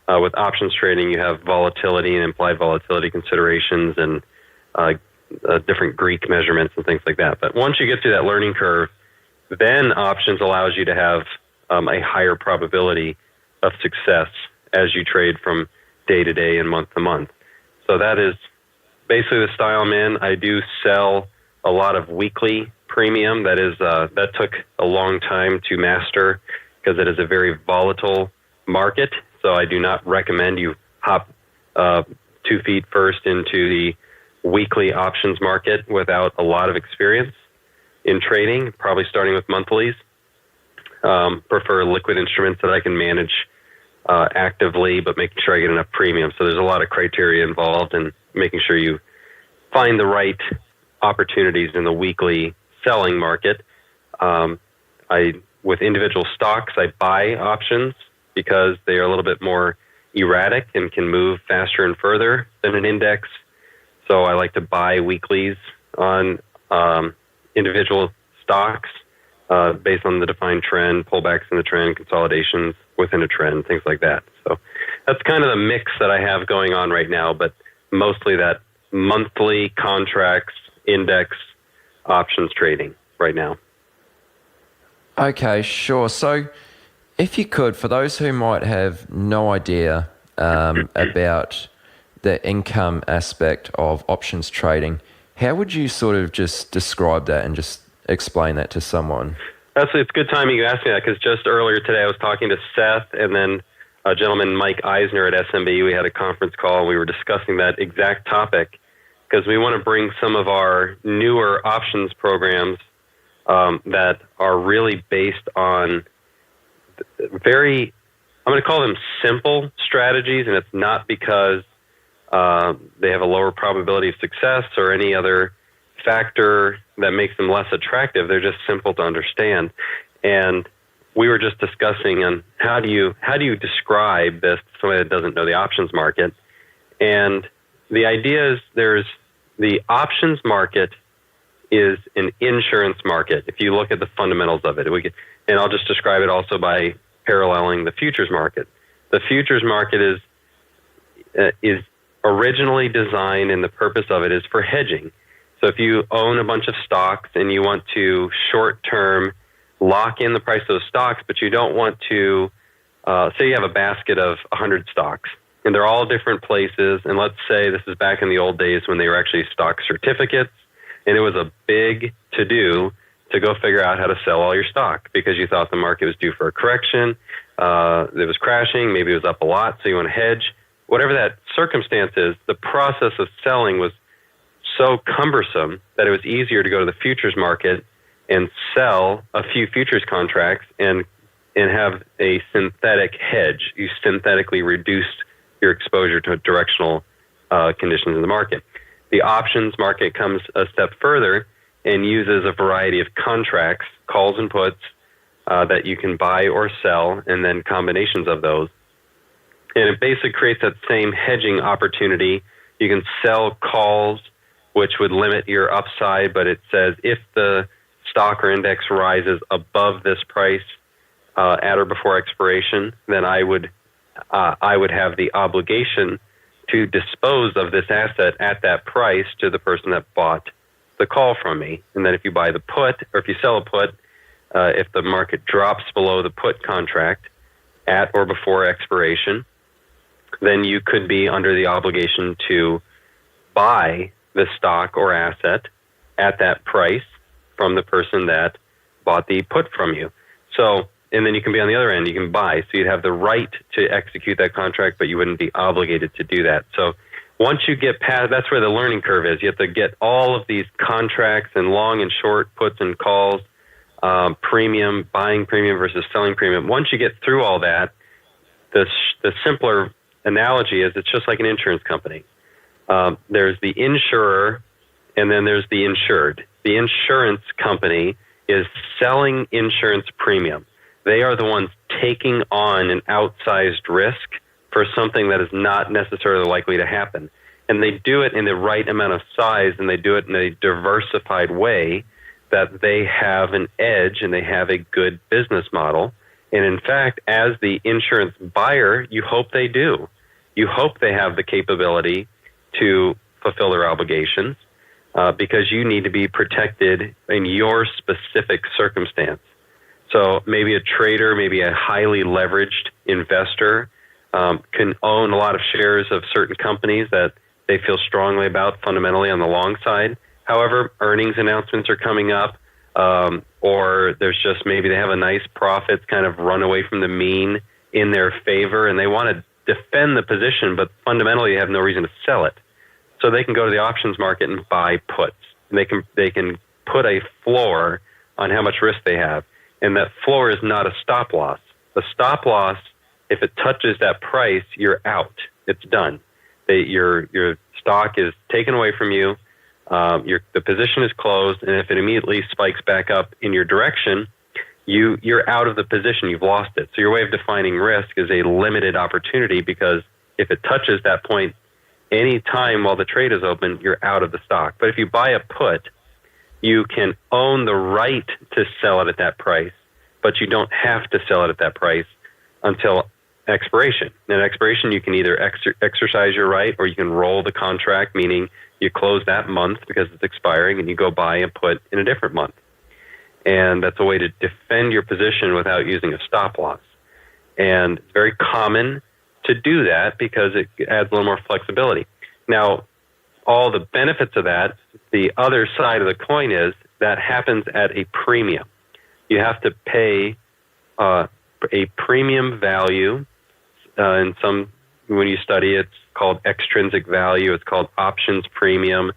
With options trading, you have volatility and implied volatility considerations and different Greek measurements and things like that. But once you get through that learning curve, then options allows you to have a higher probability of success as you trade from day to day and month to month. So that is basically the style I'm in. I do sell a lot of weekly premium. That took a long time to master because it is a very volatile market. So I do not recommend you hop 2 feet first into the weekly options market without a lot of experience in trading, probably starting with monthlies. Prefer liquid instruments that I can manage actively, but making sure I get enough premium. So there's a lot of criteria involved in making sure you find the right opportunities in the weekly selling market. With individual stocks, I buy options because they are a little bit more erratic and can move faster and further than an index. So I like to buy weeklies on individual stocks based on the defined trend, pullbacks in the trend, consolidations within a trend, things like that. So that's kind of the mix that I have going on right now, but mostly that monthly contracts, index, options trading right now. Okay, sure. So if you could, for those who might have no idea about the income aspect of options trading, how would you sort of just describe that and just explain that to someone? Actually, it's good timing you asked me that, because just earlier today I was talking to Seth and then a gentleman, Mike Eisner at SMB. We had a conference call and we were discussing that exact topic, because we want to bring some of our newer options programs that are really based on very, I'm going to call them simple strategies, and it's not because they have a lower probability of success or any other factor that makes them less attractive. They're just simple to understand. And we were just discussing on how do you describe this to somebody that doesn't know the options market. And the idea is there's the options market is an insurance market. If you look at the fundamentals of it, and I'll just describe it also by paralleling the futures market. The futures market is originally designed, and the purpose of it is for hedging. So if you own a bunch of stocks and you want to short-term lock in the price of those stocks, but you don't want to, say you have a basket of 100 stocks, and they're all different places, and let's say this is back in the old days when they were actually stock certificates, and it was a big to-do to go figure out how to sell all your stock because you thought the market was due for a correction, it was crashing, maybe it was up a lot, so you want to hedge. Whatever that circumstance is, the process of selling was so cumbersome that it was easier to go to the futures market and sell a few futures contracts and have a synthetic hedge. You synthetically reduced your exposure to directional conditions in the market. The options market comes a step further and uses a variety of contracts, calls and puts, that you can buy or sell, and then combinations of those. And it basically creates that same hedging opportunity. You can sell calls, which would limit your upside, but it says if the stock or index rises above this price at or before expiration, then I would have the obligation to dispose of this asset at that price to the person that bought the call from me. And then if you buy the put, or if you sell a put, if the market drops below the put contract at or before expiration, then you could be under the obligation to buy the stock or asset at that price from the person that bought the put from you. So, and then you can be on the other end, you can buy. So you'd have the right to execute that contract, but you wouldn't be obligated to do that. So once you get past, that's where the learning curve is. You have to get all of these contracts and long and short puts and calls, premium, buying premium versus selling premium. Once you get through all that, the simpler analogy is it's just like an insurance company. There's the insurer, and then there's the insured. The insurance company is selling insurance premium. They are the ones taking on an outsized risk for something that is not necessarily likely to happen. And they do it in the right amount of size, and they do it in a diversified way that they have an edge and they have a good business model. And in fact, as the insurance buyer, you hope they do. You hope they have the capability to fulfill their obligations because you need to be protected in your specific circumstance. So maybe a trader, maybe a highly leveraged investor can own a lot of shares of certain companies that they feel strongly about fundamentally on the long side. However, earnings announcements are coming up, or there's just maybe they have a nice profits kind of run away from the mean in their favor, and they want to defend the position, but fundamentally have no reason to sell it. So they can go to the options market and buy puts. And they can put a floor on how much risk they have. And that floor is not a stop loss. The stop loss If it touches that price, you're out. It's done. Your stock is taken away from you. The position is closed, and if it immediately spikes back up in your direction, you're out of the position. You've lost it. So your way of defining risk is a limited opportunity, because if it touches that point any time while the trade is open, you're out of the stock. But if you buy a put, you can own the right to sell it at that price, but you don't have to sell it at that price until expiration. And at expiration, you can either exercise your right, or you can roll the contract, meaning you close that month because it's expiring and you go buy a put in a different month. And that's a way to defend your position without using a stop loss. And it's very common to do that because it adds a little more flexibility. Now, all the benefits of that, the other side of the coin is that happens at a premium. You have to pay a premium value. When you study it, it's called extrinsic value. It's called options premium.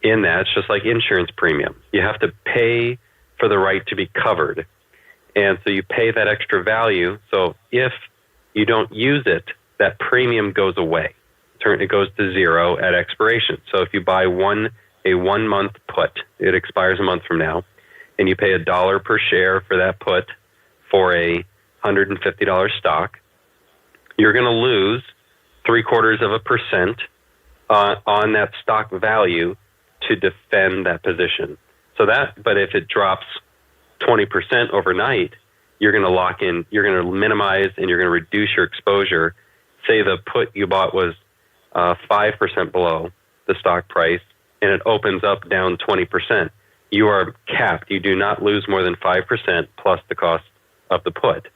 In that, it's just like insurance premium. You have to pay for the right to be covered. And so you pay that extra value. So if you don't use it, that premium goes away. It goes to zero at expiration. So if you buy a 1 month put, it expires a month from now, and you pay $1 per share for that put for a $150 stock, you're going to lose 0.75% on that stock value to defend that position. But if it drops 20% overnight, you're going to lock in, you're going to minimize, and you're going to reduce your exposure. Say the put you bought was 5% below the stock price, and it opens up down 20%. You are capped. You do not lose more than 5% plus the cost of the put.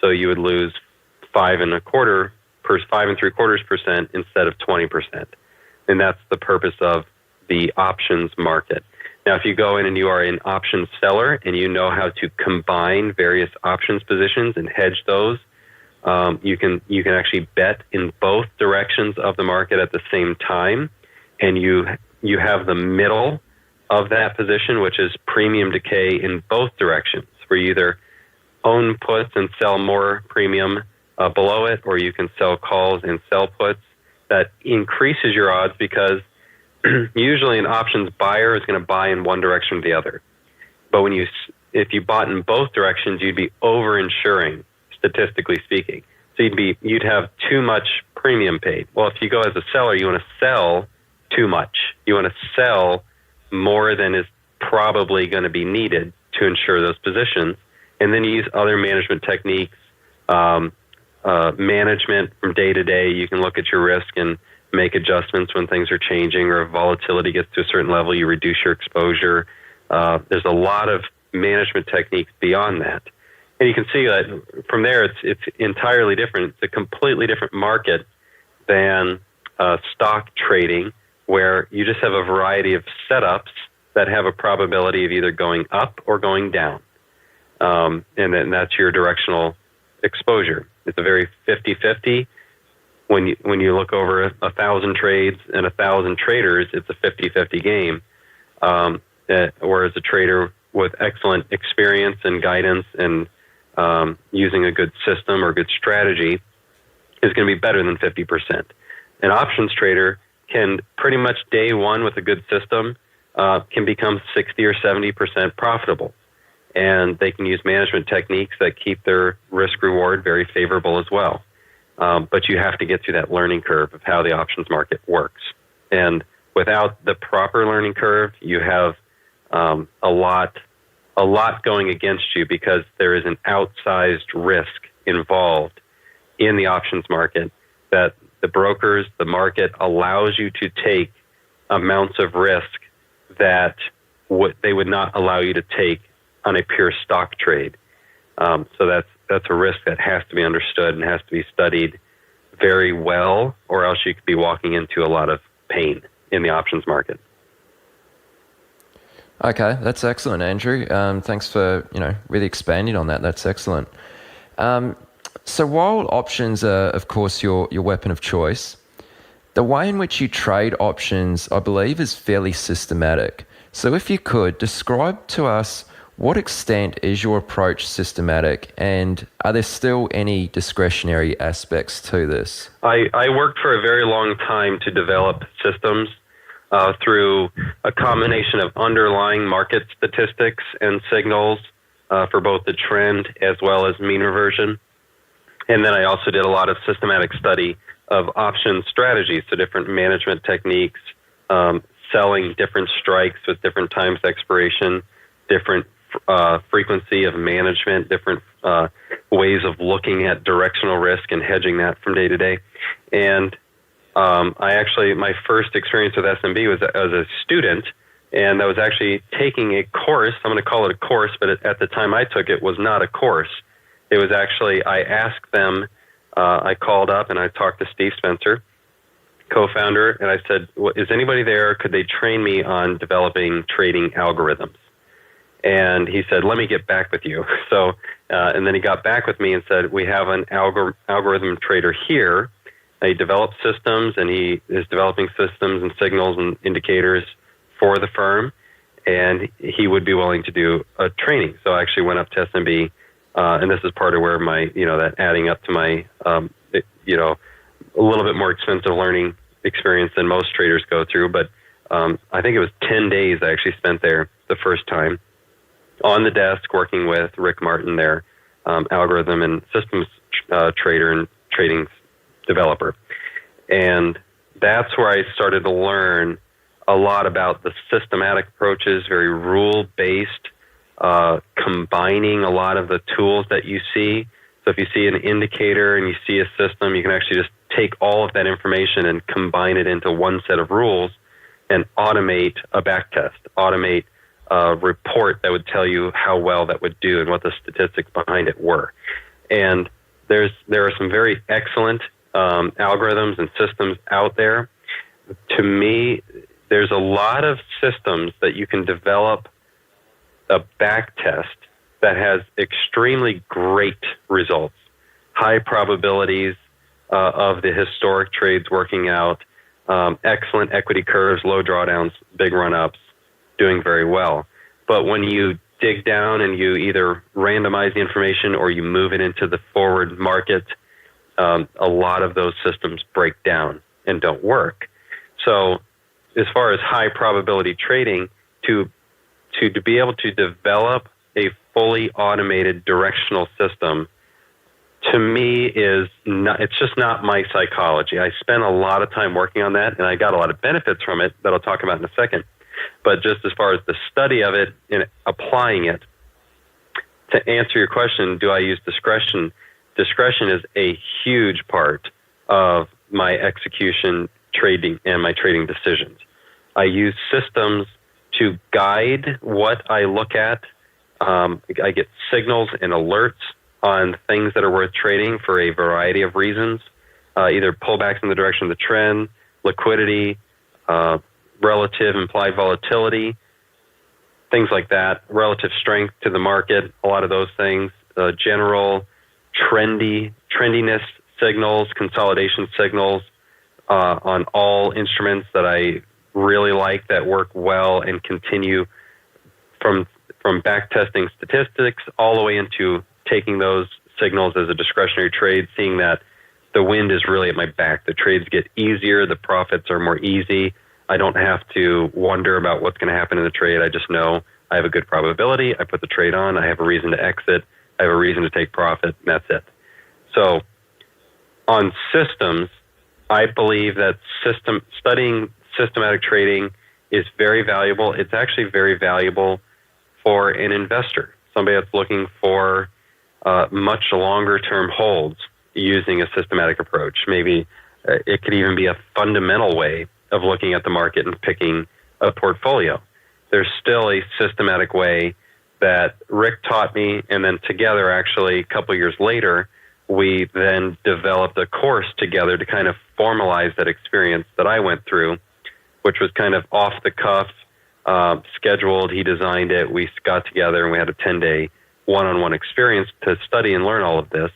So you would lose 5.75% instead of 20%. And that's the purpose of the options market. Now, if you go in and you are an options seller and you know how to combine various options positions and hedge those, you can actually bet in both directions of the market at the same time, and you have the middle of that position, which is premium decay in both directions, where you either own puts and sell more premium below it, or you can sell calls and sell puts. That increases your odds because usually an options buyer is going to buy in one direction or the other. But if you bought in both directions, you'd be over-insuring, statistically speaking. So you'd have too much premium paid. Well, if you go as a seller, you want to sell too much. You want to sell more than is probably going to be needed to insure those positions. And then you use other management techniques, management from day to day. You can look at your risk and make adjustments when things are changing, or if volatility gets to a certain level, you reduce your exposure. There's a lot of management techniques beyond that. And you can see that from there, it's entirely different. It's a completely different market than stock trading, where you just have a variety of setups that have a probability of either going up or going down. And then that's your directional exposure. It's a very 50-50. When you look over 1,000 trades and 1,000 traders, it's a 50-50 game. Whereas a trader with excellent experience and guidance and using a good system or good strategy is going to be better than 50%. An options trader can pretty much day one with a good system can become 60 or 70% profitable. And they can use management techniques that keep their risk reward very favorable as well. But you have to get through that learning curve of how the options market works. And without the proper learning curve, you have a lot going against you, because there is an outsized risk involved in the options market that the brokers, the market allows you to take amounts of risk that they would not allow you to take on a pure stock trade. So that's a risk that has to be understood and has to be studied very well, or else you could be walking into a lot of pain in the options market. Okay, that's excellent, Andrew. Thanks for really expanding on that. That's excellent. So while options are, of course, your weapon of choice, the way in which you trade options, I believe, is fairly systematic. So if you could describe to us what extent is your approach systematic, and are there still any discretionary aspects to this? I worked for a very long time to develop systems through a combination of underlying market statistics and signals for both the trend as well as mean reversion. And then I also did a lot of systematic study of option strategies, so different management techniques, selling different strikes with different times expiration, different frequency of management, different ways of looking at directional risk and hedging that from day to day. And my first experience with SMB was as a student, and I was actually taking a course. I'm going to call it a course, but at the time I took it was not a course. It was actually, I asked them, I called up and I talked to Steve Spencer, co-founder, and I said, is anybody there? Could they train me on developing trading algorithms? And he said, let me get back with you. So, and then he got back with me and said, we have an algorithm trader here. He develops systems, and he is developing systems and signals and indicators for the firm, and he would be willing to do a training. So I actually went up to SMB, and this is part of where my, that adding up to my, a little bit more expensive learning experience than most traders go through. But I think it was 10 days I actually spent there the first time on the desk working with Rick Martin, their algorithm and systems trader and trading developer. And that's where I started to learn a lot about the systematic approaches, very rule-based, combining a lot of the tools that you see. So if you see an indicator and you see a system, you can actually just take all of that information and combine it into one set of rules and automate a backtest, automate a report that would tell you how well that would do and what the statistics behind it were. And there are some very excellent algorithms and systems out there. To me, there's a lot of systems that you can develop a back test that has extremely great results, high probabilities of the historic trades working out, excellent equity curves, low drawdowns, big run-ups, doing very well. But when you dig down and you either randomize the information or you move it into the forward market, a lot of those systems break down and don't work. So as far as high probability trading, to be able to develop a fully automated directional system, to me it's just not my psychology. I spent a lot of time working on that, and I got a lot of benefits from it that I'll talk about in a second. But just as far as the study of it and applying it, to answer your question, do I use discretion? Discretion is a huge part of my execution trading and my trading decisions. I use systems to guide what I look at. I get signals and alerts on things that are worth trading for a variety of reasons, either pullbacks in the direction of the trend, liquidity, relative implied volatility, things like that, relative strength to the market, a lot of those things, general trendiness signals, consolidation signals on all instruments that I really like that work well and continue from back testing statistics all the way into taking those signals as a discretionary trade, seeing that the wind is really at my back. The trades get easier, the profits are more easy. I don't have to wonder about what's going to happen in the trade. I just know I have a good probability. I put the trade on. I have a reason to exit. I have a reason to take profit, and that's it. So on systems, I believe that studying systematic trading is very valuable. It's actually very valuable for an investor, somebody that's looking for much longer term holds using a systematic approach. Maybe it could even be a fundamental way of looking at the market and picking a portfolio. There's still a systematic way that Rick taught me, and then together, actually, a couple years later, we then developed a course together to kind of formalize that experience that I went through, which was kind of off the cuff, scheduled. He designed it. We got together and we had a 10-day one-on-one experience to study and learn all of this.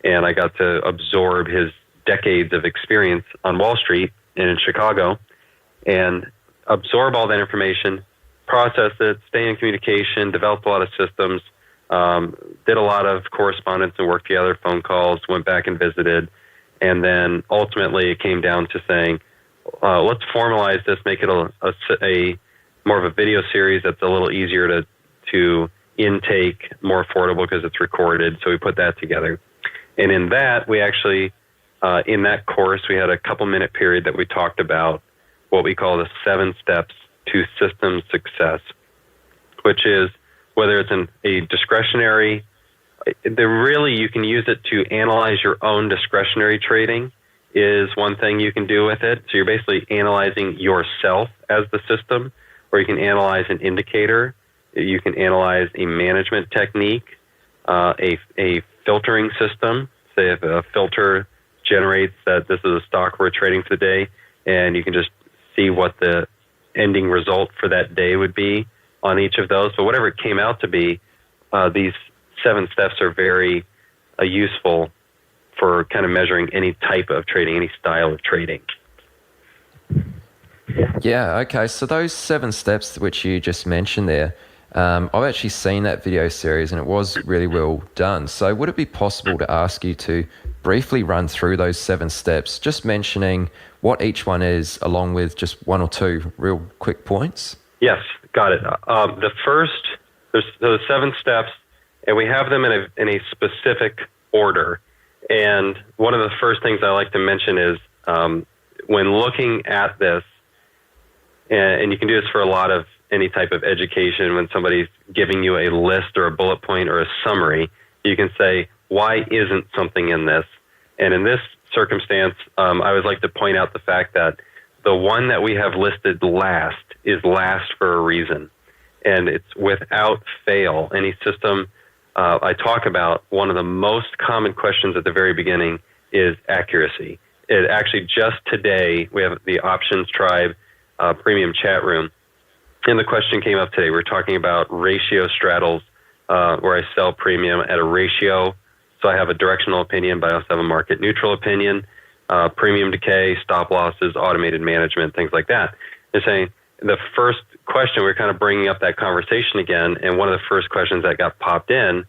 And I got to absorb his decades of experience on Wall Street and in Chicago and absorb all that information, processed it, stayed in communication, developed a lot of systems, did a lot of correspondence and work together, phone calls, went back and visited, and then ultimately it came down to saying, let's formalize this, make it a more of a video series that's a little easier to intake, more affordable because it's recorded. So we put that together. And in that, we actually, in that course, we had a couple-minute period that we talked about what we call the 7 steps to system success, which is whether it's a discretionary, really you can use it to analyze your own discretionary trading is one thing you can do with it. So you're basically analyzing yourself as the system, or you can analyze an indicator. You can analyze a management technique, a filtering system. Say if a filter generates that this is a stock we're trading for the day, and you can just see what the ending result for that day would be on each of those. But whatever it came out to be, these 7 steps are very useful for kind of measuring any type of trading, any style of trading. Yeah, okay. So those 7 steps which you just mentioned there, I've actually seen that video series and it was really well done. So would it be possible to ask you to briefly run through those 7 steps, just mentioning what each one is, along with just 1 or 2 real quick points? Yes, got it. The first, there's those 7 steps, and we have them in a specific order. And one of the first things I like to mention is when looking at this, and you can do this for any type of education, when somebody's giving you a list or a bullet point or a summary, you can say, why isn't something in this? And in this circumstance, I always like to point out the fact that the one that we have listed last is last for a reason. And it's without fail. Any system I talk about, one of the most common questions at the very beginning is accuracy. It actually, just today, we have the Options Tribe premium chat room. And the question came up today. We're talking about ratio straddles, where I sell premium at a ratio. So I have a directional opinion, but I also have a market neutral opinion, premium decay, stop losses, automated management, things like that. They're saying the first question, we're kind of bringing up that conversation again, and one of the first questions that got popped in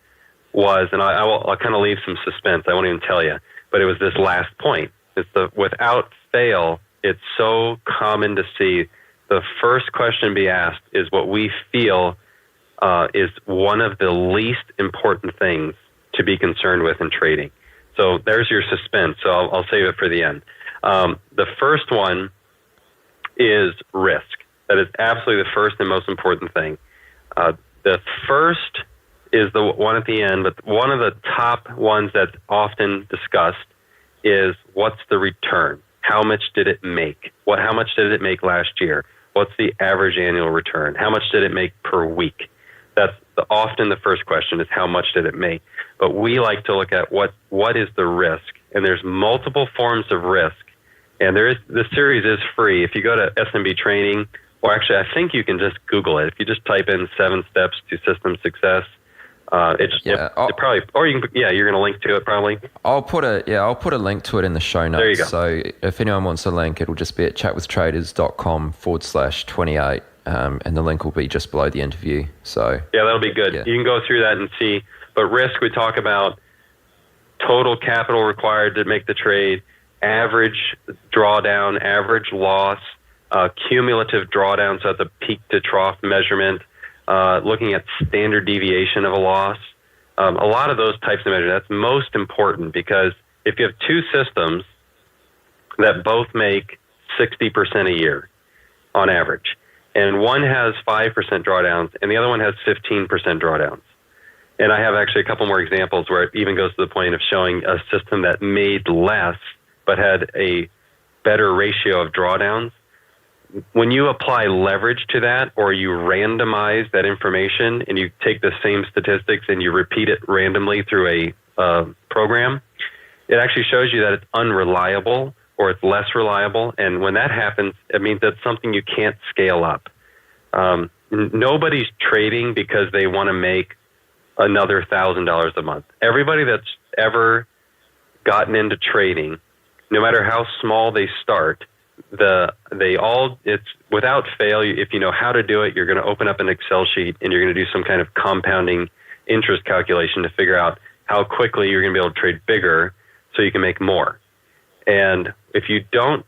was, and I'll kind of leave some suspense, I won't even tell you, but it was this last point. It's the without fail, it's so common to see the first question be asked is what we feel is one of the least important things to be concerned with in trading. So there's your suspense. So I'll save it for the end. The first one is risk. That is absolutely the first and most important thing. The first is the one at the end, but one of the top ones that's often discussed is what's the return? How much did it make? How much did it make last year? What's the average annual return? How much did it make per week? That's often the first question, is how much did it make? But we like to look at what is the risk? And there's multiple forms of risk. And the series is free. If you go to SMB Training, or actually I think you can just Google it. If you just type in 7 steps to system success, it probably, or you can, you're going to link to it probably. I'll put a link to it in the show notes. There you go. So if anyone wants a link, it'll just be at chatwithtraders.com/28. And the link will be just below the interview. So yeah, that'll be good. Yeah. You can go through that and see. But risk, we talk about total capital required to make the trade, average drawdown, average loss, cumulative drawdown, so that's a peak to trough measurement, looking at standard deviation of a loss. A lot of those types of measures, that's most important, because if you have 2 systems that both make 60% a year on average, and one has 5% drawdowns and the other one has 15% drawdowns. And I have actually a couple more examples where it even goes to the point of showing a system that made less but had a better ratio of drawdowns. When you apply leverage to that, or you randomize that information and you take the same statistics and you repeat it randomly through a program, it actually shows you that it's unreliable or it's less reliable. And when that happens, it means that's something you can't scale up. Nobody's trading because they want to make another $1,000 a month. Everybody that's ever gotten into trading, no matter how small they start, it's without fail. If you know how to do it, you're going to open up an Excel sheet and you're going to do some kind of compounding interest calculation to figure out how quickly you're going to be able to trade bigger so you can make more. And if you don't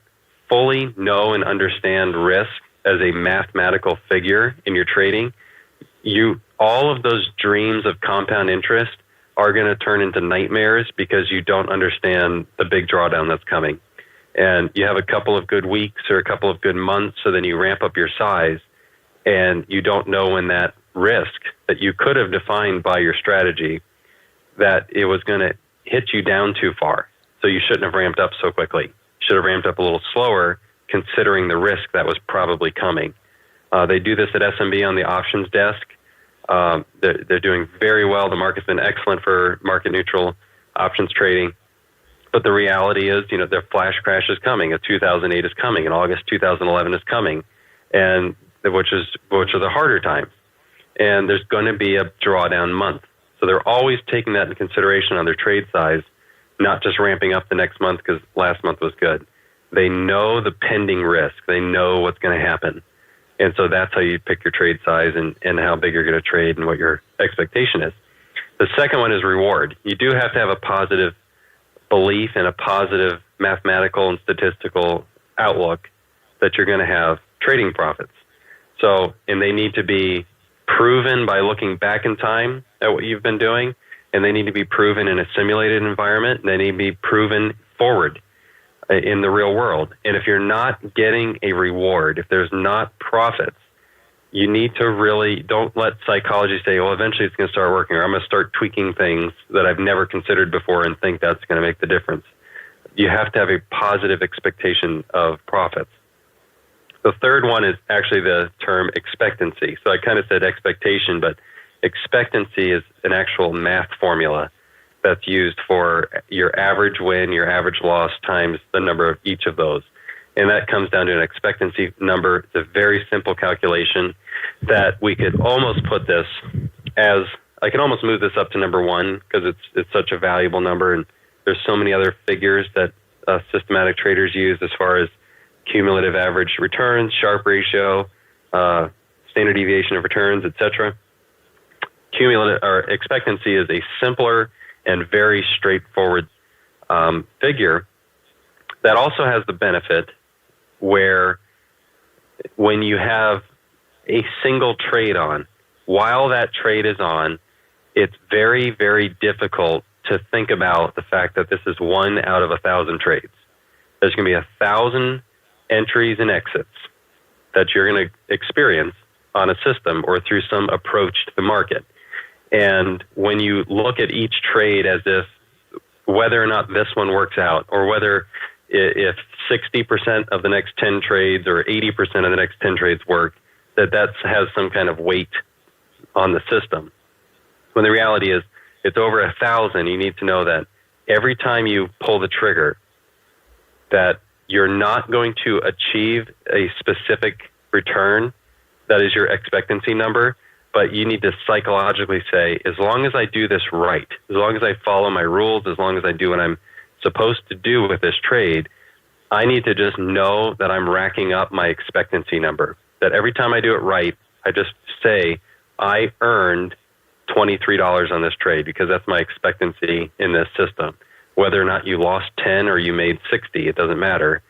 fully know and understand risk as a mathematical figure in your trading, all of those dreams of compound interest are going to turn into nightmares because you don't understand the big drawdown that's coming. And you have a couple of good weeks or a couple of good months, so then you ramp up your size, and you don't know when that risk that you could have defined by your strategy, that it was going to hit you down too far. So you shouldn't have ramped up so quickly. You should have ramped up a little slower, considering the risk that was probably coming. They do this at SMB on the options desk. They're doing very well. The market's been excellent for market neutral options trading. But the reality is, their flash crash is coming. A 2008 is coming, and August 2011 is coming, and which are the harder times. And there's going to be a drawdown month. So they're always taking that into consideration on their trade size, not just ramping up the next month because last month was good. They know the pending risk. They know what's going to happen. And so that's how you pick your trade size and how big you're going to trade and what your expectation is. The second one is reward. You do have to have a positive belief and a positive mathematical and statistical outlook that you're going to have trading profits. So, and they need to be proven by looking back in time at what you've been doing, and they need to be proven in a simulated environment, and they need to be proven forward in the real world. And if you're not getting a reward, if there's not profits, you need to really, don't let psychology say, well, eventually it's going to start working, or I'm going to start tweaking things that I've never considered before and think that's going to make the difference. You have to have a positive expectation of profits. The third one is actually the term expectancy. So I kind of said expectation, but expectancy is an actual math formula that's used for your average win, your average loss times the number of each of those. And that comes down to an expectancy number. It's a very simple calculation that we could almost put this as, I can almost move this up to number one because it's such a valuable number, and there's so many other figures that systematic traders use as far as cumulative average returns, Sharpe ratio, standard deviation of returns, etc. Cumulative or expectancy is a simpler and very straightforward figure that also has the benefit where when you have a single trade on, while that trade is on, it's very, very difficult to think about the fact that this is 1 out of 1,000 trades. There's going to be 1,000 entries and exits that you're going to experience on a system or through some approach to the market. And when you look at each trade as if whether or not this one works out, or whether if 60% of the next 10 trades or 80% of the next 10 trades work, that has some kind of weight on the system. When the reality is it's over 1,000, you need to know that every time you pull the trigger, that you're not going to achieve a specific return that is your expectancy number, but you need to psychologically say, as long as I do this right, as long as I follow my rules, as long as I do what I'm supposed to do with this trade, I need to just know that I'm racking up my expectancy number. That every time I do it right, I just say, I earned $23 on this trade because that's my expectancy in this system. Whether or not you lost 10 or you made 60, it doesn't matter.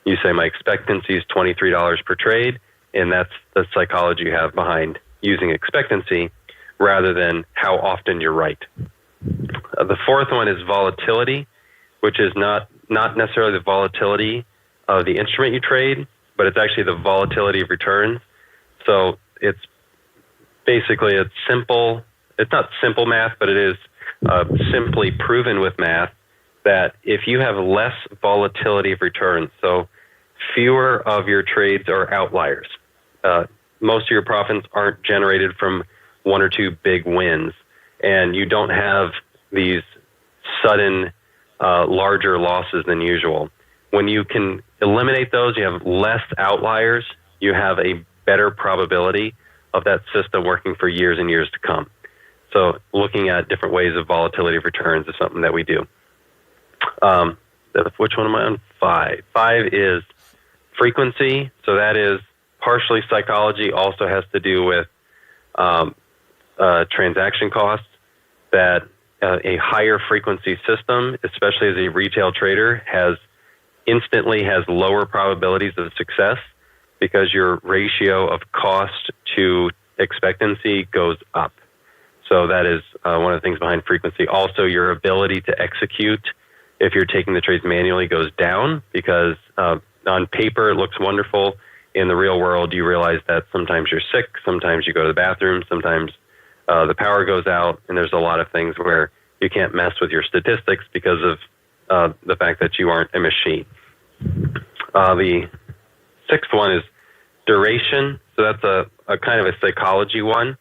You say my expectancy is $23 per trade, and that's the psychology you have behind using expectancy rather than how often you're right. The fourth one is volatility, which is not necessarily the volatility of the instrument you trade, but it's actually the volatility of returns. So it's basically it's not simple math, but it is simply proven with math that if you have less volatility of returns, so fewer of your trades are outliers. Most of your profits aren't generated from 1 or 2 big wins, and you don't have these sudden larger losses than usual. When you can eliminate those, you have less outliers, you have a better probability of that system working for years and years to come. So looking at different ways of volatility of returns is something that we do. Which one am I on? 5. 5 is frequency. So that is partially psychology, also has to do with transaction costs, that a higher frequency system, especially as a retail trader, instantly has lower probabilities of success because your ratio of cost to expectancy goes up. So that is one of the things behind frequency. Also, your ability to execute, if you're taking the trades manually, goes down because on paper it looks wonderful. In the real world, you realize that sometimes you're sick, sometimes you go to the bathroom, sometimes the power goes out, and there's a lot of things where you can't mess with your statistics because of the fact that you aren't a machine. The sixth one is duration. So that's a kind of a psychology one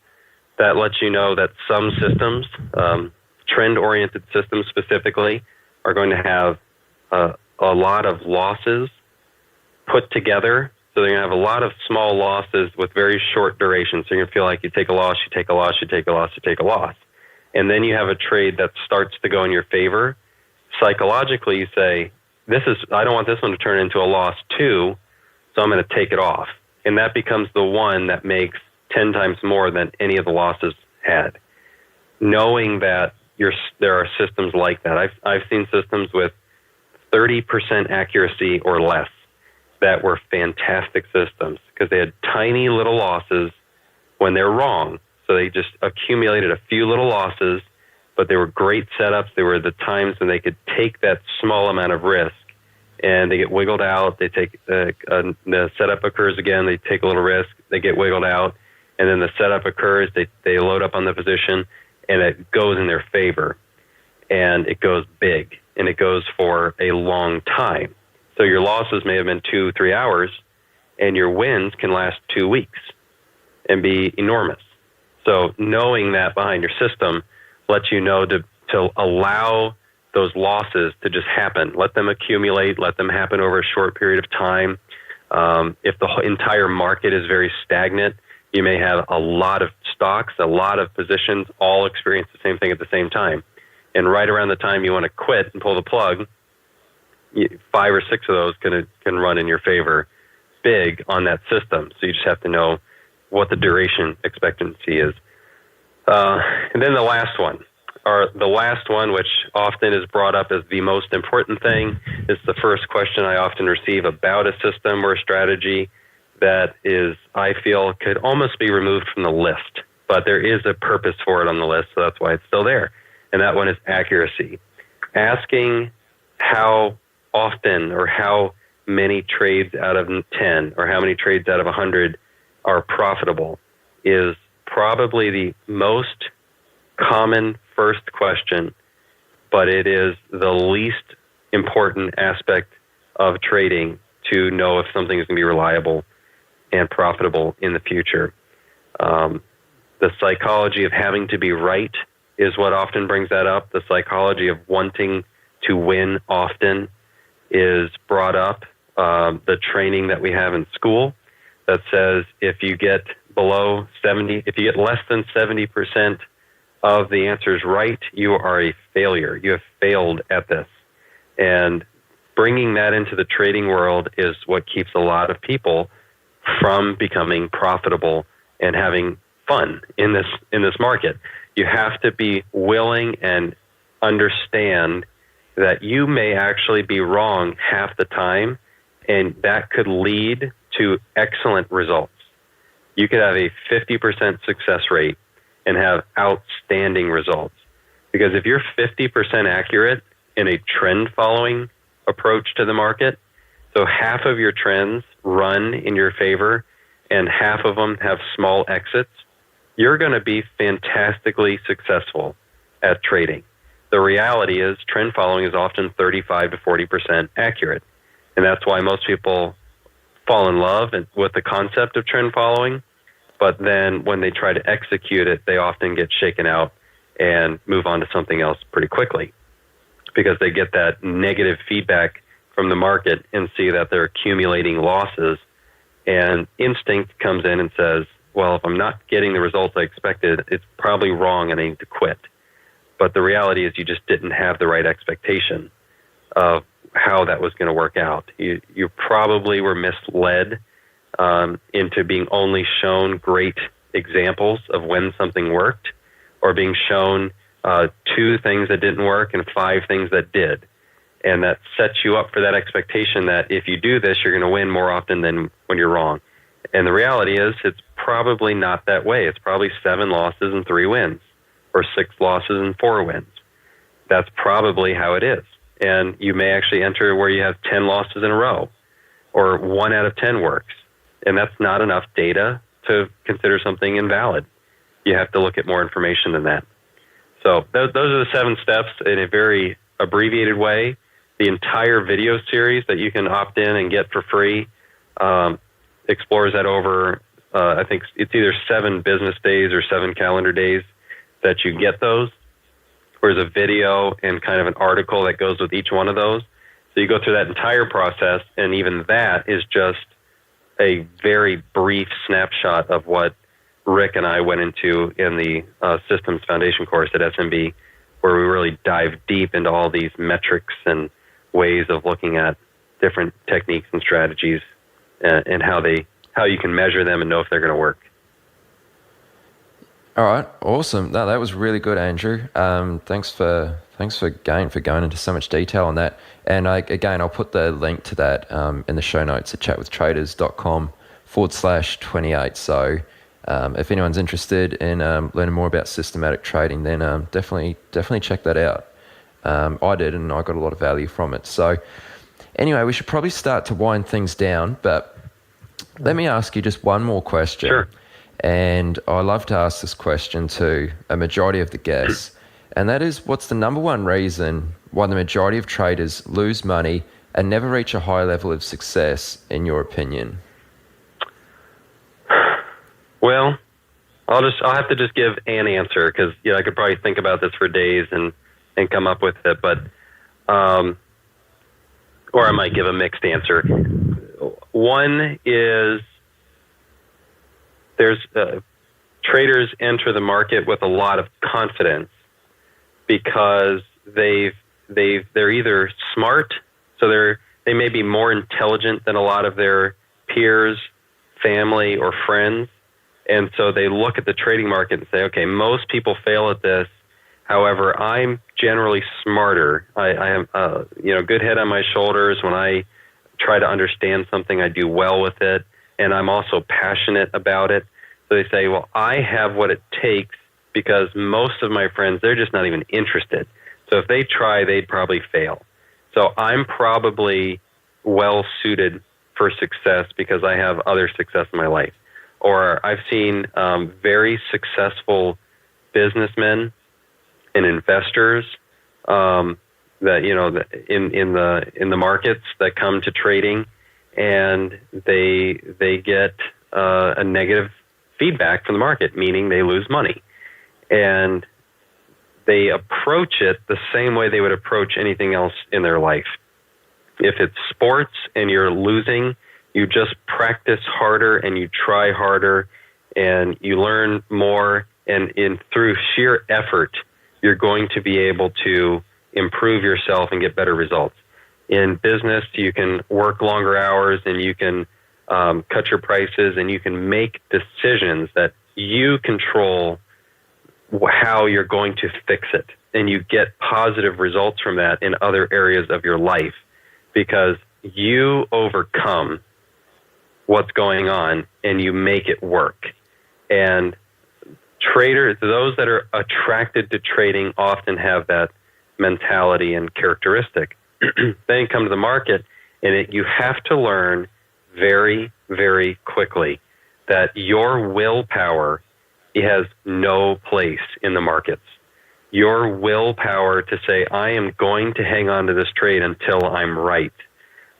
that lets you know that some systems, trend-oriented systems specifically, are going to have a lot of losses put together. So they're going to have a lot of small losses with very short duration. So you're going to feel like you take a loss, you take a loss, you take a loss, you take a loss. And then you have a trade that starts to go in your favor. Psychologically, you say, I don't want this one to turn into a loss too, so I'm going to take it off. And that becomes the one that makes 10 times more than any of the losses had. Knowing that there are systems like that. I've seen systems with 30% accuracy or less that were fantastic systems because they had tiny little losses when they're wrong. So they just accumulated a few little losses, but they were great setups. They were the times when they could take that small amount of risk and they get wiggled out. They take the setup occurs again. They take a little risk. They get wiggled out. And then the setup occurs. They load up on the position and it goes in their favor and it goes big and it goes for a long time. So your losses may have been 2-3 hours and your wins can last 2 weeks and be enormous. So knowing that behind your system lets you know to allow those losses to just happen. Let them accumulate. Let them happen over a short period of time. If the entire market is very stagnant, you may have a lot of stocks, a lot of positions, all experience the same thing at the same time. And right around the time you want to quit and pull the plug, 5 or 6 of those can run in your favor big on that system. So you just have to know what the duration expectancy is. And then the last one, which often is brought up as the most important thing, is the first question I often receive about a system or a strategy that is, I feel, could almost be removed from the list. But there is a purpose for it on the list, so that's why it's still there. And that one is accuracy. Asking how often or how many trades out of 10 or how many trades out of 100 are profitable is probably the most common first question, but it is the least important aspect of trading to know if something is going to be reliable and profitable in the future. The psychology of having to be right is what often brings that up. The psychology of wanting to win often is brought up. The training that we have in school that says if you get if you get less than 70% of the answers right, you are a failure. You have failed at this. And bringing that into the trading world is what keeps a lot of people from becoming profitable and having fun in this market. You have to be willing and understand that you may actually be wrong half the time, and that could lead to excellent results. You could have a 50% success rate and have outstanding results. Because if you're 50% accurate in a trend-following approach to the market, so half of your trends run in your favor and half of them have small exits, you're going to be fantastically successful at trading. The reality is trend following is often 35 to 40% accurate. And that's why most people fall in love with the concept of trend following. But then when they try to execute it, they often get shaken out and move on to something else pretty quickly because they get that negative feedback from the market and see that they're accumulating losses. And instinct comes in and says, well, if I'm not getting the results I expected, it's probably wrong and I need to quit. But the reality is you just didn't have the right expectation of how that was going to work out. You probably were misled into being only shown great examples of when something worked, or being shown 2 things that didn't work and 5 things that did. And that sets you up for that expectation that if you do this, you're going to win more often than when you're wrong. And the reality is, it's probably not that way. It's probably 7 losses and 3 wins, or 6 losses and 4 wins. That's probably how it is. And you may actually enter where you have 10 losses in a row, or 1 out of 10 works. And that's not enough data to consider something invalid. You have to look at more information than that. So those are the 7 steps in a very abbreviated way. The entire video series that you can opt in and get for free explores that over, I think it's either 7 business days or 7 calendar days that you get those. There's a video and kind of an article that goes with each one of those. So you go through that entire process, and even that is just a very brief snapshot of what Rick and I went into in the Systems Foundation course at SMB, where we really dive deep into all these metrics and ways of looking at different techniques and strategies, and how you can measure them and know if they're going to work. All right, awesome. No, that was really good, Andrew. Thanks for going into so much detail on that. And I'll put the link to that in the show notes at chatwithtraders.com/28. So if anyone's interested in learning more about systematic trading, then definitely check that out. I did, and I got a lot of value from it. So anyway, we should probably start to wind things down, but let me ask you just one more question. Sure. And I love to ask this question to a majority of the guests, and that is, what's the number one reason why the majority of traders lose money and never reach a high level of success, in your opinion? Well, I'll have to just give an answer, because I could probably think about this for days and come up with it, but or I might give a mixed answer. One is, there's traders enter the market with a lot of confidence because they're either smart, so they may be more intelligent than a lot of their peers, family, or friends, and so they look at the trading market and say, okay, most people fail at this. However, I'm generally smarter. I have good head on my shoulders. When I try to understand something, I do well with it. And I'm also passionate about it. So they say, well, I have what it takes, because most of my friends, they're just not even interested. So if they try, they'd probably fail. So I'm probably well suited for success because I have other success in my life. Or I've seen very successful businessmen and investors that in the markets that come to trading, and they get a negative feedback from the market, meaning they lose money. And they approach it the same way they would approach anything else in their life. If it's sports and you're losing, you just practice harder and you try harder and you learn more, and through sheer effort, you're going to be able to improve yourself and get better results. In business, you can work longer hours and you can cut your prices, and you can make decisions that you control how you're going to fix it. And you get positive results from that in other areas of your life because you overcome what's going on and you make it work. And traders, those that are attracted to trading, often have that mentality and characteristic. Then you come to the market, and you have to learn very, very quickly that your willpower has no place in the markets. Your willpower to say, I am going to hang on to this trade until I'm right.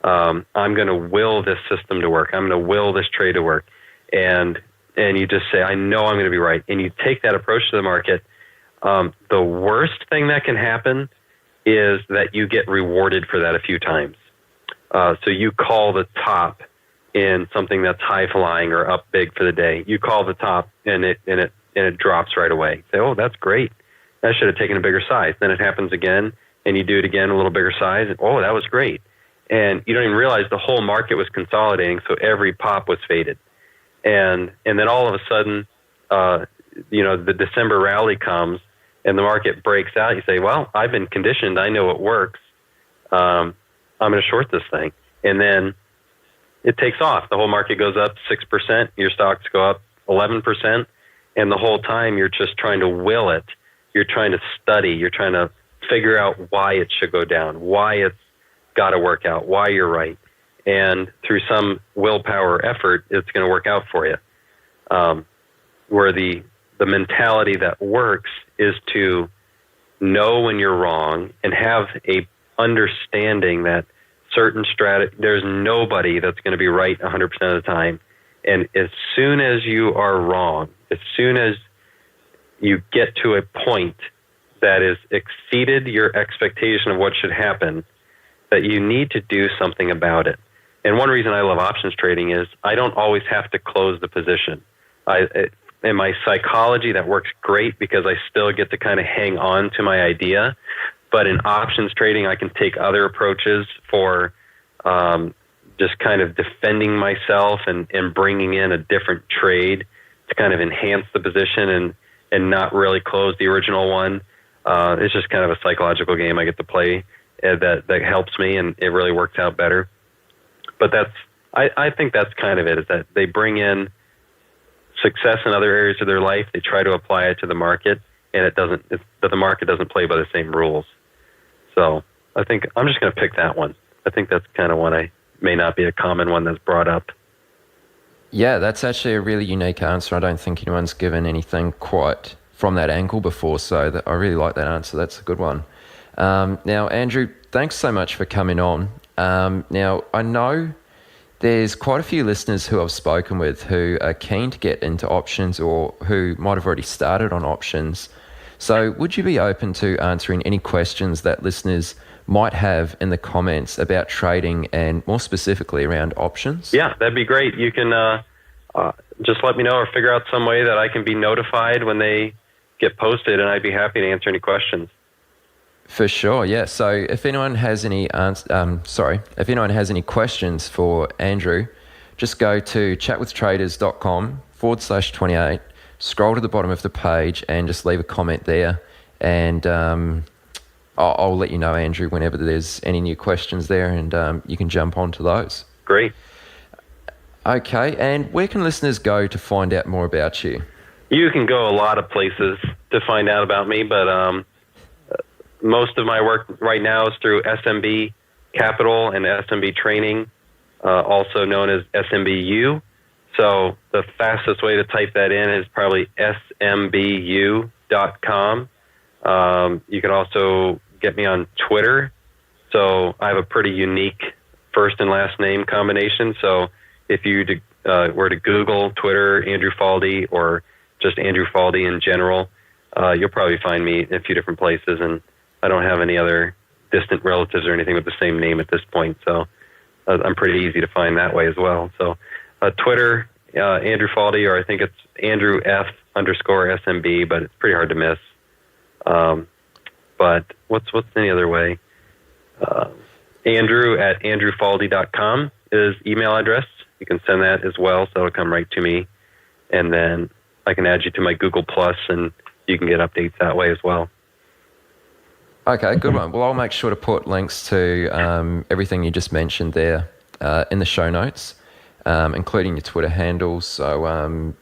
I'm going to will this system to work. I'm going to will this trade to work. And you just say, I know I'm going to be right. And you take that approach to the market. The worst thing that can happen is that you get rewarded for that a few times. So you call the top in something that's high flying or up big for the day. You call the top and it drops right away. Say, oh, that's great. That should have taken a bigger size. Then it happens again. and you do it again, a little bigger size, and oh, that was great. And you don't even realize the whole market was consolidating, so every pop was faded. And then all of a sudden, the December rally comes and the market breaks out. You say, well, I've been conditioned. I know it works. I'm going to short this thing. And then it takes off. The whole market goes up 6%. Your stocks go up 11%. And the whole time you're just trying to will it. You're trying to study. You're trying to figure out why it should go down, why it's got to work out, why you're right. And through some willpower effort, it's going to work out for you. Where the mentality that works is to know when you're wrong and have a understanding that certain there's nobody that's going to be right 100% of the time. And as soon as you are wrong, as soon as you get to a point that is exceeded your expectation of what should happen, that you need to do something about it. And one reason I love options trading is I don't always have to close the position. In my psychology, that works great because I still get to kind of hang on to my idea. But in options trading, I can take other approaches for just kind of defending myself and bringing in a different trade to kind of enhance the position and not really close the original one. It's just kind of a psychological game I get to play that helps me, and it really works out better. But I think that's kind of it, is that they bring in success in other areas of their life. They try to apply it to the market, and the market doesn't play by the same rules. So I think I'm just going to pick that one. I think that's kind of one may not be a common one that's brought up. Yeah, that's actually a really unique answer. I don't think anyone's given anything quite from that angle before, so I really like that answer. That's a good one. Now, Andrew, thanks so much for coming on. Now, I know there's quite a few listeners who I've spoken with who are keen to get into options or who might have already started on options. So would you be open to answering any questions that listeners might have in the comments about trading and more specifically around options? Yeah, that'd be great. You can just let me know or figure out some way that I can be notified when they get posted, and I'd be happy to answer any questions. For sure, yeah. So if anyone has any questions for Andrew, just go to chatwithtraders.com/28, scroll to the bottom of the page and just leave a comment there. And I'll let you know, Andrew, whenever there's any new questions there, and you can jump onto those. Great. Okay, and where can listeners go to find out more about you? You can go a lot of places to find out about me, but most of my work right now is through SMB Capital and SMB Training, also known as SMBU. So the fastest way to type that in is probably smbu.com. You can also get me on Twitter. So I have a pretty unique first and last name combination. So if you were to Google Twitter, Andrew Faldy, or just Andrew Faldy in general, you'll probably find me in a few different places. And I don't have any other distant relatives or anything with the same name at this point. So I'm pretty easy to find that way as well. So Twitter, Andrew Faldy, or I think it's Andrew F_SMB, but it's pretty hard to miss. But what's any other way? Andrew at andrewfaldy.com is email address. You can send that as well, so it'll come right to me. And then I can add you to my Google Plus, and you can get updates that way as well. Okay, good one. Well, I'll make sure to put links to everything you just mentioned there in the show notes, including your Twitter handles. So,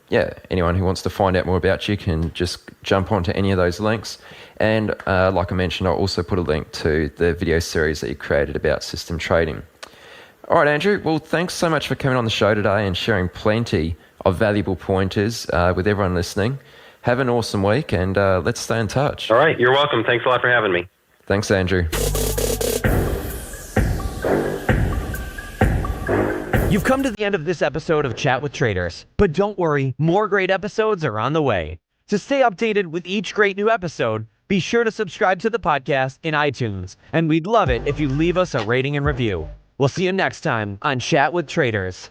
anyone who wants to find out more about you can just jump onto any of those links. And like I mentioned, I'll also put a link to the video series that you created about system trading. All right, Andrew. Well, thanks so much for coming on the show today and sharing plenty of valuable pointers with everyone listening. Have an awesome week, and let's stay in touch. All right, you're welcome. Thanks a lot for having me. Thanks, Andrew. You've come to the end of this episode of Chat with Traders, but don't worry, more great episodes are on the way. To stay updated with each great new episode, be sure to subscribe to the podcast in iTunes, and we'd love it if you leave us a rating and review. We'll see you next time on Chat with Traders.